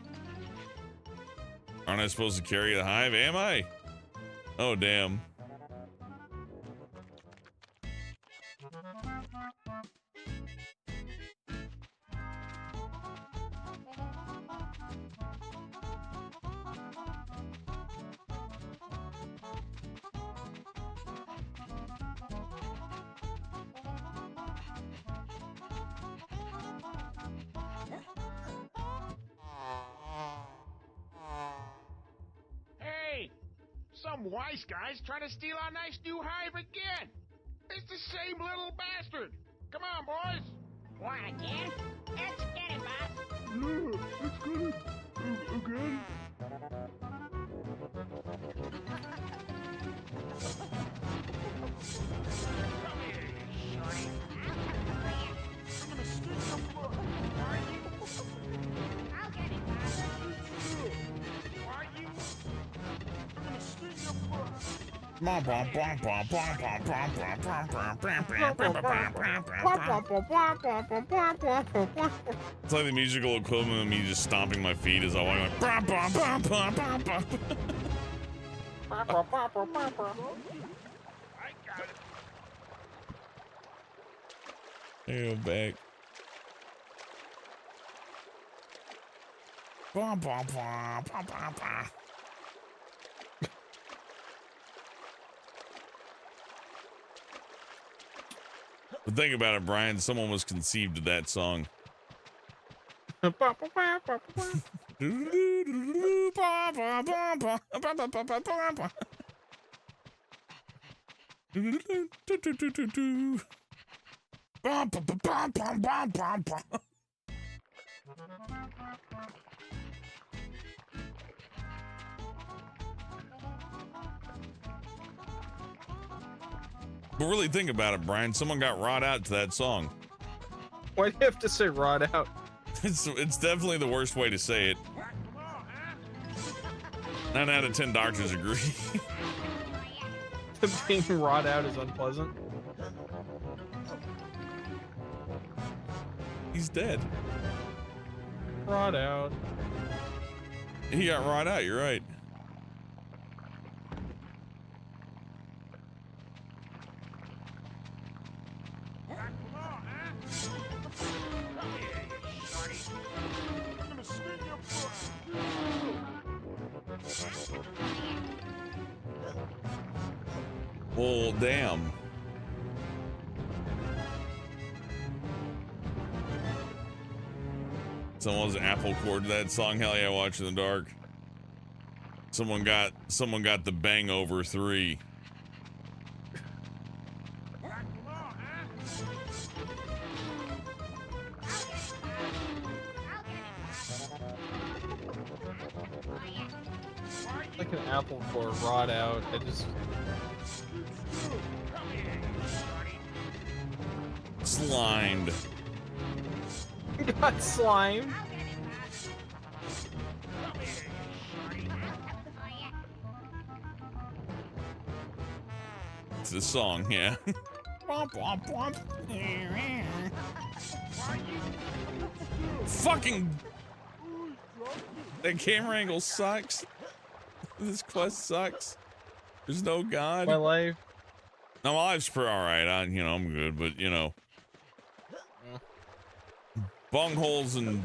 Aren't I supposed to carry the hive? Am I? Oh, damn. Hey! Some wise guy's trying to steal our nice new hive again! It's the same little bastard! Come on, boys! What again? Let's get it, boss. Yeah, it's good. Again? Come here, you shorty. I'm gonna stick your butt. Are you? I'll get it, boss. Are you? I'm gonna stick your butt. It's like the musical equivalent of me just stomping my feet as I walk like. Bah, bah, bah, bah, bah, bah. I got it. There you go, back. Bah, bah, bah, bah, bah, bah. But think about it, Brian. Someone was conceived of that song. But really think about it, Brian. Someone got wrought out to that song. Why do you have to say rod out? It's definitely the worst way to say it. 9 out of 10 doctors agree. Being rod out is unpleasant. He's dead. Rod out. He got wrought out, you're right. Well, damn. Someone's Apple cord to that song. Hell yeah, Watch in the Dark. Someone got the Bang Over 3. Like an apple core rod out. It just Slimed. got slime. It's the song, yeah. Fucking. That camera angle sucks. This quest sucks. There's no God. My life. No, my life's pretty alright. I'm good, but bungholes and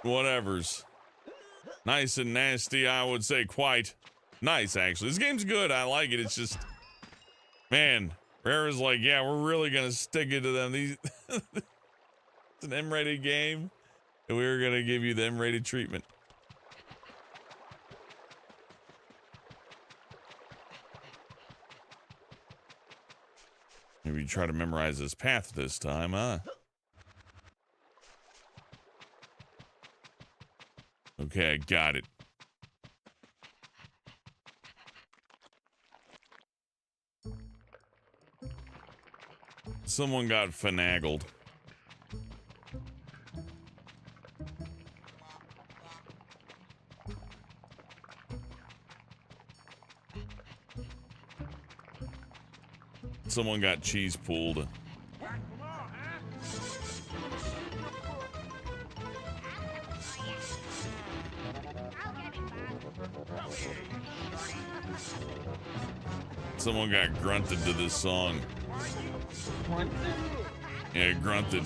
whatevers. Nice and nasty, I would say quite nice, actually. This game's good. I like it. It's just, man, Rare is like, yeah, we're really gonna stick it to them. It's an M-rated game, and we were gonna give you the M-rated treatment. Maybe try to memorize this path this time, huh? Okay, I got it. Someone got finagled. Someone got cheese pulled. Someone got grunted to this song. Yeah, grunted.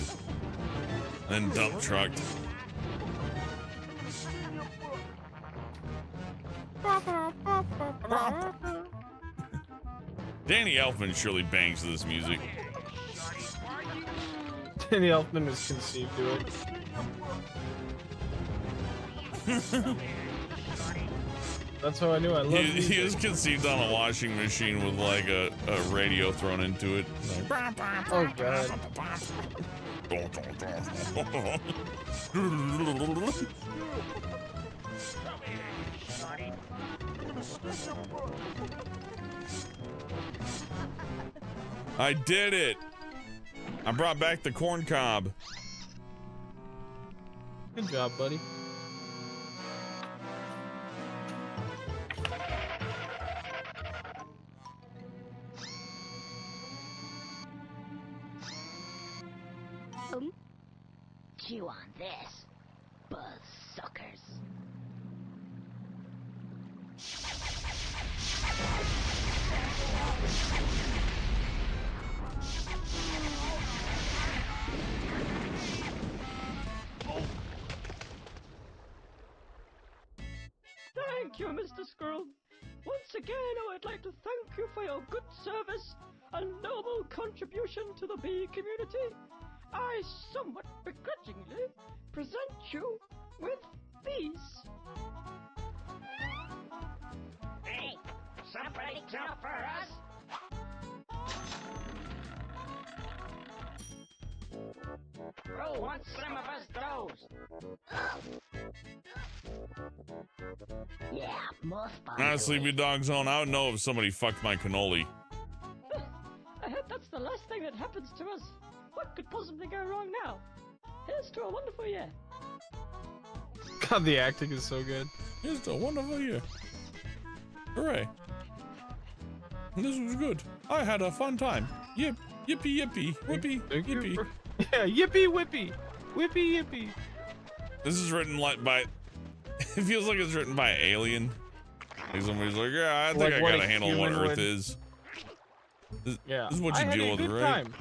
Then dump trucked. Danny Elfman surely bangs to this music. Danny Elfman was conceived to it. That's how I knew I loved it. He was conceived on a washing machine with like a radio thrown into it. Oh god. I did it! I brought back the corn cob. Good job, buddy. Chew on this, buzz suckers. Thank you, Mr. Squirrel. Once again, I would like to thank you for your good service and noble contribution to the bee community. I somewhat begrudgingly present you with these. Hey, somebody jump for us? Who wants some of us those? Yeah, more fun. Not a sleepy dog zone. I would know if somebody fucked my cannoli. I hope that's the last thing that happens to us. What could possibly go wrong now? Here's to a wonderful year. God, the acting is so good. It's a wonderful year. Hooray. This was good. I had a fun time. Yip, yippee, yippee, whippy, yippee. Yeah, yippee, whippy. Whippy, yippee. This is written like by... It feels like it's written by Alien. Like somebody's like, yeah, I think I gotta handle what Earth is. This is what you deal with, right? Time.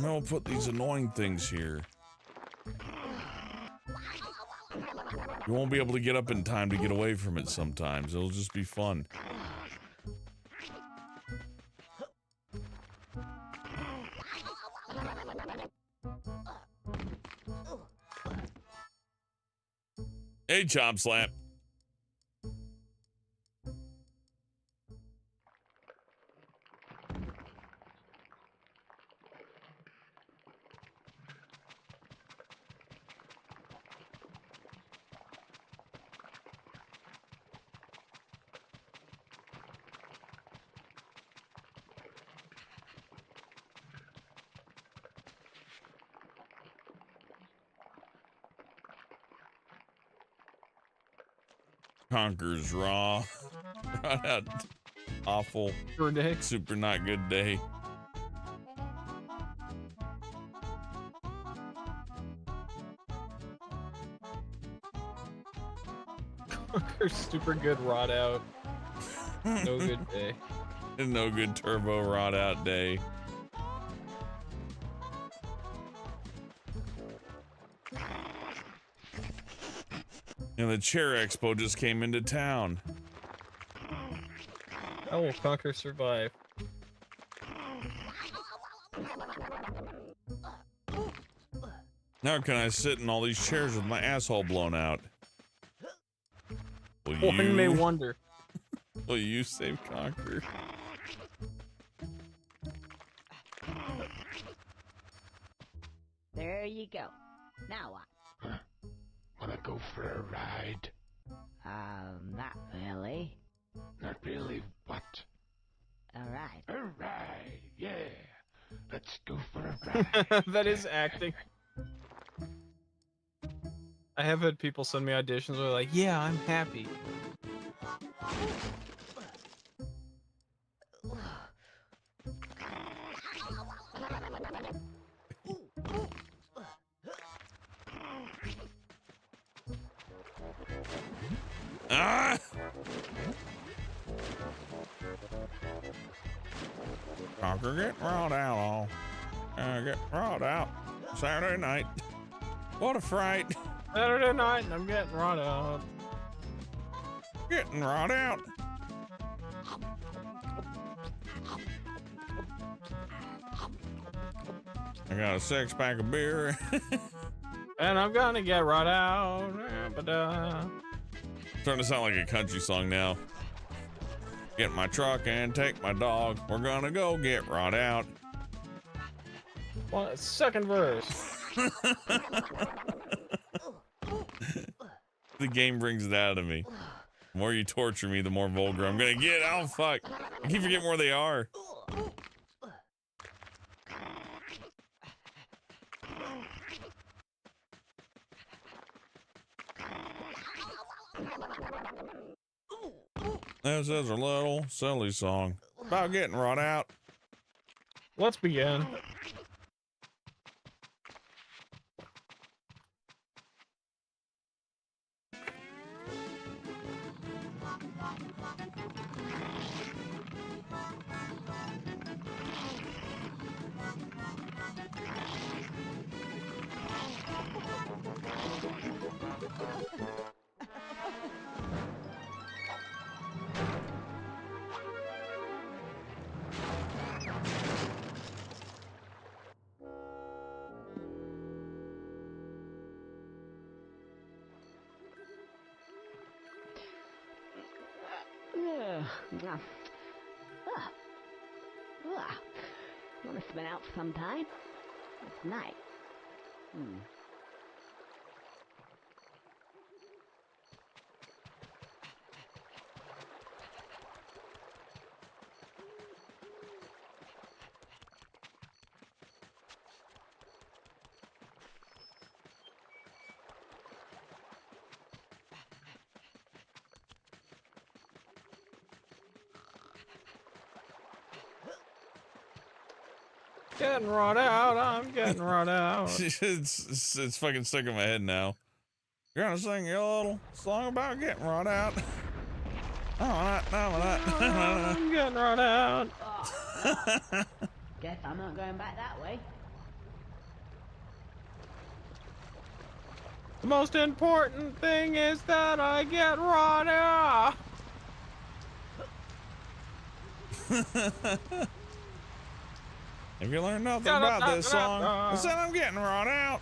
I'll put these annoying things here. You won't be able to get up in time to get away from it sometimes. It'll just be fun. Hey, Chop Slap. Conker's raw. Right out. Awful. Super not good day. Conker's super good rot out. No good day. No good turbo rot out day. And the Chair Expo just came into town. How will Conker survive? Now can I sit in all these chairs with my asshole blown out? Will One may wonder. Will you save Conker? There you go. Now what? Wanna go for a ride? Not really. Not really. What? Alright. A ride, yeah. Let's go for a ride. That is acting. I have had people send me auditions where they're like, yeah, I'm happy. Ah! Conker getting rolled out all. Get rolled out. Saturday night. What a fright. Saturday night and I'm getting run out. Getting rolled out. I got a 6-pack of beer. And I'm gonna get run out. Starting to sound like a country song now. Get in my truck and take my dog. We're gonna go get rot out. Well, second verse. The game brings it out of me. The more you torture me, the more vulgar I'm gonna get. Oh fuck! I keep forgetting where they are. This is a little silly song about getting rot out. Let's begin. Well, it's been out for some time. It's night. Getting run out, I'm getting run out. It's fucking stuck in my head now. You're gonna sing your little song about getting run out. I'm getting run out. Guess I'm not going back that way. The most important thing is that I get run out. If you learn nothing about this song, I said I'm getting run out.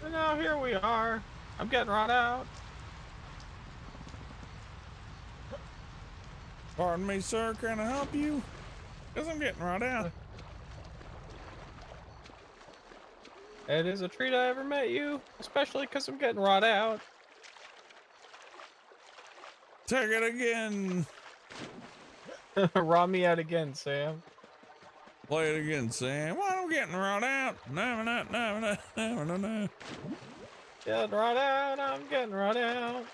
And now here we are. I'm getting run out. Pardon me, sir. Can I help you? Because I'm getting run out. It is a treat I ever met you, especially because I'm getting run out. Take it again. Rob me out again, Sam. Play it again, Sam. Well, I'm getting run out. No. Getting run out, I'm getting run out.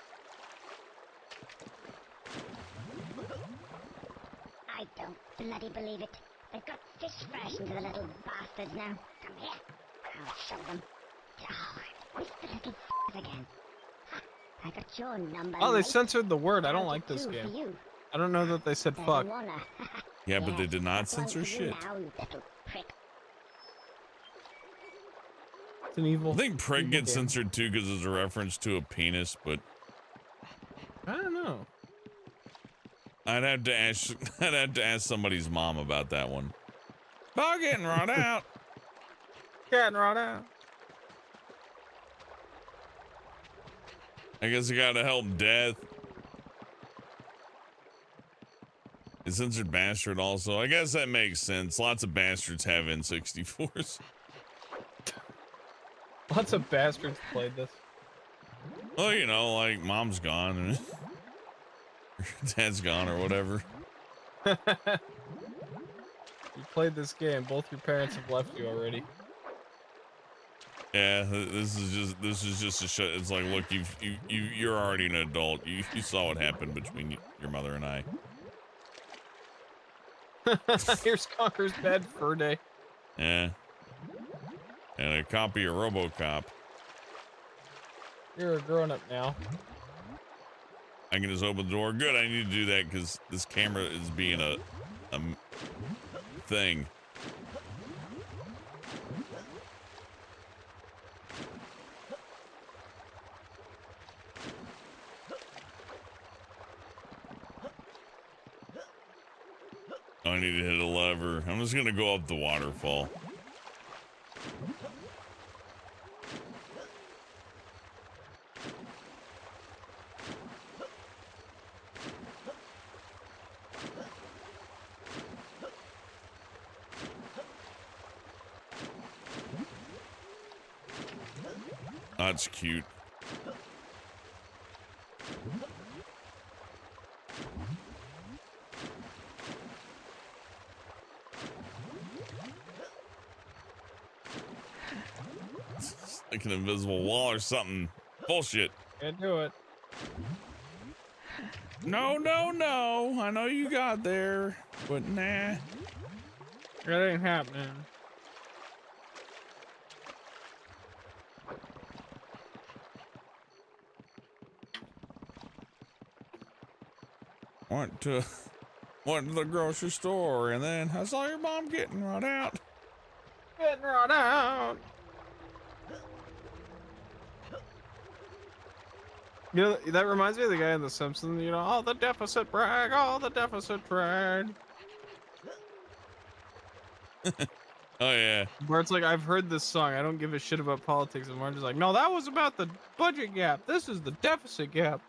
I don't bloody believe it. They've got fish fresh into the little bastards now. Come here. I'll show them. Oh, I missed the little again. I got your number. Oh, they mate. censored the word. I don't I'll like do this two for game. you. I don't know that they said There's fuck. one, Yeah, but they did not that's one censor for you shit. now, you little prick. It's an evil. I think Prick evil gets game. censored too because it's a reference to a penis, but I don't know. I'd have to ask somebody's mom about that one. About getting run out. Getting run out. I guess I gotta help Death. A censored bastard also. I guess that makes sense. Lots of bastards have N64s. Lots of bastards played this. Well, you know, like mom's gone and dad's gone or whatever. You played this game. Both your parents have left you already. Yeah, this is just a show. It's like, look, you're already an adult. You saw what happened between your mother and I. Here's Conker's bed fur day. Yeah. And a copy of RoboCop. You're a grown-up now. I can just open the door. Good, I need to do that because this camera is being a thing. I need to hit a lever. I'm just gonna go up the waterfall. That's cute. It's like an invisible wall or something. Bullshit. Can't do it. No, no, no. I know you got there, but nah. That ain't happening. Went to the grocery store, and then I saw your mom getting run out. Getting run out. You know, that reminds me of the guy in The Simpsons, you know, oh, the deficit brag, oh, the deficit brag. Oh, yeah. Where it's like, I've heard this song, I don't give a shit about politics, and Marge is like, no, that was about the budget gap, this is the deficit gap.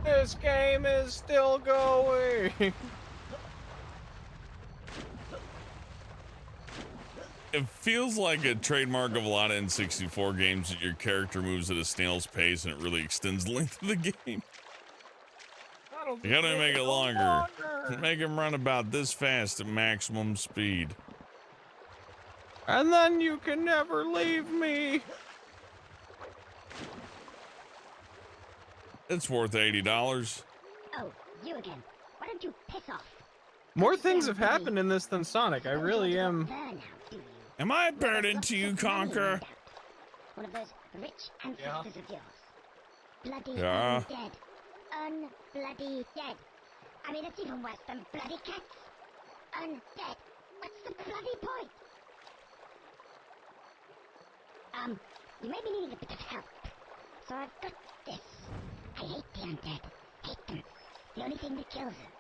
This game is still going. It feels like a trademark of a lot of N64 games that your character moves at a snail's pace and it really extends the length of the game. You gotta make it longer. Make him run about this fast at maximum speed. And then you can never leave me. It's worth $80. Oh, you again. Why don't you piss off? More things have happened in this than Sonic. I really am. Am I a burden to you, Conker? One of those rich ancestors of yours. Bloody Yeah. undead. Unbloody dead. I mean, it's even worse than bloody cats. Undead. What's the bloody point? You may be needing a bit of help. So I've got this. I hate the undead. Hate them. The only thing that kills them.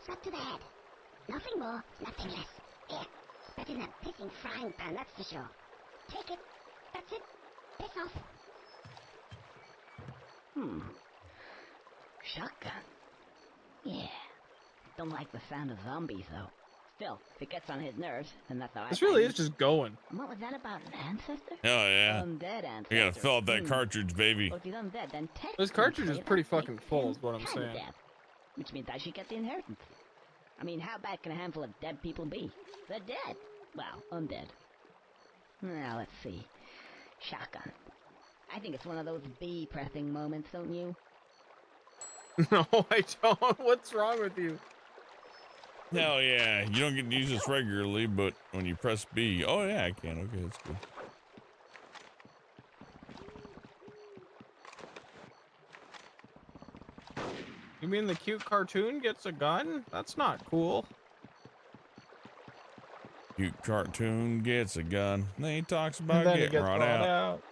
Shot to the head. Nothing more, nothing less. Here. Better than a pissing frying pan, that's for sure. Take it. That's it. Piss off. Shotgun. Yeah. Don't like the sound of zombies, though. Still, if it gets on his nerves, then that's all right. This really is just going. And what was that about, an ancestor? Hell yeah. Undead ancestor. You gotta fill up that cartridge, baby. Well, if he's undead, then technically... This cartridge is pretty that fucking makes full, him is what I'm kinda saying. dead. Which means I should get the inheritance. I mean, how bad can a handful of dead people be? They're dead. Well, undead. Now, let's see. Shotgun. I think it's one of those bee-pressing moments, don't you? No, I don't. What's wrong with you? Hell yeah. You don't get to use this regularly, but when you press B. Oh yeah, I can. Okay, that's good. You mean the cute cartoon gets a gun? That's not cool. Cute cartoon gets a gun. Then he talks about And then he getting gets brought brought out. out.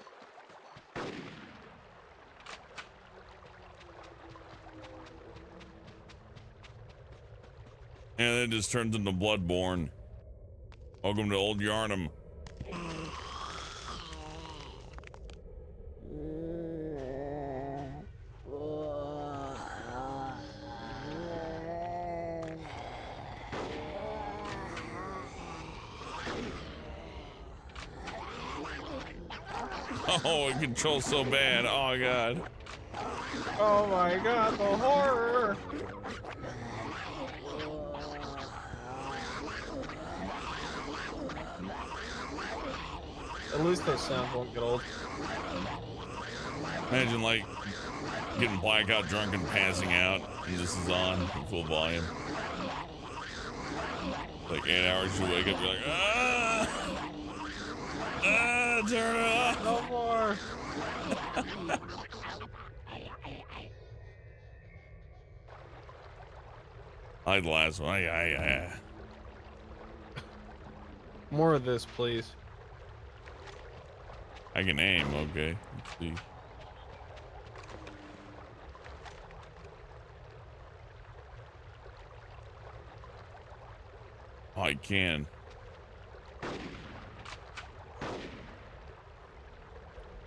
And then it just turns into Bloodborne. Welcome to Old Yarnum. Oh, it controls so bad. Oh, God. Oh my god, the horror! At least those sounds won't get old. Imagine, like, getting blackout drunk and passing out, and this is on at full volume. Like 8 hours, you wake up, you're like, ah! Ah, turn it off! No more! I like the last one. Yeah. More of this, please. I can aim, okay. Let's see. Oh, I can.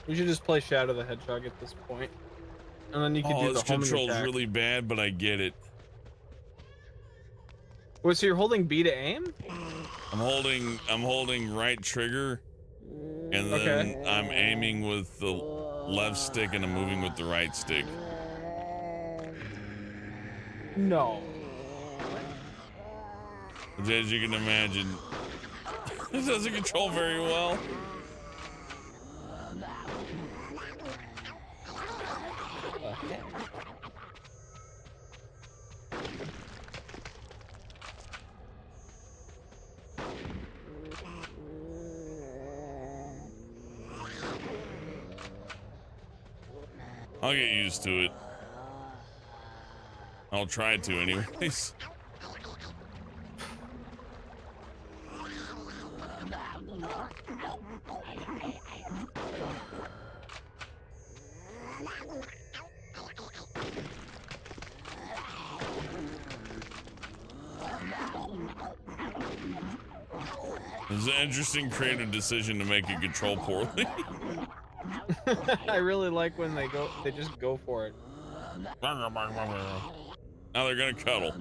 You should just play Shadow the Hedgehog at this point. And then you can do the this homing control's attack. really bad, but I get it. Wait, so you're holding B to aim? I'm holding right trigger, and then I'm aiming with the left stick and I'm moving with the right stick. No. As you can imagine, this doesn't control very well. I'll get used to it. I'll try to anyways. It's an interesting creative decision to make it control poorly. I really like when they just go for it. Now they're gonna cuddle.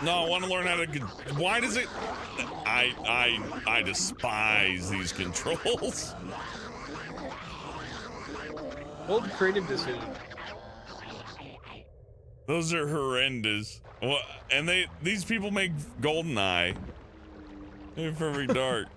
No, I want to learn how to. Why does it? I despise these controls. Bold creative decision. Those are horrendous. Well, and these people make GoldenEye. They're very dark.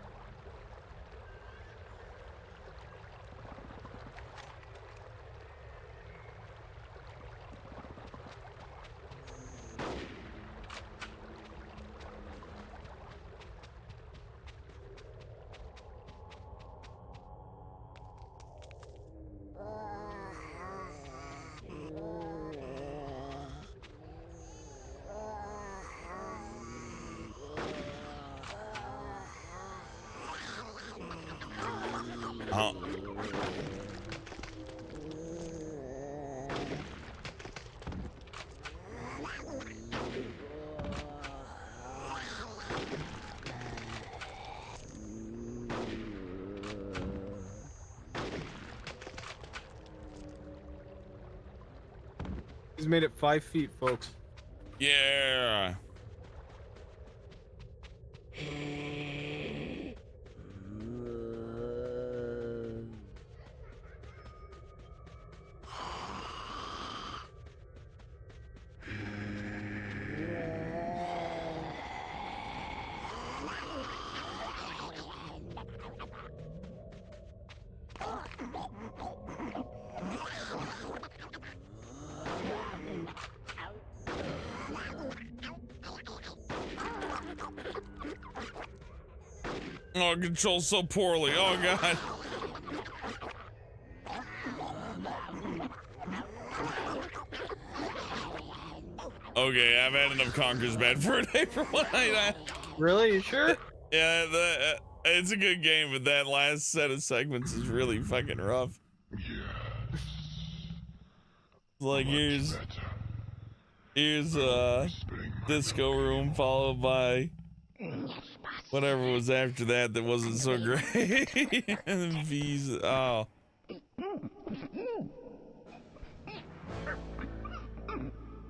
He's made it 5 feet, folks. Yeah. Oh, it controls so poorly. Oh, God. Okay, I've had enough Conker's Bad for a day for one night. Really? You sure? Yeah, it's a good game, but that last set of segments is really fucking rough. Like, here's Disco Room, followed by whatever was after that wasn't so great. And then V's, oh.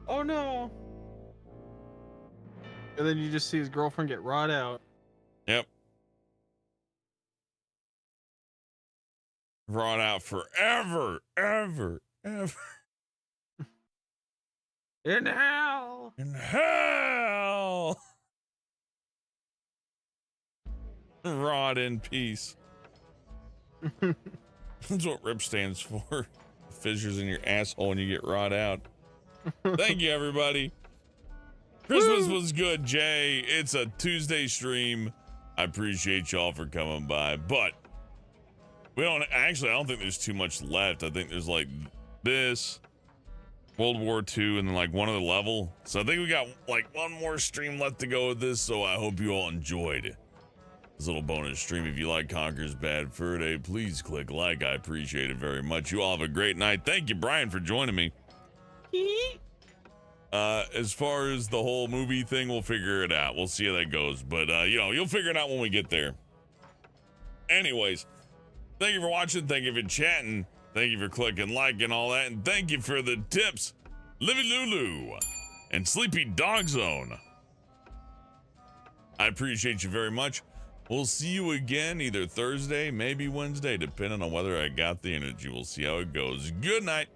Oh no. And then you just see his girlfriend get rot out. Yep. Rot out forever, ever. In hell. In hell. Rot in peace. That's what RIP stands for. Fissures in your asshole and you get rot out. Thank you, everybody. Christmas was good, Jay. It's a Tuesday stream. I appreciate y'all for coming by, but I don't think there's too much left. I think there's like this, World War II, and then like one other level. So I think we got like one more stream left to go with this, so I hope you all enjoyed this little bonus stream. If you like Conker's Bad Fur Day, please click like. I appreciate it very much. You all have a great night. Thank you, Brian, for joining me. As far as the whole movie thing, we'll figure it out. We'll see how that goes. But, you'll figure it out when we get there. Anyways, thank you for watching. Thank you for chatting. Thank you for clicking like and all that. And thank you for the tips, Livy Lulu and Sleepy Dog Zone. I appreciate you very much. We'll see you again either Thursday, maybe Wednesday, depending on whether I got the energy. We'll see how it goes. Good night.